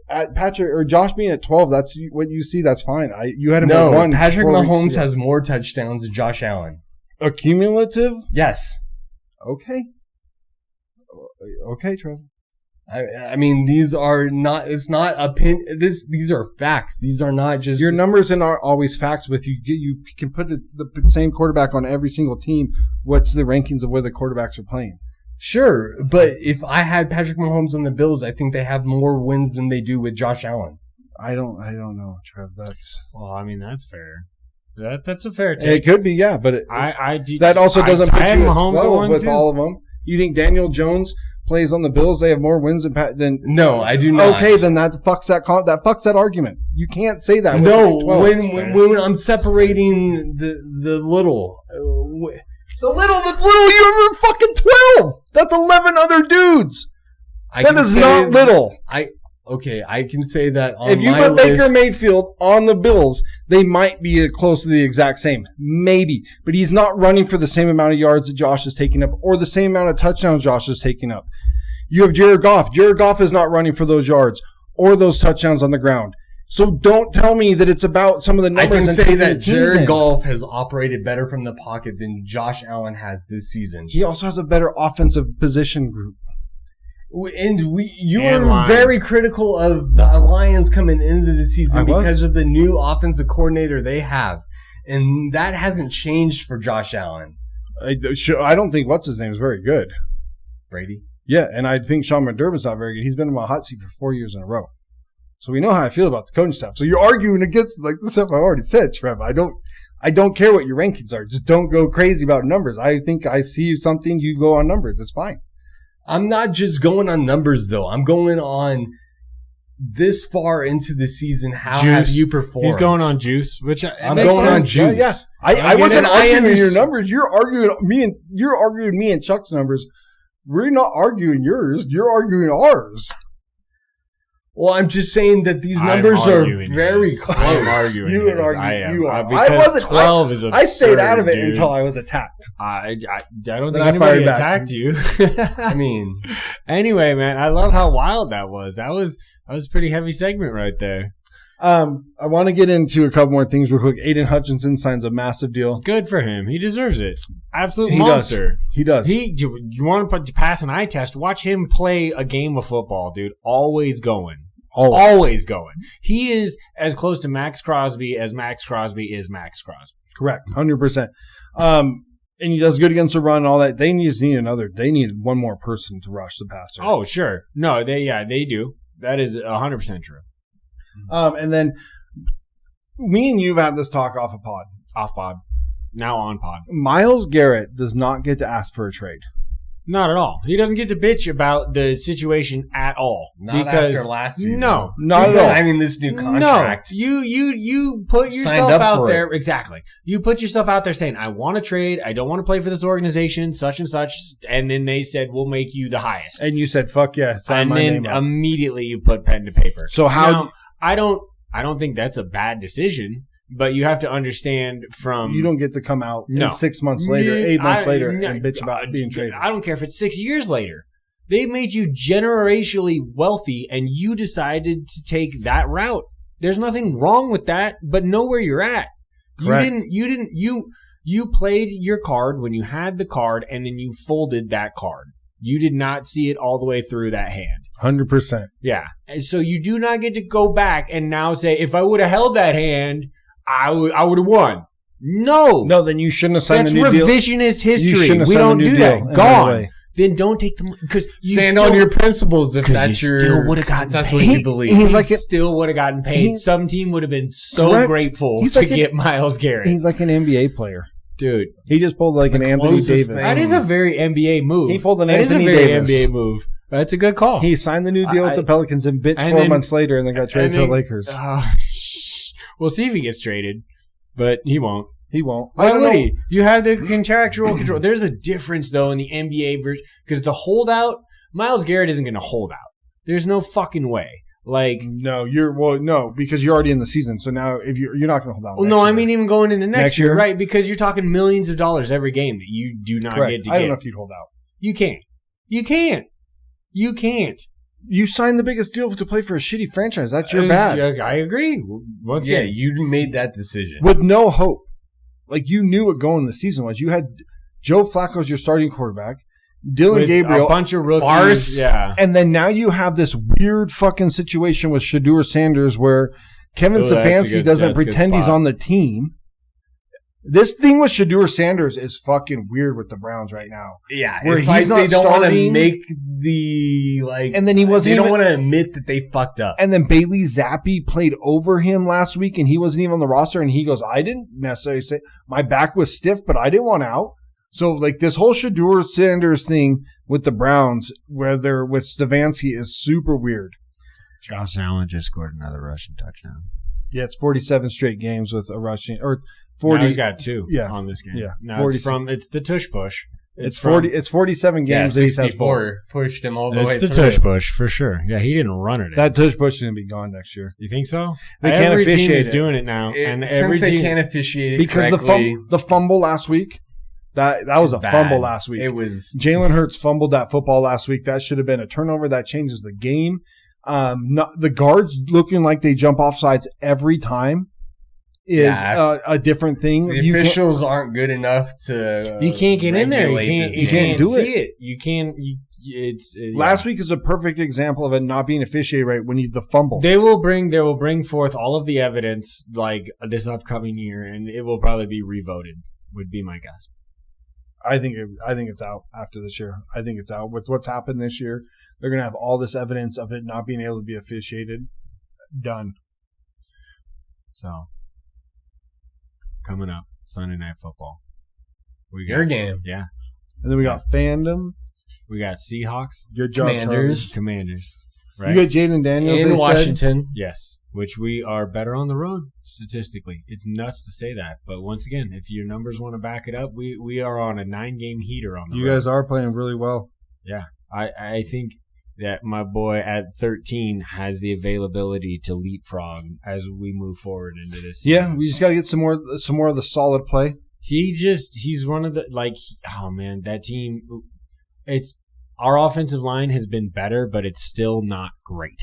B: Patrick or Josh being at 12, that's what you see. That's fine. You had him at 1.
C: Patrick Mahomes has more touchdowns than Josh Allen.
B: A cumulative?
C: Yes.
B: Okay, Trev.
C: I mean, these are not. It's not opinion. These are facts. These are not just
B: your numbers aren't always facts. With you, you can put the same quarterback on every single team. What's the rankings of where the quarterbacks are playing?
C: Sure, but if I had Patrick Mahomes on the Bills, I think they have more wins than they do with Josh Allen.
B: I don't know, Trev. That's
A: fair. That's a fair take.
B: It could be, yeah, but
A: I do.
B: That also doesn't put you at 12 with
A: too.
B: all of them. You think Daniel Jones plays on the Bills, they have more wins than.
C: No, I do not.
B: Okay, then that fucks that argument. You can't say that.
C: No, when I'm separating the little.
B: The little, you're fucking 12. That's 11 other dudes. That is not little.
C: I can say that on
B: if you
C: my
B: put
C: list,
B: Baker Mayfield on the Bills, they might be close to the exact same. Maybe. But he's not running for the same amount of yards that Josh is taking up or the same amount of touchdowns Josh is taking up. You have Jared Goff. Jared Goff is not running for those yards or those touchdowns on the ground. So don't tell me that it's about some of the numbers.
C: I can say that Jared Goff has operated better from the pocket than Josh Allen has this season.
B: He also has a better offensive position group.
C: And you were very critical of the Lions coming into the season because of the new offensive coordinator they have. And that hasn't changed for Josh Allen.
B: I don't think what's his name is very good.
C: Brady?
B: Yeah, and I think Sean McDermott's not very good. He's been in my hot seat for 4 years in a row. So we know how I feel about the coaching staff. So you're arguing against like the stuff I already said, Trev. I don't care what your rankings are. Just don't go crazy about numbers. I think I see something, you go on numbers. It's fine.
C: I'm not just going on numbers, though. I'm going on this far into the season. How have you performed?
A: He's going on juice, which
C: I'm going on juice.
B: Yeah. I wasn't arguing your numbers. You're arguing me and Chuck's numbers. We're not arguing yours. You're arguing ours.
C: Well, I'm just saying that these numbers are very close.
A: I'm arguing.
B: You would argue. You are.
A: I wasn't. 12 is absurd.
B: I stayed out of it until I was attacked.
A: I don't think anybody attacked you.
C: I mean,
A: anyway, man, I love how wild that was. That was a pretty heavy segment right there.
B: I want to get into a couple more things real quick. Aiden Hutchinson signs a massive deal.
A: Good for him. He deserves it. Absolute monster.
B: He does.
A: You want to pass an eye test? Watch him play a game of football, dude. Always going. Always going. He is as close to Max Crosby as Max Crosby is Max Crosby.
B: Correct. 100%. And he does good against the run and all that. They need one more person to rush the passer.
A: Oh, sure. No, they do. That is 100% true.
B: And then me and you've had this talk off pod.
A: Off pod. Now on pod.
B: Myles Garrett does not get to ask for a trade.
A: Not at all. He doesn't get to bitch about the situation at all.
C: Not after last season.
A: No.
B: Not at all.
C: Signing this new contract.
A: No. You put yourself out there. Exactly. You put yourself out there saying, I want to trade. I don't want to play for this organization, such and such. And then they said, we'll make you the highest.
B: And you said, fuck yeah. Sign my name up.
A: And then immediately you put pen to paper.
B: So how...
A: Now, I don't think that's a bad decision. But you have to understand from...
B: You don't get to come out 6 months later, 8 months later, and bitch about being traded.
A: I don't care if it's 6 years later. They made you generationally wealthy, and you decided to take that route. There's nothing wrong with that, but know where you're at.
B: Correct.
A: You played your card when you had the card, and then you folded that card. You did not see it all the way through that hand.
B: 100%.
A: Yeah. And so you do not get to go back and now say, if I would have held that hand... I would have won. No,
B: then you shouldn't have signed the new deal.
A: That's revisionist history. We don't do that. Gone. Then don't take them because you
C: stand on your principles. If that's your,
A: still would have gotten
C: that's
A: paid.
C: What you believe.
A: He's like still would have gotten paid. Some team would have been so grateful to get Myles Garrett.
B: He's like an NBA player,
A: dude.
B: He just pulled like an Anthony Davis.
A: That is a very NBA move.
B: He pulled an Anthony Davis.
A: NBA move. That's a good call.
B: He signed the new deal with the Pelicans and bitched 4 months later, and then got traded to the Lakers.
A: We'll see if he gets traded. But he won't.
B: He won't.
A: Why would he? You have the contractual control. There's a difference, though, in the NBA version. Because the holdout, Myles Garrett isn't going to hold out. There's no fucking way. Like
B: no, because you're already in the season. So now if you're not going to hold out.
A: Well, no, I mean even going into next year, right? Because you're talking millions of dollars every game that you do not get to get.
B: I don't know if you'd hold out.
A: You can't.
B: You signed the biggest deal to play for a shitty franchise. That's your bad.
A: I agree.
C: You made that decision.
B: With no hope. Like, you knew what going the season was. You had Joe Flacco as your starting quarterback, Dylan Gabriel,
A: a bunch of rookies.
B: Farce, and then now you have this weird fucking situation with Shedeur Sanders where Kevin Stefanski doesn't pretend he's on the team. This thing with Shedeur Sanders is fucking weird with the Browns right now.
C: Yeah, where it's like they don't want to make the
B: and then he wasn't.
C: They don't want to admit that they fucked up.
B: And then Bailey Zappi played over him last week, and he wasn't even on the roster. And he goes, "I didn't necessarily say my back was stiff, but I didn't want out." So like this whole Shedeur Sanders thing with the Browns, whether with Stefanski, is super weird.
A: Josh Allen just scored another rushing touchdown.
B: Yeah, it's 47 straight games with a rushing, or 40.
A: Now he's got 2 on this game.
B: Yeah,
A: now it's the tush push.
B: It's 47 games.
C: Yeah, 64 pushed him all the way.
A: It's the tush push for sure. Yeah, he didn't run it.
B: That tush push is going to be gone next year.
A: You think so?
B: Every
A: team is
B: it.
A: doing it now, and every
C: since
A: team
C: they can't officiate it
B: because
C: correctly,
B: the fumble last week. That was a fumble last week.
C: It was
B: Jalen Hurts fumbled that football last week. That should have been a turnover. That changes the game. The guards looking like they jump off sides every time is a different thing.
C: The officials aren't good enough to.
A: You can't get in there. You can't
B: do
A: it. You can't.
B: Last week is a perfect example of it not being officiated right when the fumble.
A: They will bring forth all of the evidence like this upcoming year, and it will probably be revoted. Would be my guess.
B: I think it's out after this year. I think it's out with what's happened this year. They're going to have all this evidence of it not being able to be officiated. Done.
A: So, coming up, Sunday Night Football.
C: Your game.
A: Yeah.
B: And then we got Fandom.
A: We got Seahawks.
B: Good job,
A: Commanders. Right?
B: You got Jaden Daniels
C: in Washington.
A: Yes, which we are better on the road statistically. It's nuts to say that, but once again, if your numbers want to back it up, we are on a 9-game heater on the road.
B: You guys are playing really well.
A: Yeah, I think that my boy at 13 has the availability to leapfrog as we move forward into this season.
B: Yeah, we just got to get some more of the solid play.
A: He's one of the that team. Our offensive line has been better, but it's still not great.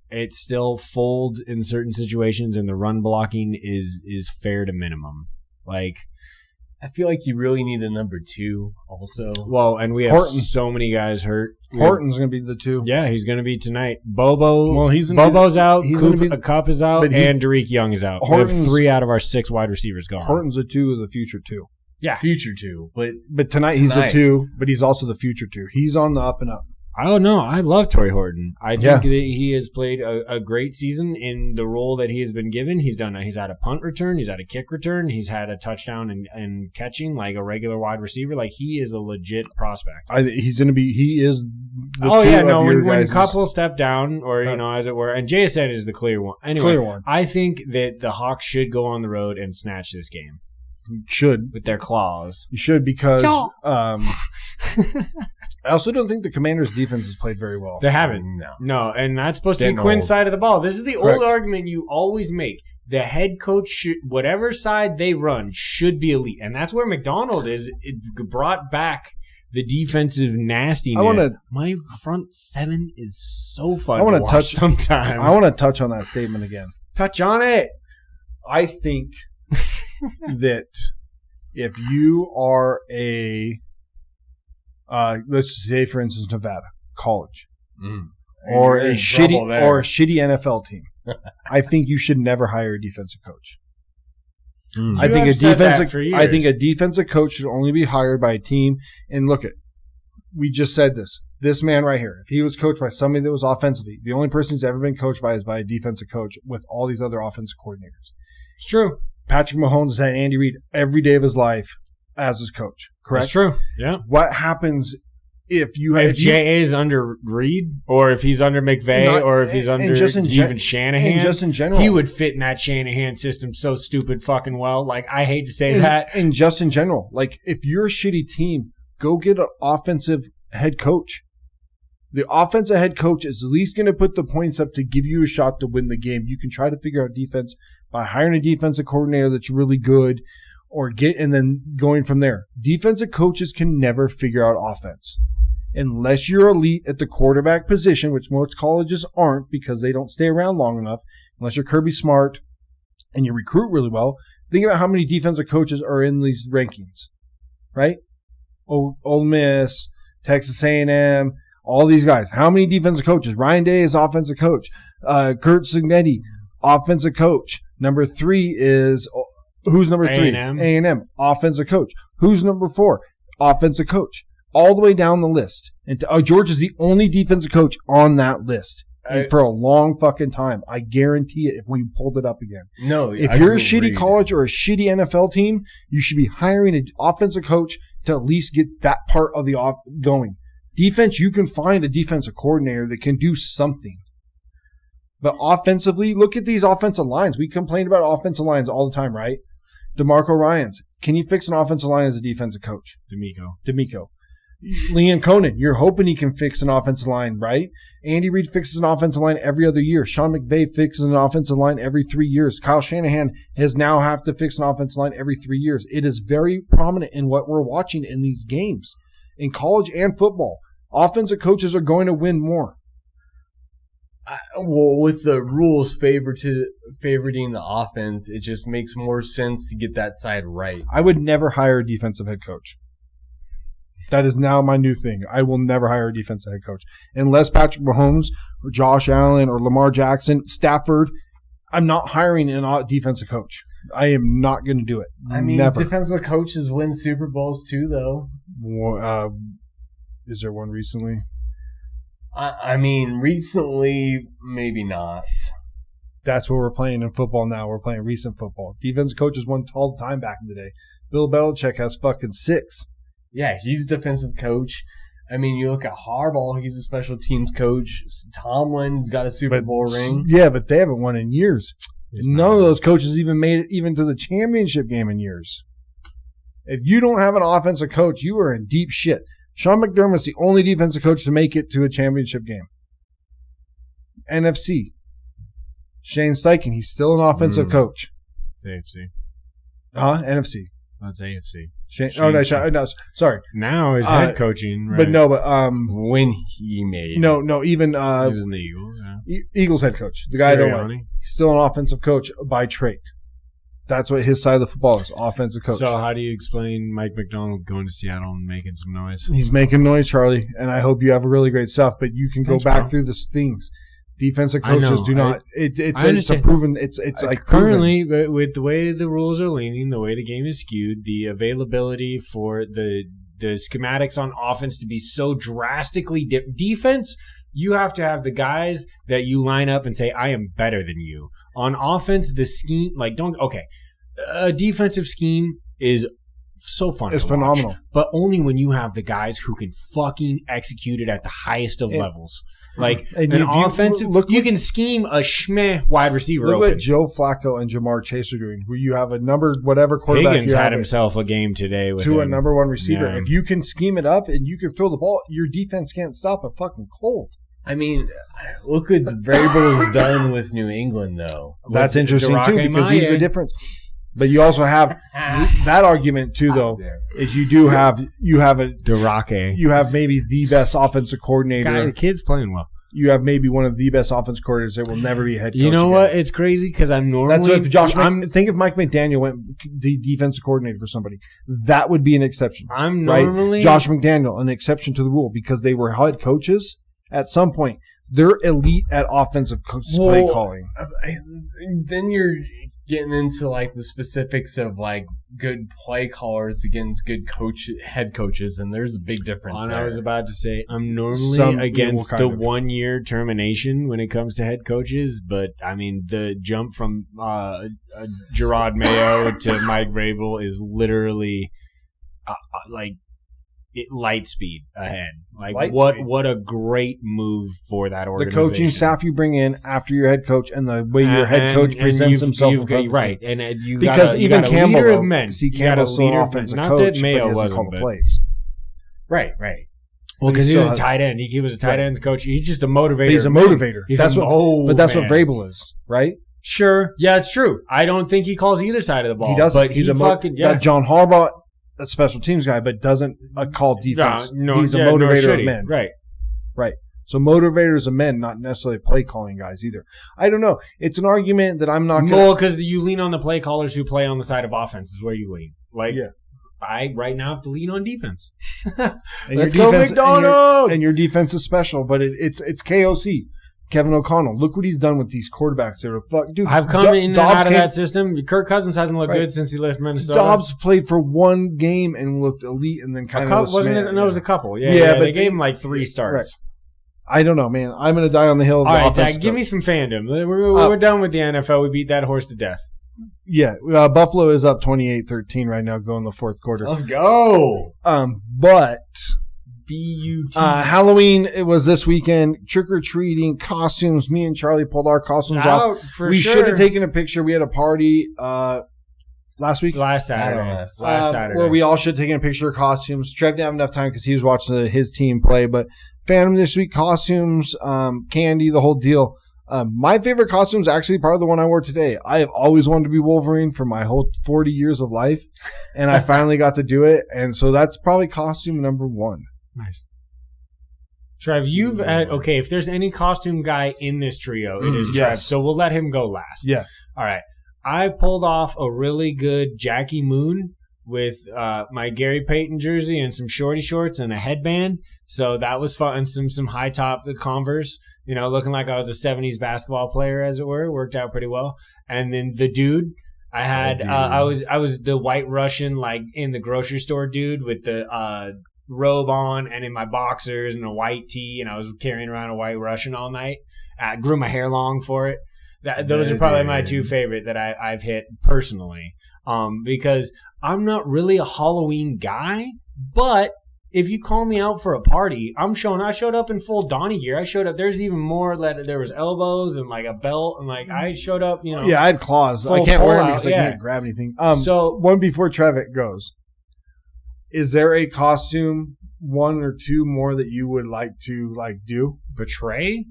A: It still folds in certain situations, and the run blocking is fair to minimum. Like,
C: I feel like you really need a number 2 also.
A: Well, and we have so many guys hurt.
B: Horton's going to be the 2.
A: Yeah, he's going to be tonight. Bobo's out. Cup is out, and Derek Young is out. We have 3 out of our 6 wide receivers gone.
B: Horton's a 2 of the future 2.
A: Yeah,
C: future 2.
B: But tonight he's a 2, but he's also the future 2. He's on the up and up.
A: I don't know. I love Torrey Horton. I think that he has played a great season in the role that he has been given. He's had a punt return. He's had a kick return. He's had a touchdown and catching like a regular wide receiver. Like, he is a legit prospect.
B: He is the
A: when Couple step down, or, as it were, and JSN is the clear one. Anyway,
B: clear one.
A: I think that the Hawks should go on the road and snatch this game.
B: Should.
A: With their claws.
B: You should, because I also don't think the Commanders' defense has played very well.
A: They haven't. No, and that's supposed to be Quinn's side of the ball. This is the old argument you always make. The head coach, whatever side they run, should be elite. And that's where McDonald is. It brought back the defensive nastiness. My front 7 is so fun to watch sometimes.
B: I want to touch on that statement again.
A: Touch on it.
B: I think that if you are let's say, for instance, Nevada college, or a shitty NFL team, I think you should never hire a defensive coach. I think a defensive coach should only be hired by a team. And look we just said this man right here, if he was coached by somebody that was offensively, the only person he's ever been coached by is by a defensive coach with all these other offensive coordinators.
A: It's true.
B: Patrick Mahomes has had Andy Reid every day of his life as his coach. Correct?
A: That's true. Yeah.
B: What happens if
A: J.A. is under Reid, or if he's under McVay, or if he's under even Shanahan?
B: And just in general.
A: He would fit in that Shanahan system so stupid fucking well. Like, I hate to say that.
B: And just in general. Like, if you're a shitty team, go get an offensive head coach. The offensive head coach is at least going to put the points up to give you a shot to win the game. You can try to figure out defense by hiring a defensive coordinator that's really good, and then going from there. Defensive coaches can never figure out offense. Unless you're elite at the quarterback position, which most colleges aren't because they don't stay around long enough, unless you're Kirby Smart and you recruit really well. Think about how many defensive coaches are in these rankings, right? Ole Miss, Texas A&M, all these guys. How many defensive coaches? Ryan Day is offensive coach. Kurt Cignetti, offensive coach. Number 3 is, who's number 3? A&M, offensive coach. Who's number 4? Offensive coach. All the way down the list. And George is the only defensive coach on that list for a long fucking time. I guarantee it if we pulled it up again.
C: No,
B: if you're a shitty college or a shitty NFL team, you should be hiring an offensive coach to at least get that part of the going. Defense, you can find a defensive coordinator that can do something. But offensively, look at these offensive lines. We complain about offensive lines all the time, right? DeMarco Ryans. Can you fix an offensive line as a defensive coach? D'Amico. Leon Conan. You're hoping he can fix an offensive line, right? Andy Reid fixes an offensive line every other year. Sean McVay fixes an offensive line every 3 years. Kyle Shanahan has now have to fix an offensive line every 3 years. It is very prominent in what we're watching in these games. In college and football, offensive coaches are going to win more.
C: Well, with the rules favoriting the offense, it just makes more sense to get that side right.
B: I would never hire a defensive head coach. That is now my new thing. I will never hire a defensive head coach. Unless Patrick Mahomes or Josh Allen or Lamar Jackson, Stafford, I'm not hiring a defensive coach. I am not going to do it.
C: I mean,
B: never.
C: Defensive coaches win Super Bowls too, though.
B: Is there one recently?
C: I mean, recently, maybe not.
B: That's what we're playing in football now. We're playing recent football. Defensive coaches won all the time back in the day. Bill Belichick has fucking 6.
C: Yeah, he's defensive coach. I mean, you look at Harbaugh, he's a special teams coach. Tomlin's got a Super Bowl ring.
B: Yeah, but they haven't won in years. None of those coaches even made it even to the championship game in years. If you don't have an offensive coach, you are in deep shit. Sean McDermott's the only defensive coach to make it to a championship game. NFC. Shane Steichen, he's still an offensive coach.
A: It's AFC.
B: NFC.
A: That's AFC.
B: No, sorry.
A: Now is head coaching, right?
B: But
C: when he made
B: even
A: he was in the Eagles. Yeah.
B: Eagles head coach. The guy I don't like. He's still an offensive coach by trade. That's what his side of the football is, offensive coach.
A: So how do you explain Mike McDonald going to Seattle and making some noise?
B: He's making noise, Charlie, and I hope you have really great stuff, but you can go back through the things. Defensive coaches do not. It's a proven. It's like
A: currently with the way the rules are leaning, the way the game is skewed, the availability for the schematics on offense to be so drastically defense. You have to have the guys that you line up and say, "I am better than you." On offense, the scheme a defensive scheme is so fun.
B: It's
A: to
B: phenomenal,
A: watch, but only when you have the guys who can fucking execute it at the highest of levels. Like an offensive, you can scheme a schmeh wide receiver.
B: Look
A: open.
B: what Joe Flacco and Jamar Chase are doing, where you have a number whatever quarterback.
A: Higgins had himself a game today with
B: a number one receiver. Yeah. If you can scheme it up and you can throw the ball, your defense can't stop a fucking cold.
C: I mean, look what Vrabel's done with New England, though.
B: That's interesting too, because he's a difference. But you also have that argument too, though, is you have maybe the best offensive coordinator.
A: The kid's playing well.
B: You have maybe one of the best offensive coordinators that will never be a head coach.
A: You know
B: again.
A: what? It's crazy because I'm normally.
B: That's what think if Mike McDaniel went the defensive coordinator for somebody, that would be an exception.
A: I'm normally
B: Josh McDaniel, an exception to the rule because they were head coaches. At some point, they're elite at offensive play calling.
C: Then you're getting into like the specifics of like good play callers against good head coaches, and there's a big difference.
A: I was about to say I'm normally against the 1 year termination when it comes to head coaches, but I mean the jump from Gerard Mayo to Mike Vrabel is literally light speed ahead. What a great move for that organization.
B: The coaching staff you bring in after your head coach and the way your head coach presents himself.
A: Right. And you
B: because
A: got
B: even
A: a
B: Campbell,
A: leader of men.
B: See, Campbell's still an offensive
A: not
B: coach,
A: that Mayo
B: but
A: wasn't
B: call the plays.
C: Right.
A: Well, because he was a tight end. He was a tight ends coach. He's just a motivator.
B: He's a motivator. That's what Vrabel is, right?
A: Sure. Yeah, it's true. I don't think he calls either side of the ball.
B: He doesn't.
A: But
B: got John Harbaugh, a special teams guy, but doesn't call defense. He's a motivator of men.
A: Right.
B: So motivators of men, not necessarily play calling guys either. I don't know. It's an argument that I'm not going to...
A: Well, because you lean on the play callers who play on the side of offense is where you lean. I right now have to lean on defense. Let's go McDonald!
B: And your defense is special, but it's KOC. Kevin O'Connell. Look what he's done with these quarterbacks. Dude,
A: I've come in and out of that system. Kirk Cousins hasn't looked good since he left Minnesota.
B: Dobbs played for one game and looked elite, and then kind of
A: wasn't it? No, it was a couple. Yeah, but they gave him like 3 starts.
B: Right. I don't know, man. I'm going to die on the hill of
A: the
B: offense.
A: All right, Zach, give me some fandom. We're done with the NFL. We beat that horse to death.
B: Yeah, Buffalo is up 28-13 right now, going the fourth quarter.
C: Let's go.
B: But
A: B-U-T.
B: Halloween, it was this weekend. Trick-or-treating, costumes. Me and Charlie pulled our costumes off. We should have taken a picture. We had a party last week?
A: Last Saturday.
B: Where we all should have taken a picture of costumes. Trev didn't have enough time because he was watching his team play. But Phantom this week, costumes, candy, the whole deal. My favorite costume is actually part of the one I wore today. I have always wanted to be Wolverine for my whole 40 years of life, and I finally got to do it. And so that's probably costume number one.
A: Nice. Trev, you've had, okay, if there's any costume guy in this trio, it is Trev. So we'll let him go last.
B: Yeah.
A: All right. I pulled off a really good Jackie Moon with my Gary Payton jersey and some shorty shorts and a headband. So that was fun. And some high top Converse, looking like I was a 70s basketball player, as it were. Worked out pretty well. And then the dude, I had I was the White Russian, like in the grocery store dude with the robe on and in my boxers and a white tee, and I was carrying around a White Russian all night. I grew my hair long for it. Those are probably my two favorite that I've hit personally, because I'm not really a Halloween guy, but if you call me out for a party, I showed up in full Donny gear. I showed up. There's even more. There was elbows and like a belt, and like I showed up.
B: Yeah, I had claws. I can't wear them because I can't grab anything. So one before Trevitt goes, is there a costume, one or two more that you would like to do?
A: Betray?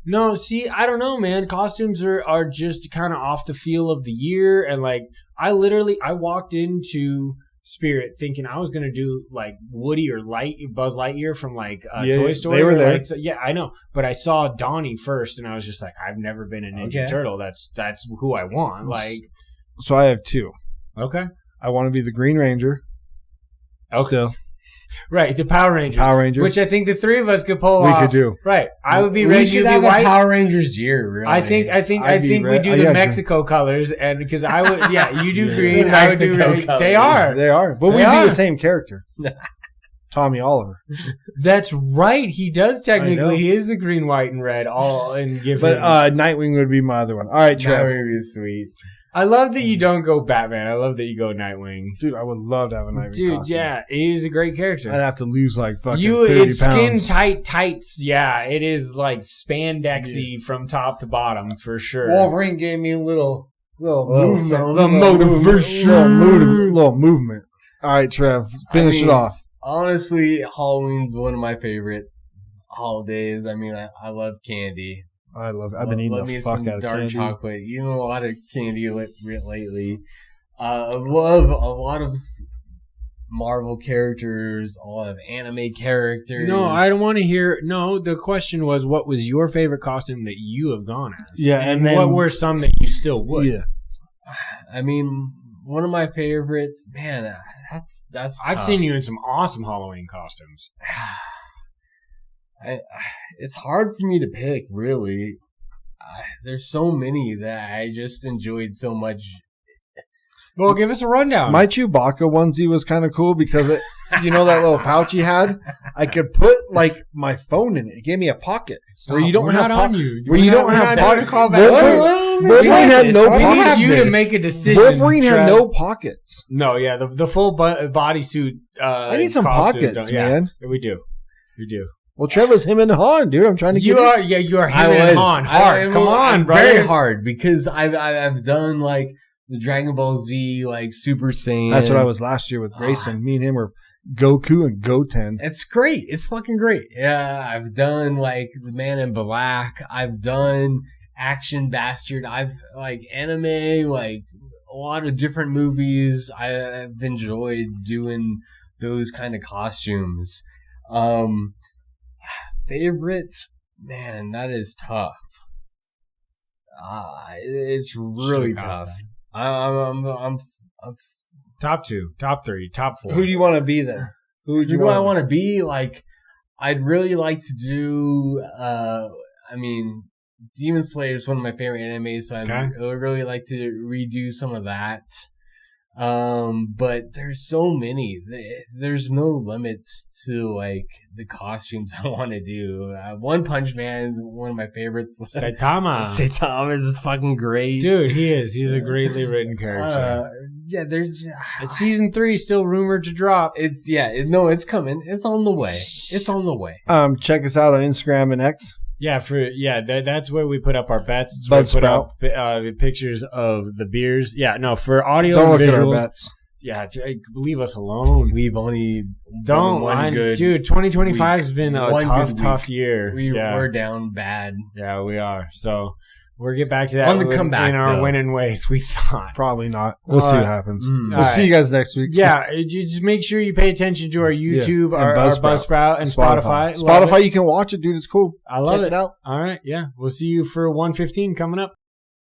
A: No, see, I don't know, man. Costumes are just kind of off the feel of the year, and like I walked into Spirit thinking I was gonna do like Woody or Buzz Lightyear from like Toy Story.
B: They were there.
A: Yeah, I know, but I saw Donnie first, and I was just like, I've never been a Ninja Turtle. That's who I want. Like,
B: so I have two.
A: Okay,
B: I want to be the Green Ranger.
A: Okay.
B: Still.
A: Right, the Power Rangers. Which I think the three of us could pull off.
B: We could do.
A: Right. I would be red, you'd be white.
C: Power Rangers year, really.
A: I think we do the Mexico colors, and because I would, you do green, I would do red. They are.
B: But we'd be the same character. Tommy Oliver.
A: That's right. He does technically. He is the green, white, and red. All in given.
B: But Nightwing would be my other one. All right, Trev.
C: Nightwing would be sweet.
A: I love that you don't go Batman. I love that you go Nightwing.
B: Dude, I would love to have a Nightwing costume.
A: Yeah, he's a great character.
B: I'd have to lose like fucking 30
A: it's
B: pounds.
A: skin tights. Yeah, it is like spandexy from top to bottom for sure.
B: Wolverine gave me a little movement. Little movement. All right, Trev, finish it off.
C: Honestly, Halloween's one of my favorite holidays. I mean, I love candy.
B: I love it. I've been eating the fuck out of
C: dark
B: candy.
C: chocolate. Eating a lot of candy lately. I love a lot of Marvel characters, a lot of anime characters.
A: No, I don't want to hear. No, the question was, what was your favorite costume that you have gone as?
B: Yeah,
A: and then, what were some that you still would?
B: Yeah,
C: I mean, one of my favorites, man. That's.
A: I've seen you in some awesome Halloween costumes.
C: It's hard for me to pick, really. There's so many that I just enjoyed so much.
A: Well, give us a rundown.
B: My Chewbacca onesie was kind of cool because that little pouch he had, I could put like my phone in it. It gave me a pocket where you don't have pockets. Wolverine had no pockets.
A: We need you to make a decision.
B: Wolverine had no pockets.
A: No, yeah, the full bodysuit.
B: I need some pockets, man.
A: Yeah, we do.
B: Well, Trevor's him and Han, dude. I'm trying to
A: you are him and Han hard. Come on, brother.
C: Very hard because I've done like the Dragon Ball Z like Super Saiyan.
B: That's what I was last year with Grayson. Me and him were Goku and Goten.
C: It's great. It's fucking great. Yeah, I've done like the Man in Black. I've done Action Bastard. I've like anime, like a lot of different movies. I've enjoyed doing those kind of costumes. Favorite, man, that is tough. It's really tough. I'm
A: top 2, top 3, top 4.
B: Who do you want to be then?
C: Who do I want to be? Like, I'd really like to do. Demon Slayer is one of my favorite animes, so I would really like to redo some of that. But there's so many. There's no limits to like the costumes I want to do. One Punch Man's one of my favorites. Saitama is fucking great,
D: dude. He is. He's a greatly written character.
C: Yeah, there's
D: season 3 still rumored to drop.
C: It's coming. It's on the way. It's on the way.
B: Check us out on Instagram and X.
D: Yeah, that's where we put up our bets.
B: Bud
D: we put up pictures of the beers. Yeah, no, for audio
B: don't
D: and
B: look
D: visuals.
B: At our bets.
D: Yeah, leave us alone.
C: We've only
D: dude. 2025 has been a tough year.
C: We're down bad.
D: Yeah, we are. So we'll get back to that
C: on the comeback
D: in our winning ways. We thought
B: probably not. We'll see what happens.
D: We'll
B: see you guys next week.
D: Yeah, just make sure you pay attention to our YouTube, our Buzzsprout, and Spotify.
B: Spotify, you can watch it, dude. It's cool.
D: I love
B: it out.
D: All right, yeah. We'll see you for 115 coming up.